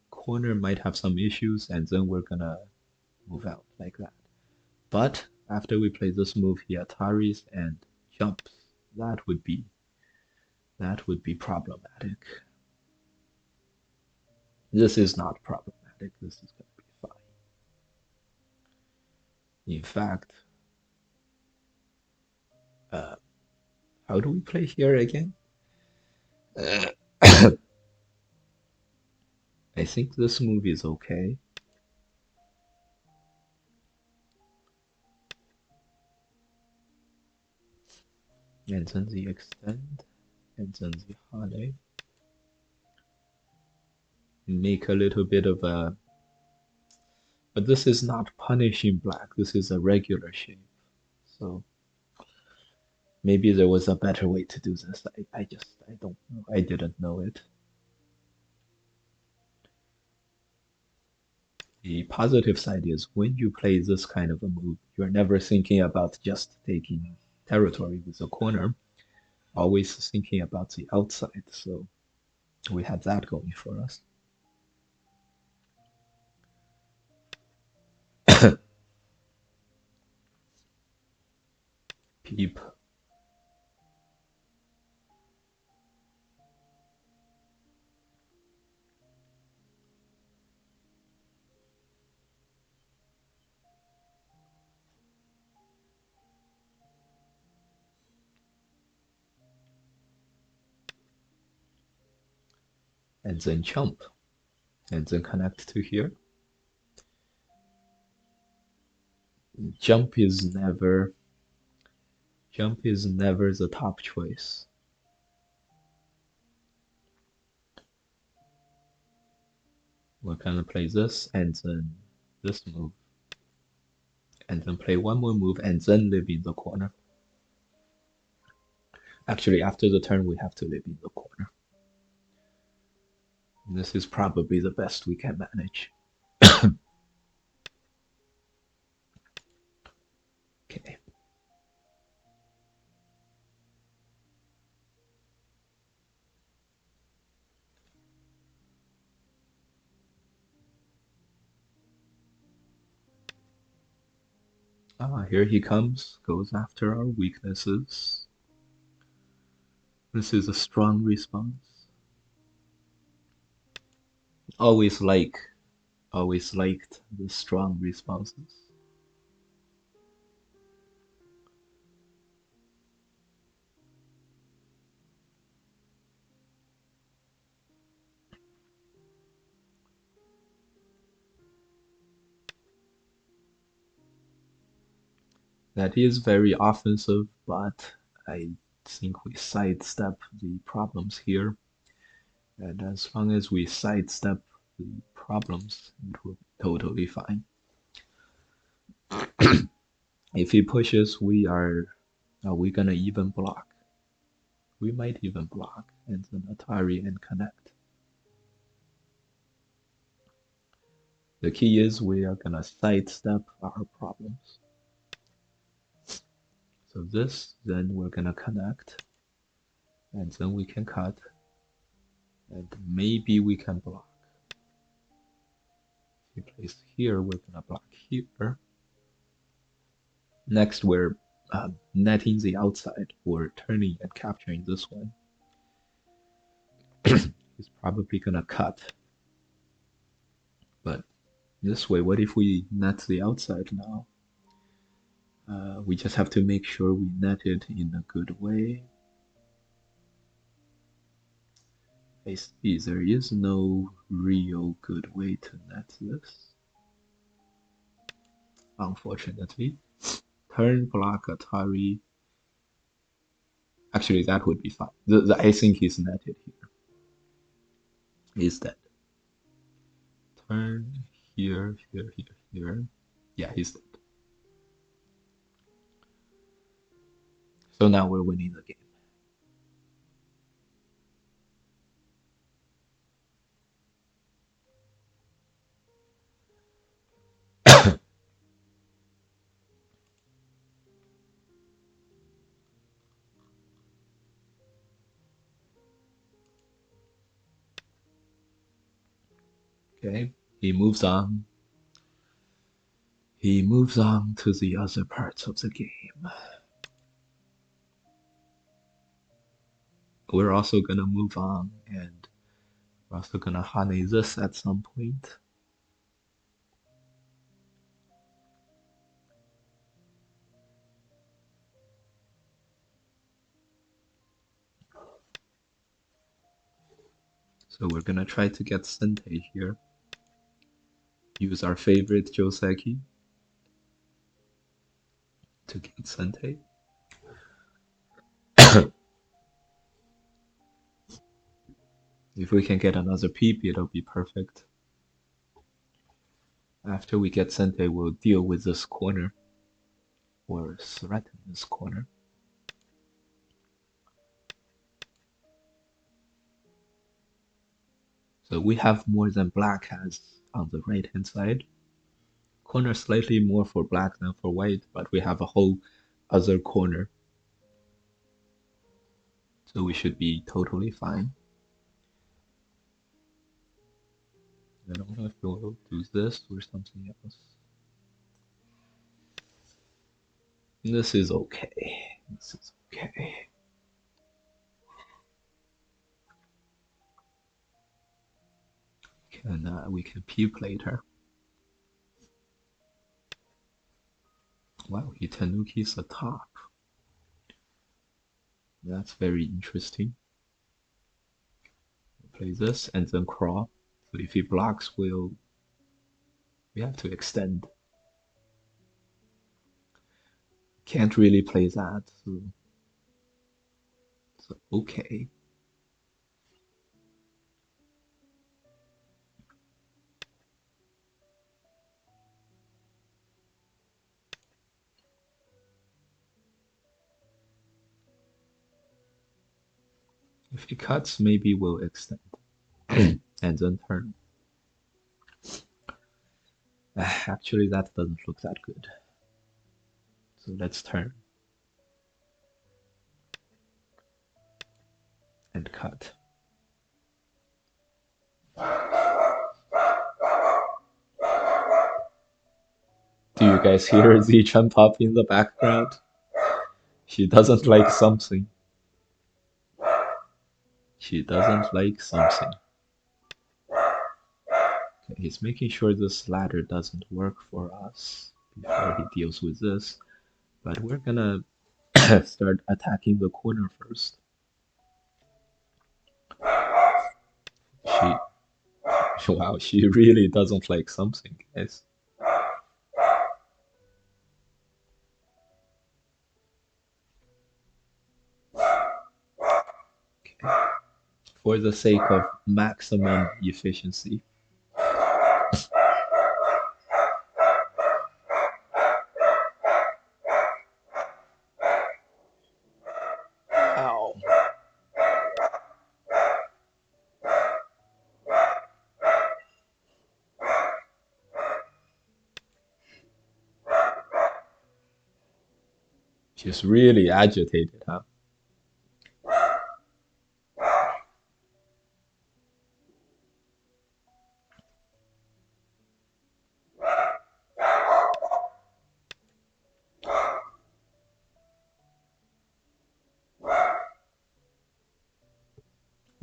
Corner might have some issues, and then we're gonna move out like that. But after we play this move, he Ataris and jumps. That would be problematic. This is not problematic. This is gonna be fine. In fact, uh, how do we play here again? I think this move is okay. And then the extend, and then the Hane. Make a little bit of a. But this is not punishing black, this is a regular shape. So maybe there was a better way to do this. I don't know. I didn't know it. The positive side is when you play this kind of a move, you're never thinking about just taking territory with a corner, always thinking about the outside. So we have that going for us. Peep. And then jump. And then connect to here. Jump is never the top choice. We're gonna play this and then this move. And then play one more move and then live in the corner. Actually, after the turn, we have to live in the corner. This is probably the best we can manage. Okay. Ah, here he comes, goes after our weaknesses. This is a strong response. Always liked the strong responses. That is very offensive, but I think we sidestep the problems here. And as long as we sidestep the problems, it will be totally fine. If he pushes, are we gonna even block? We might even block, and then Atari and connect. The key is we are gonna sidestep our problems. So this, then we're gonna connect, and then we can cut, and maybe we can block. If he plays here, we're gonna block here. Next, we're netting the outside, or turning and capturing this one. He's probably gonna cut, but This way, what if we net the outside now? We just have to make sure we net it in a good way. I see there is no real good way to net this, unfortunately. Turn block Atari. Actually, that would be fine. The async is netted here. Is that turn here, here, here, here? Yeah, he's dead. So now we're winning the game. Okay, he moves on. He moves on to the other parts of the game. We're also gonna move on, and we're also gonna honey this at some point. So we're gonna try to get Sente here. Use our favorite Joseki to get Sente. If we can get another peep, it'll be perfect. After we get Sente, we'll deal with this corner, or threaten this corner. So we have more than black has on the right hand side. Corner slightly more for black than for white, but we have a whole other corner. So we should be totally fine. I don't know if we'll do this or something else. This is okay. This is okay. We can peep later. Wow, he Tanukis the top. That's very interesting. We'll play this and then crawl. So if he blocks, we have to extend. Can't really play that, so okay. If he cuts, maybe we'll extend and then turn. Actually, that doesn't look that good. So let's turn and cut. Do you guys hear Zichan pop in the background? She doesn't like something. She doesn't like something. Okay, he's making sure this ladder doesn't work for us before he deals with this. But we're gonna start attacking the corner first. Wow, she really doesn't like something, guys. Okay. For the sake of maximum efficiency. Ow. She's really agitated, huh?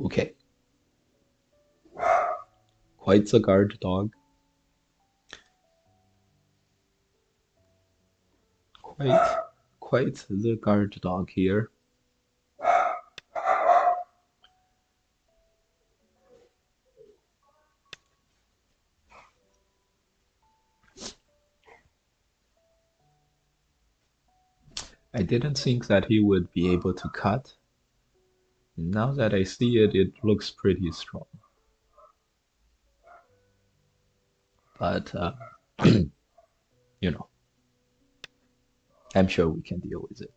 Okay. Quite the guard dog. quite the guard dog here. I didn't think that he would be able to cut. Now that I see it, it looks pretty strong. But, you know, I'm sure we can deal with it.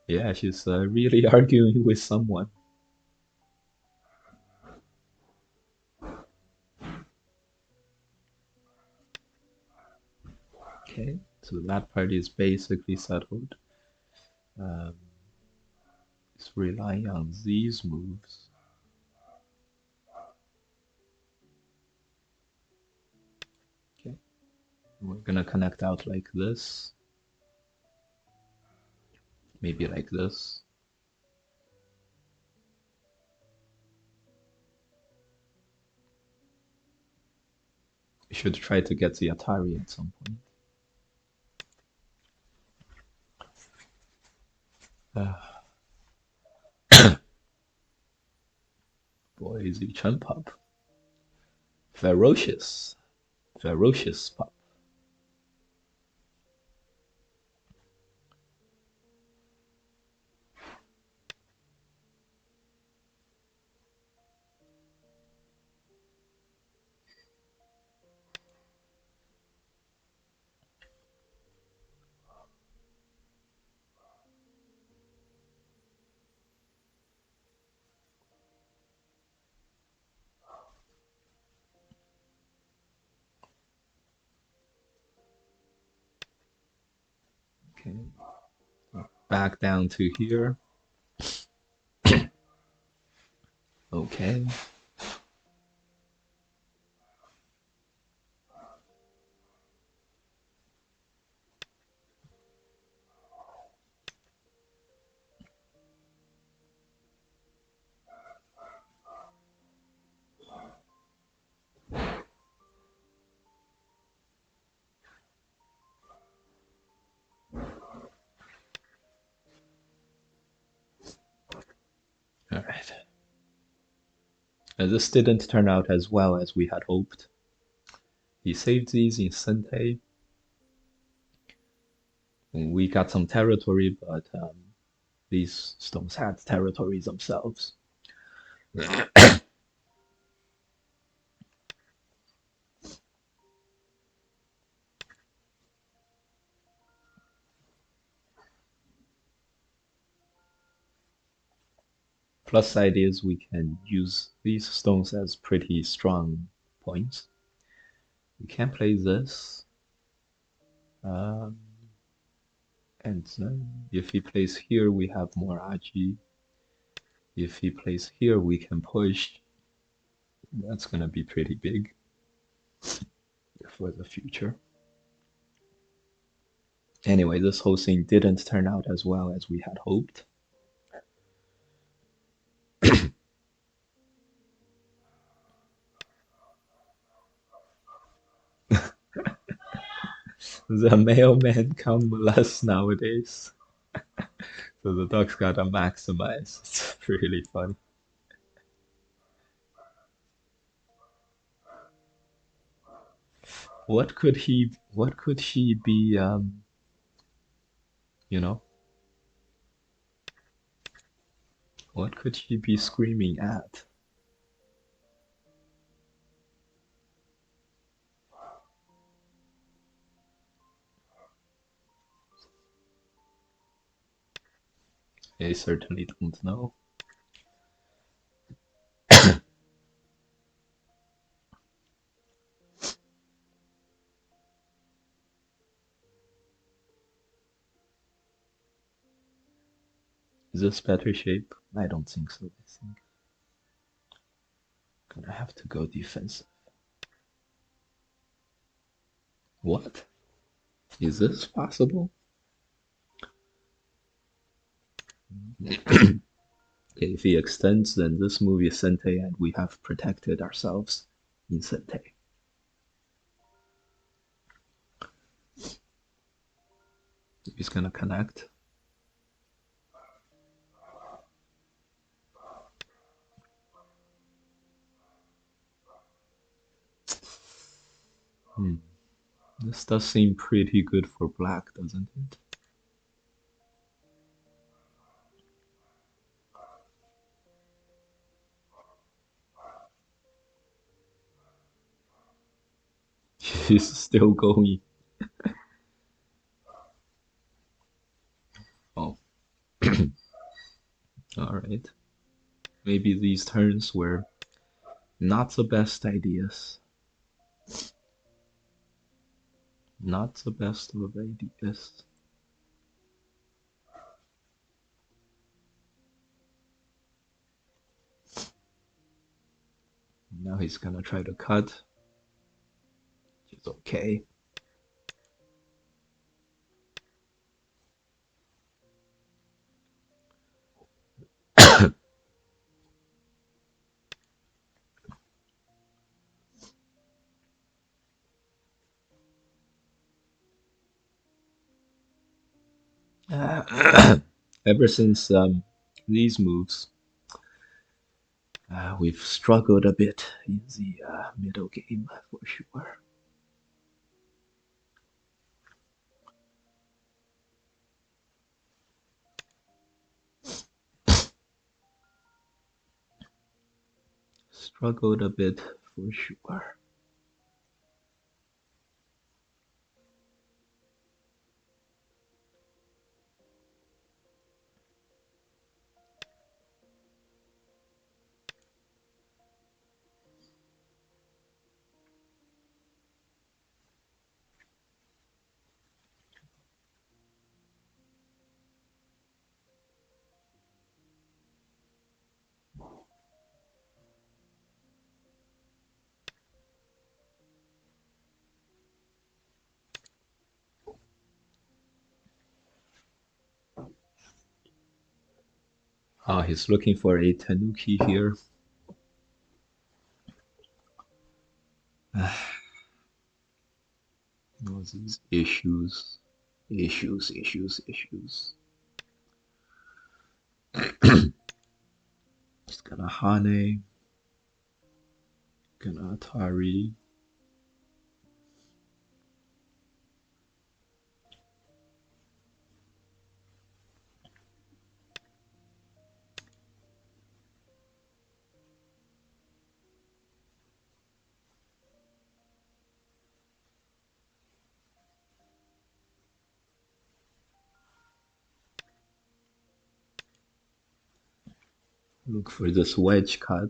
Yeah, she's really arguing with someone. Okay, so that part is basically settled. Um, it's relying on these moves. Okay, we're gonna connect out like this, maybe like this. We should try to get the Atari at some point. Boy, is he chump up. Ferocious. Ferocious pup. Okay, back down to here. Okay. All right. This didn't turn out as well as we had hoped. He saved these in Sente. We got some territory, but these stones had territories themselves. Plus side is we can use these stones as pretty strong points. We can play this. And then if he plays here, we have more Aji. If he plays here, we can push. That's gonna be pretty big for the future. Anyway, this whole thing didn't turn out as well as we had hoped. The mailman come less nowadays. So the dog's gotta maximize. It's really funny. What could she be you know, what could she be screaming at? I certainly don't know. Is this better shape? I don't think so. I think gonna have to go defensive. What? Is this possible? Okay, if he extends, then this move is Sente, and we have protected ourselves in Sente. He's gonna connect. This does seem pretty good for black, doesn't it? He's still going. Oh, alright. Maybe these turns were not the best ideas. Not the best of ideas. Now he's gonna try to cut. Which is okay. Ever since these moves, we've struggled a bit in the middle game for sure. Struggled a bit for sure. Oh, he's looking for a Tanuki here. All these issues. Issues. He's gonna Hane. Gonna Atari. Look for this wedge cut.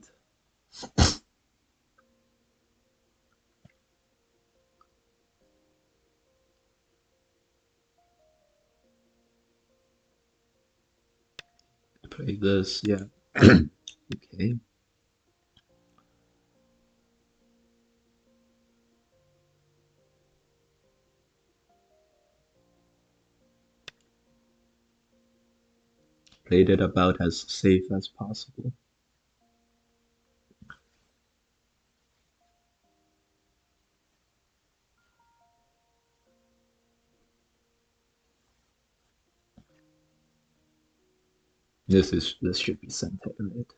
Play this, yeah. Okay. Played it about as safe as possible. This should be center, right?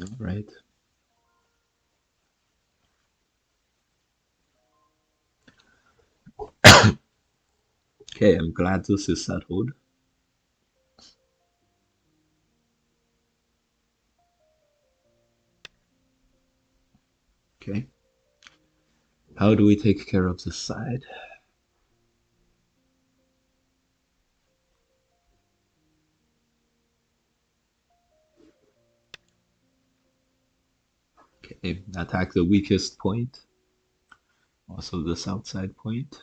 All right. Okay, I'm glad this is settled. Okay. How do we take care of this side? Okay, attack the weakest point. Also this outside point.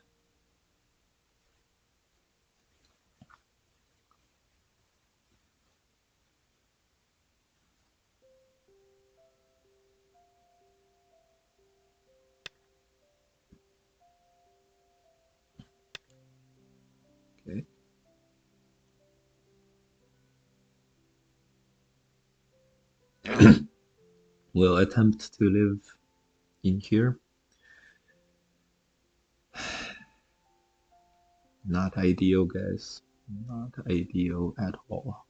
We'll attempt to live in here. Not ideal, guys. Not ideal at all.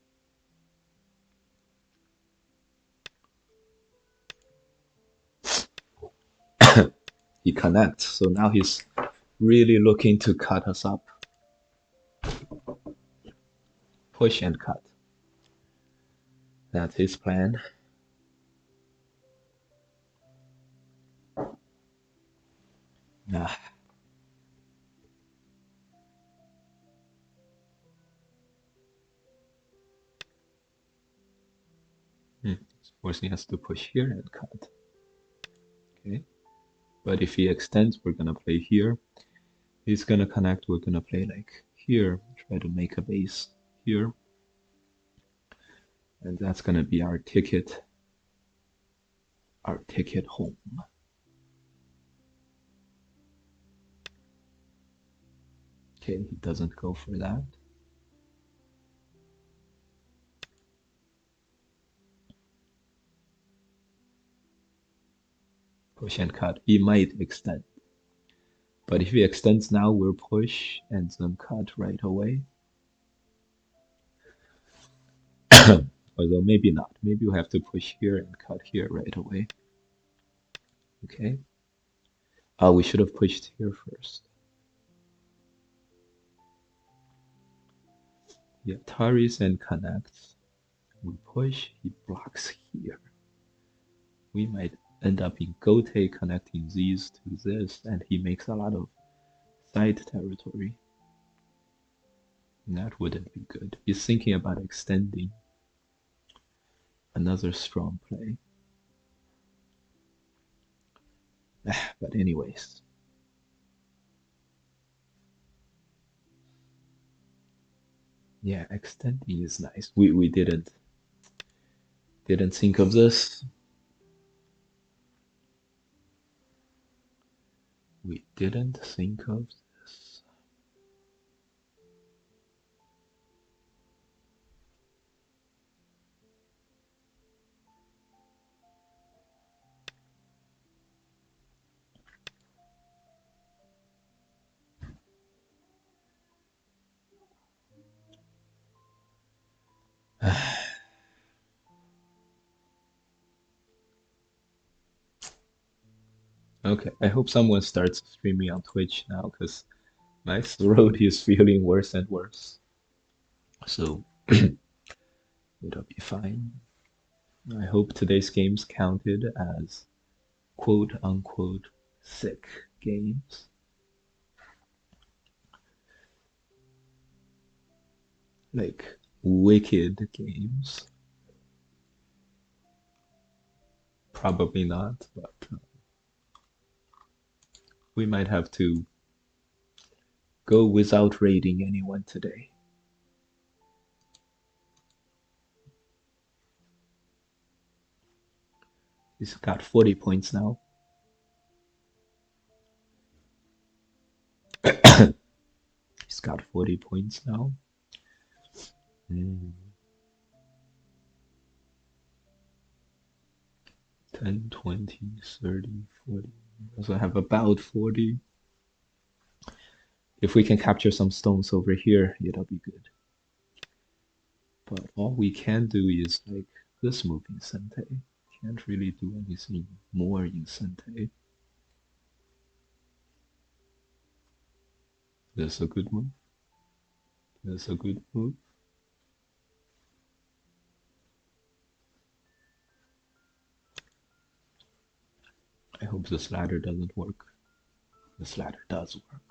He connects, so now he's really looking to cut us up. Push and cut. That's his plan. Ah. It's forcing us to push here and cut. Okay. But if he extends, we're gonna play here. He's gonna connect, we're gonna play like here, try to make a base here. And that's gonna be our ticket home. Okay, he doesn't go for that. Push and cut. He might extend. But if he extends now, we'll push and then cut right away. Although maybe not. Maybe we have to push here and cut here right away. Okay. We should have pushed here first. Yeah, Taris and connects. We push, he blocks here. We might end up in Gote connecting these to this, and he makes a lot of side territory. That wouldn't be good. He's thinking about extending. Another strong play. But anyways. Yeah, extending is nice. We didn't think of this. We didn't think of this. Okay, I hope someone starts streaming on Twitch now, because my throat is feeling worse and worse. So, it'll be fine. I hope today's games counted as quote unquote sick games. Like wicked games. Probably not, but we might have to go without raiding anyone today. He's got 40 points now. He's got 40 points now. 10, 20, 30, 40. So I have about 40. If we can capture some stones over here, it'll be good. But all we can do is like this move in Sente. Can't really do anything more in Sente. That's a good move. That's a good move. I hope this ladder doesn't work. This ladder does work.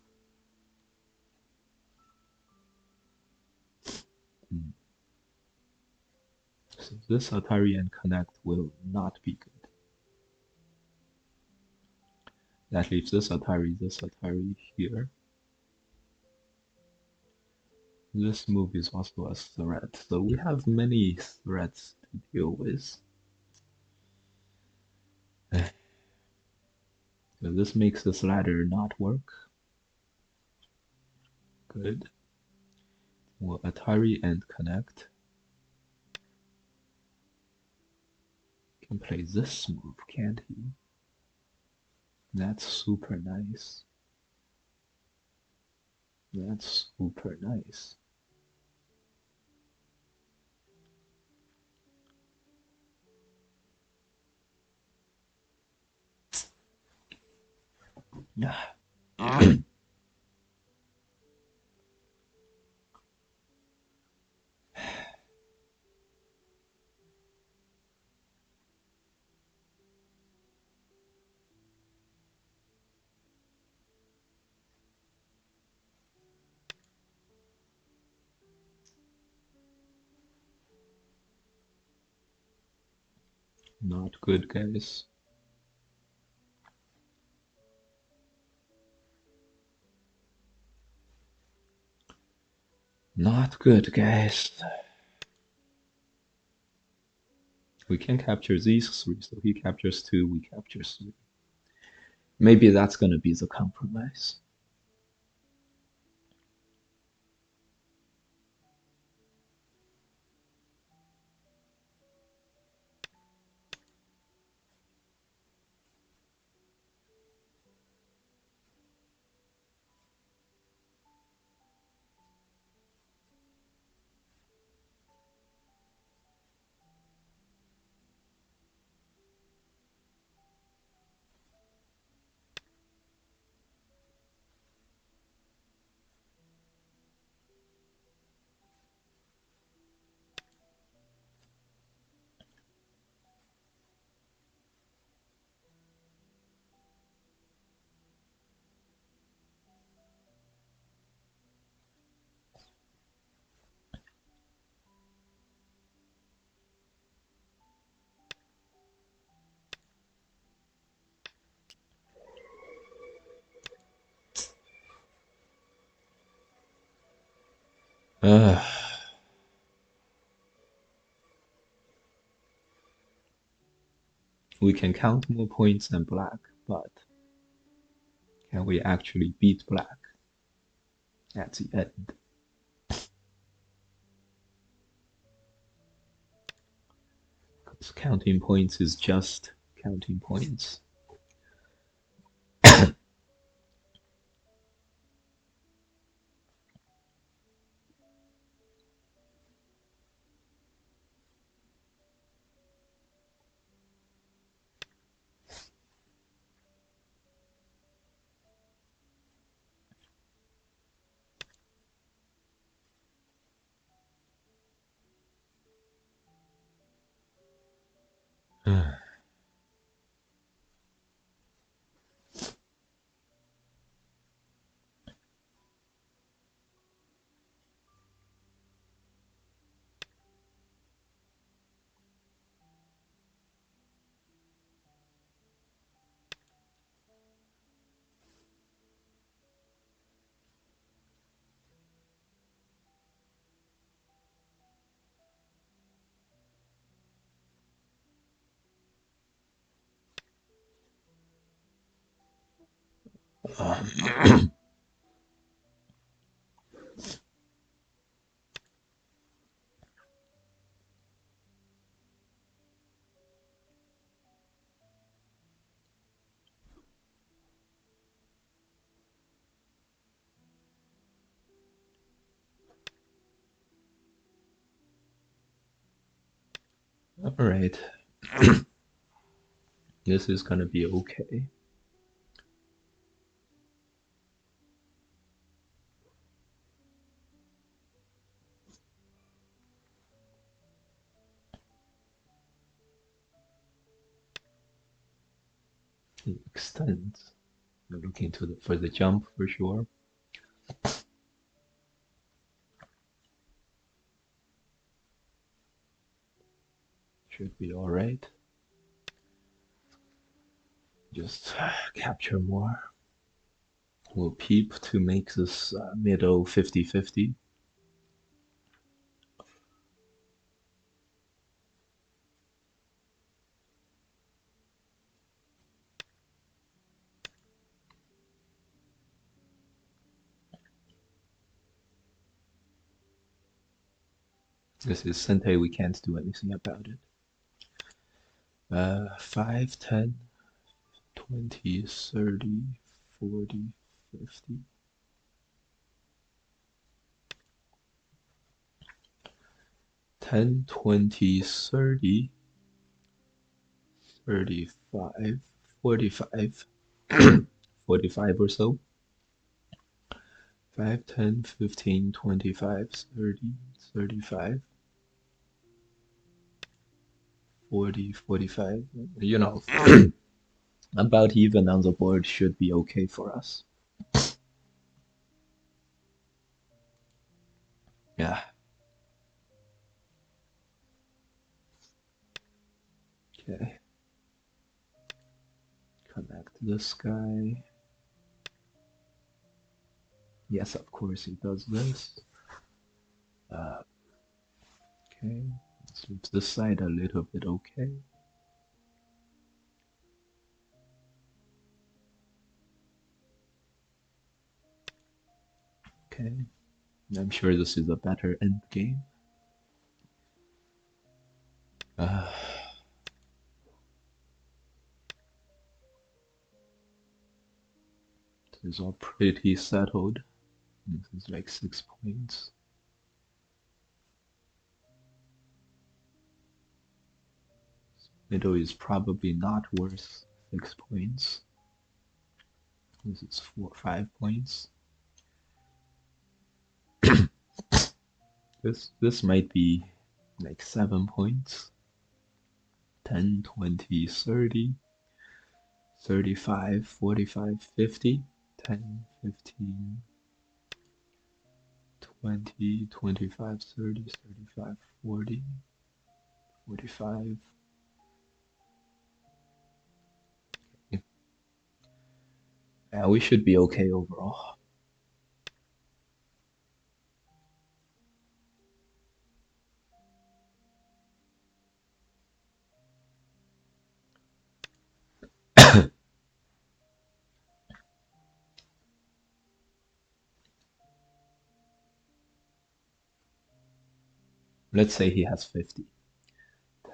So this Atari and Connect will not be good. That leaves this Atari here. This move is also a threat, so we have many threats to deal with. So this makes this ladder not work. Good. Well, Atari and connect. Can play this move, can't he? That's super nice. That's super nice. Not good, guys. Not good, guys. We can capture these three, so he captures two, we capture three. Maybe that's gonna be the compromise. We can count more points than black, but can we actually beat black at the end? Because counting points is just counting points. Alright. This is gonna be okay. It extends. We're looking for the jump for sure. Should be alright. Just capture more. We'll peep to make this middle 50-50. This is Sentai, we can't do anything about it. 5, 10, 20, 30, 40, 50. 10, 20, 30, 35, 45, 45 or so. 5, 10, 15, 25, 30, 35, 40, 45. You know, about even on the board should be okay for us. Yeah. Okay. Connect this guy. Yes, of course he does this. Okay. Let's move this side a little bit okay. Okay. I'm sure this is a better end game. Uh, this is all pretty settled. This is like 6 points. Middle is probably not worth 6 points. This is 5 points. This might be like 7 points. 10, 20, 30, 35, 45, 50. 10, 15, 20, 25, 30, 35, 40, 45. Yeah, we should be okay overall. Let's say he has 50.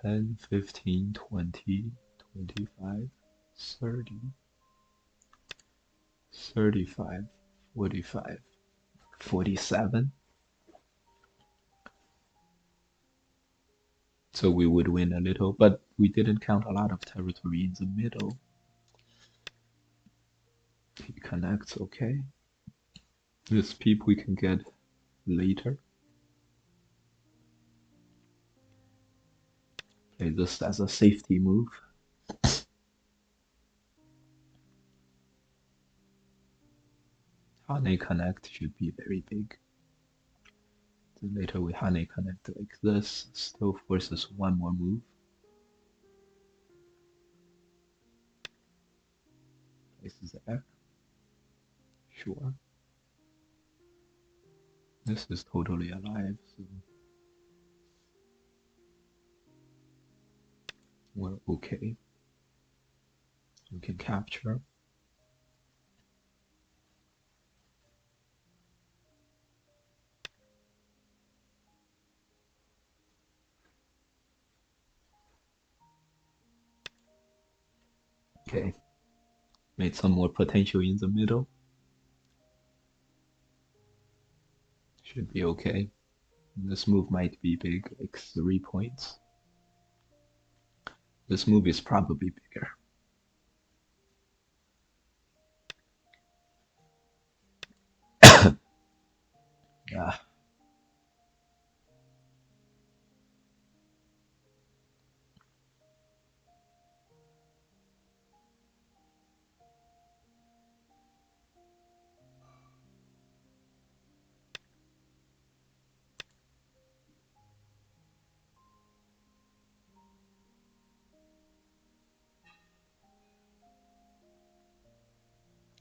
10, 15, 20, 25, 30, 35, 45, 47. So we would win a little, but we didn't count a lot of territory in the middle. He connects, okay. This peep we can get later. Play this as a safety move. Hane connect should be very big. Then later we Hane connect like this, still forces one more move. Places there. Sure. This is totally alive, so we're okay. We can capture. Okay. Made some more potential in the middle. Should be okay. This move might be big, like 3 points. This move is probably bigger. Yeah.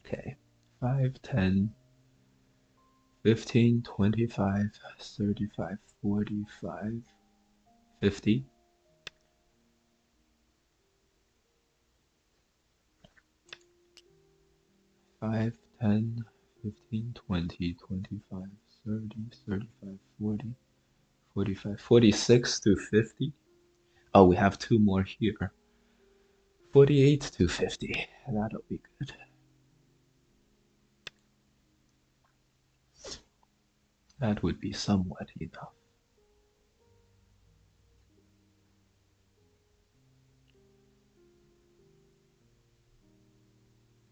Okay. 5, 10, 15, 25, 35, 45, 50. 5, 10, 15, 20, 25, 30, 35, 40, 45, 46 to 50. Oh, we have 2 more here. 48 to 50. That'll be good. That would be somewhat enough.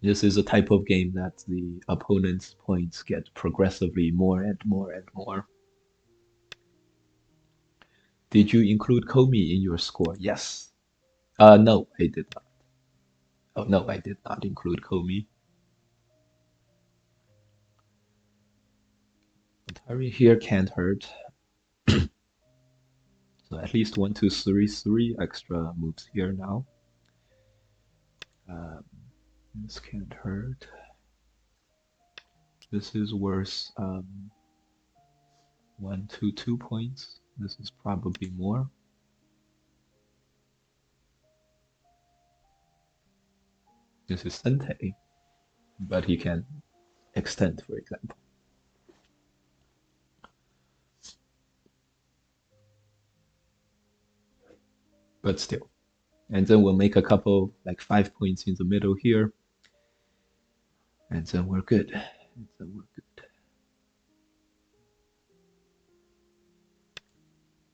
This is a type of game that the opponent's points get progressively more and more and more. Did you include Komi in your score? Yes. No, I did not. Oh, no, I did not include Komi. Atari here can't hurt. So at least 1, 2, 3, 3 extra moves here now. This can't hurt. This is worth 1, 2, 2 points. This is probably more. This is Sente, but he can extend, for example. But still. And then we'll make a couple, like 5 points in the middle here. And then we're good. And then we're good.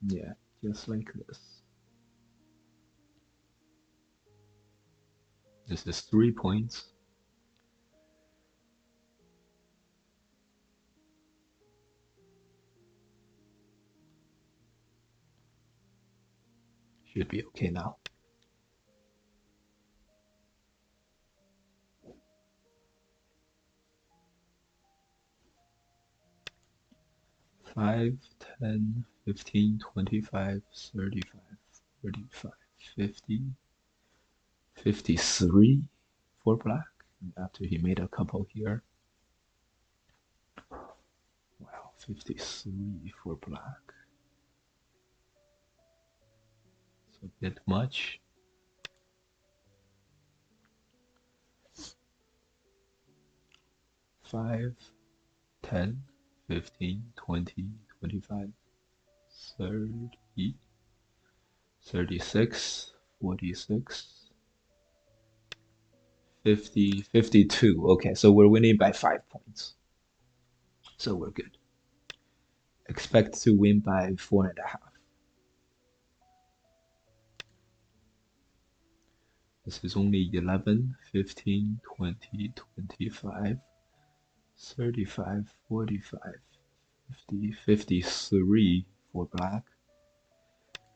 Yeah, just like this. This is 3 points. Should be okay now. Five, 10, 15, 25, 35, 45, 50, 53 for black. After he made a couple here. Wow, 53 for black. It's a bit much. Five, 10, 15, 20, 25, 30, 36, 46, 50, 52. Okay, so we're winning by 5 points. So we're good. Expect to win by 4.5. This is only 11, 15, 20, 25, 35, 45, 50, 53 for black.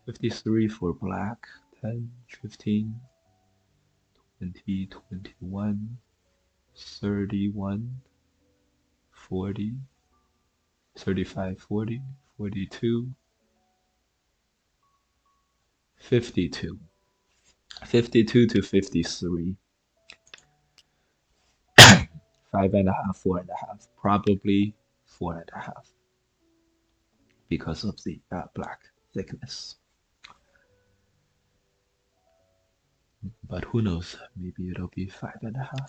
53 for black. 10, 15, 20, 21, 31, 40, 35, 40, 42, 52. 52 to 53. 5.5, 4.5. Probably 4.5 because of the black thickness. But who knows? Maybe it'll be 5.5.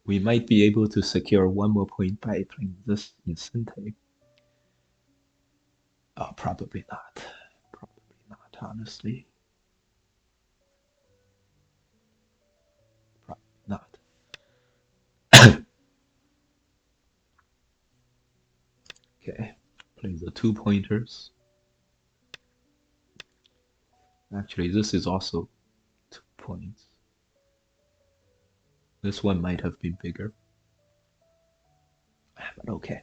We might be able to secure 1 more point by playing this in Sente. Oh, probably not. Probably not, honestly. Probably not. Okay, play the 2 pointers. Actually, this is also 2 points. This one might have been bigger. But okay.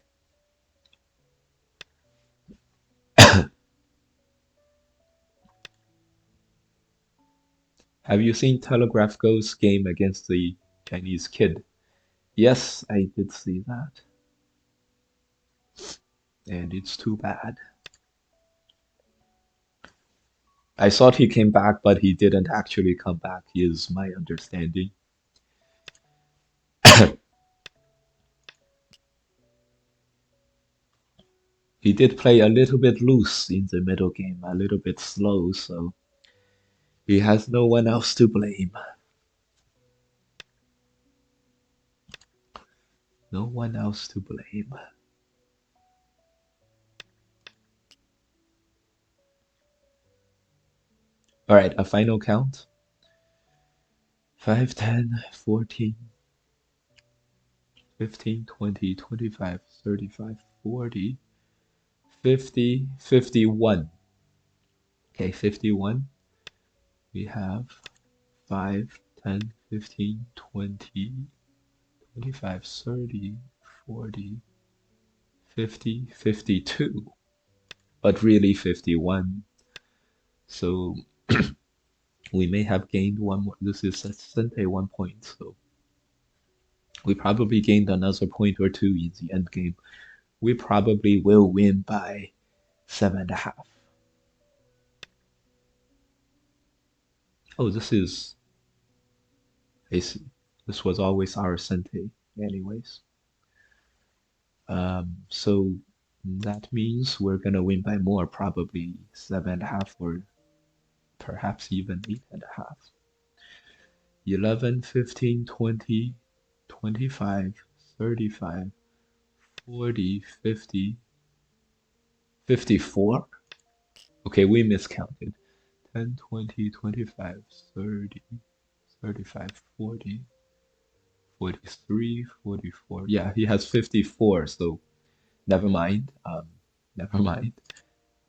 Have you seen Telegraph Go's game against the Chinese kid? Yes, I did see that. And it's too bad. I thought he came back, but he didn't actually come back, is my understanding. He did play a little bit loose in the middle game, a little bit slow, so he has no one else to blame. No one else to blame. Alright, a final count. 5, 10, 14, 15, 20, 25, 35, 40, 50, 51. Okay, 51. We have 5, 10, 15, 20, 25, 30, 40, 50, 52. But really 51. So we may have gained one more. This is Sente 1 point, so we probably gained another point or two in the end game. We probably will win by 7.5. Oh, this is. I see. This was always our Sente, anyways. So that means we're gonna win by more, probably 7.5 or perhaps even 8.5. 11, 15, 20, 25, 35, 40, 50, 54. Okay, we miscounted. 10, 20, 25, 30, 35, 40, 43, 44. Yeah, he has 54, so never mind. Never mind.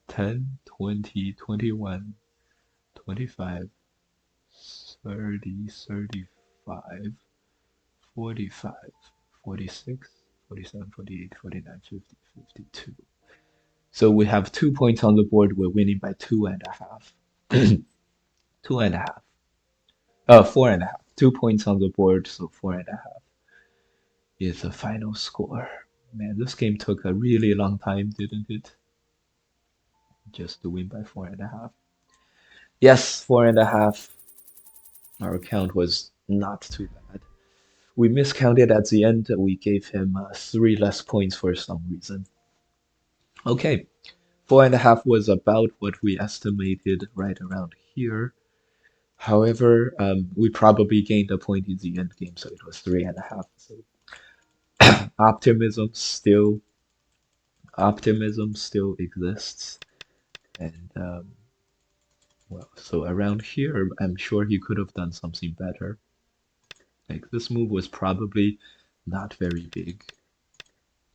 10, 20, 21, 25, 30, 35, 45, 46, 47, 48, 49, 50, 52. So we have 2 points on the board. We're winning by 2.5. 2.5. 4.5. 2 points on the board, so 4.5 is the final score. Man, this game took a really long time, didn't it? Just to win by 4.5. Yes, 4.5. Our count was not too bad. We miscounted at the end. We gave him 3 less points for some reason. Okay, 4.5 was about what we estimated right around here. However, we probably gained a point in the end game, so it was 3.5. So optimism still exists, and well, so around here, I'm sure he could have done something better. Like this move was probably not very big.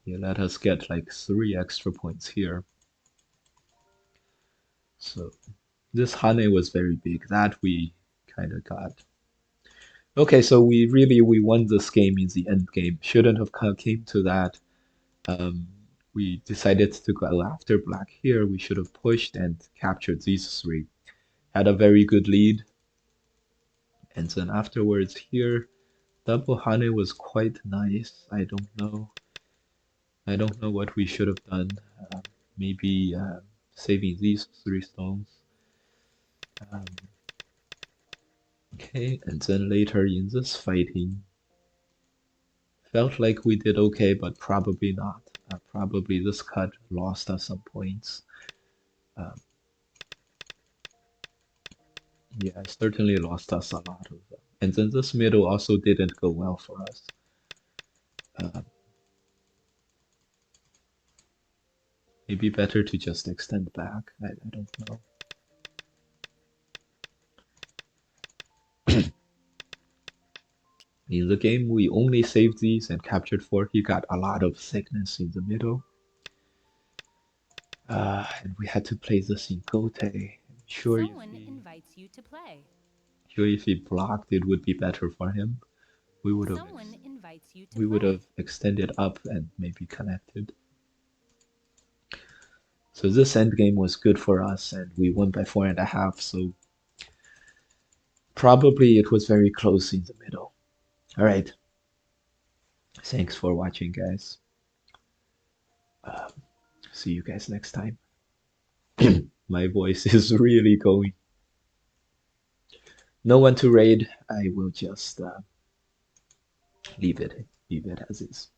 He let us get like 3 extra points here. So this Hane was very big. That we kind of got. Okay, so we won this game in the end game. Shouldn't have came to that. Um, we decided to go after black here. We should have pushed and captured these 3. Had a very good lead. And then afterwards here, double Hane was quite nice. I don't know. I don't know what we should have done. Maybe saving these 3 stones. Okay, and then later in this fighting, felt like we did okay, but probably not. Probably this cut lost us some points. Yeah, it certainly lost us a lot of them. And then this middle also didn't go well for us. Maybe better to just extend back. I don't know. In the game, we only saved these and captured 4. He got a lot of thickness in the middle. And we had to play this in Gote. Someone invites you to play. Sure if he blocked, it would be better for him. We would have Someone invites you to we would play. have extended up and maybe connected. So this end game was good for us, and we won by 4.5. So probably it was very close in the middle. All right. Thanks for watching, guys. See you guys next time. My voice is really going. No one to raid. I will just leave it as is.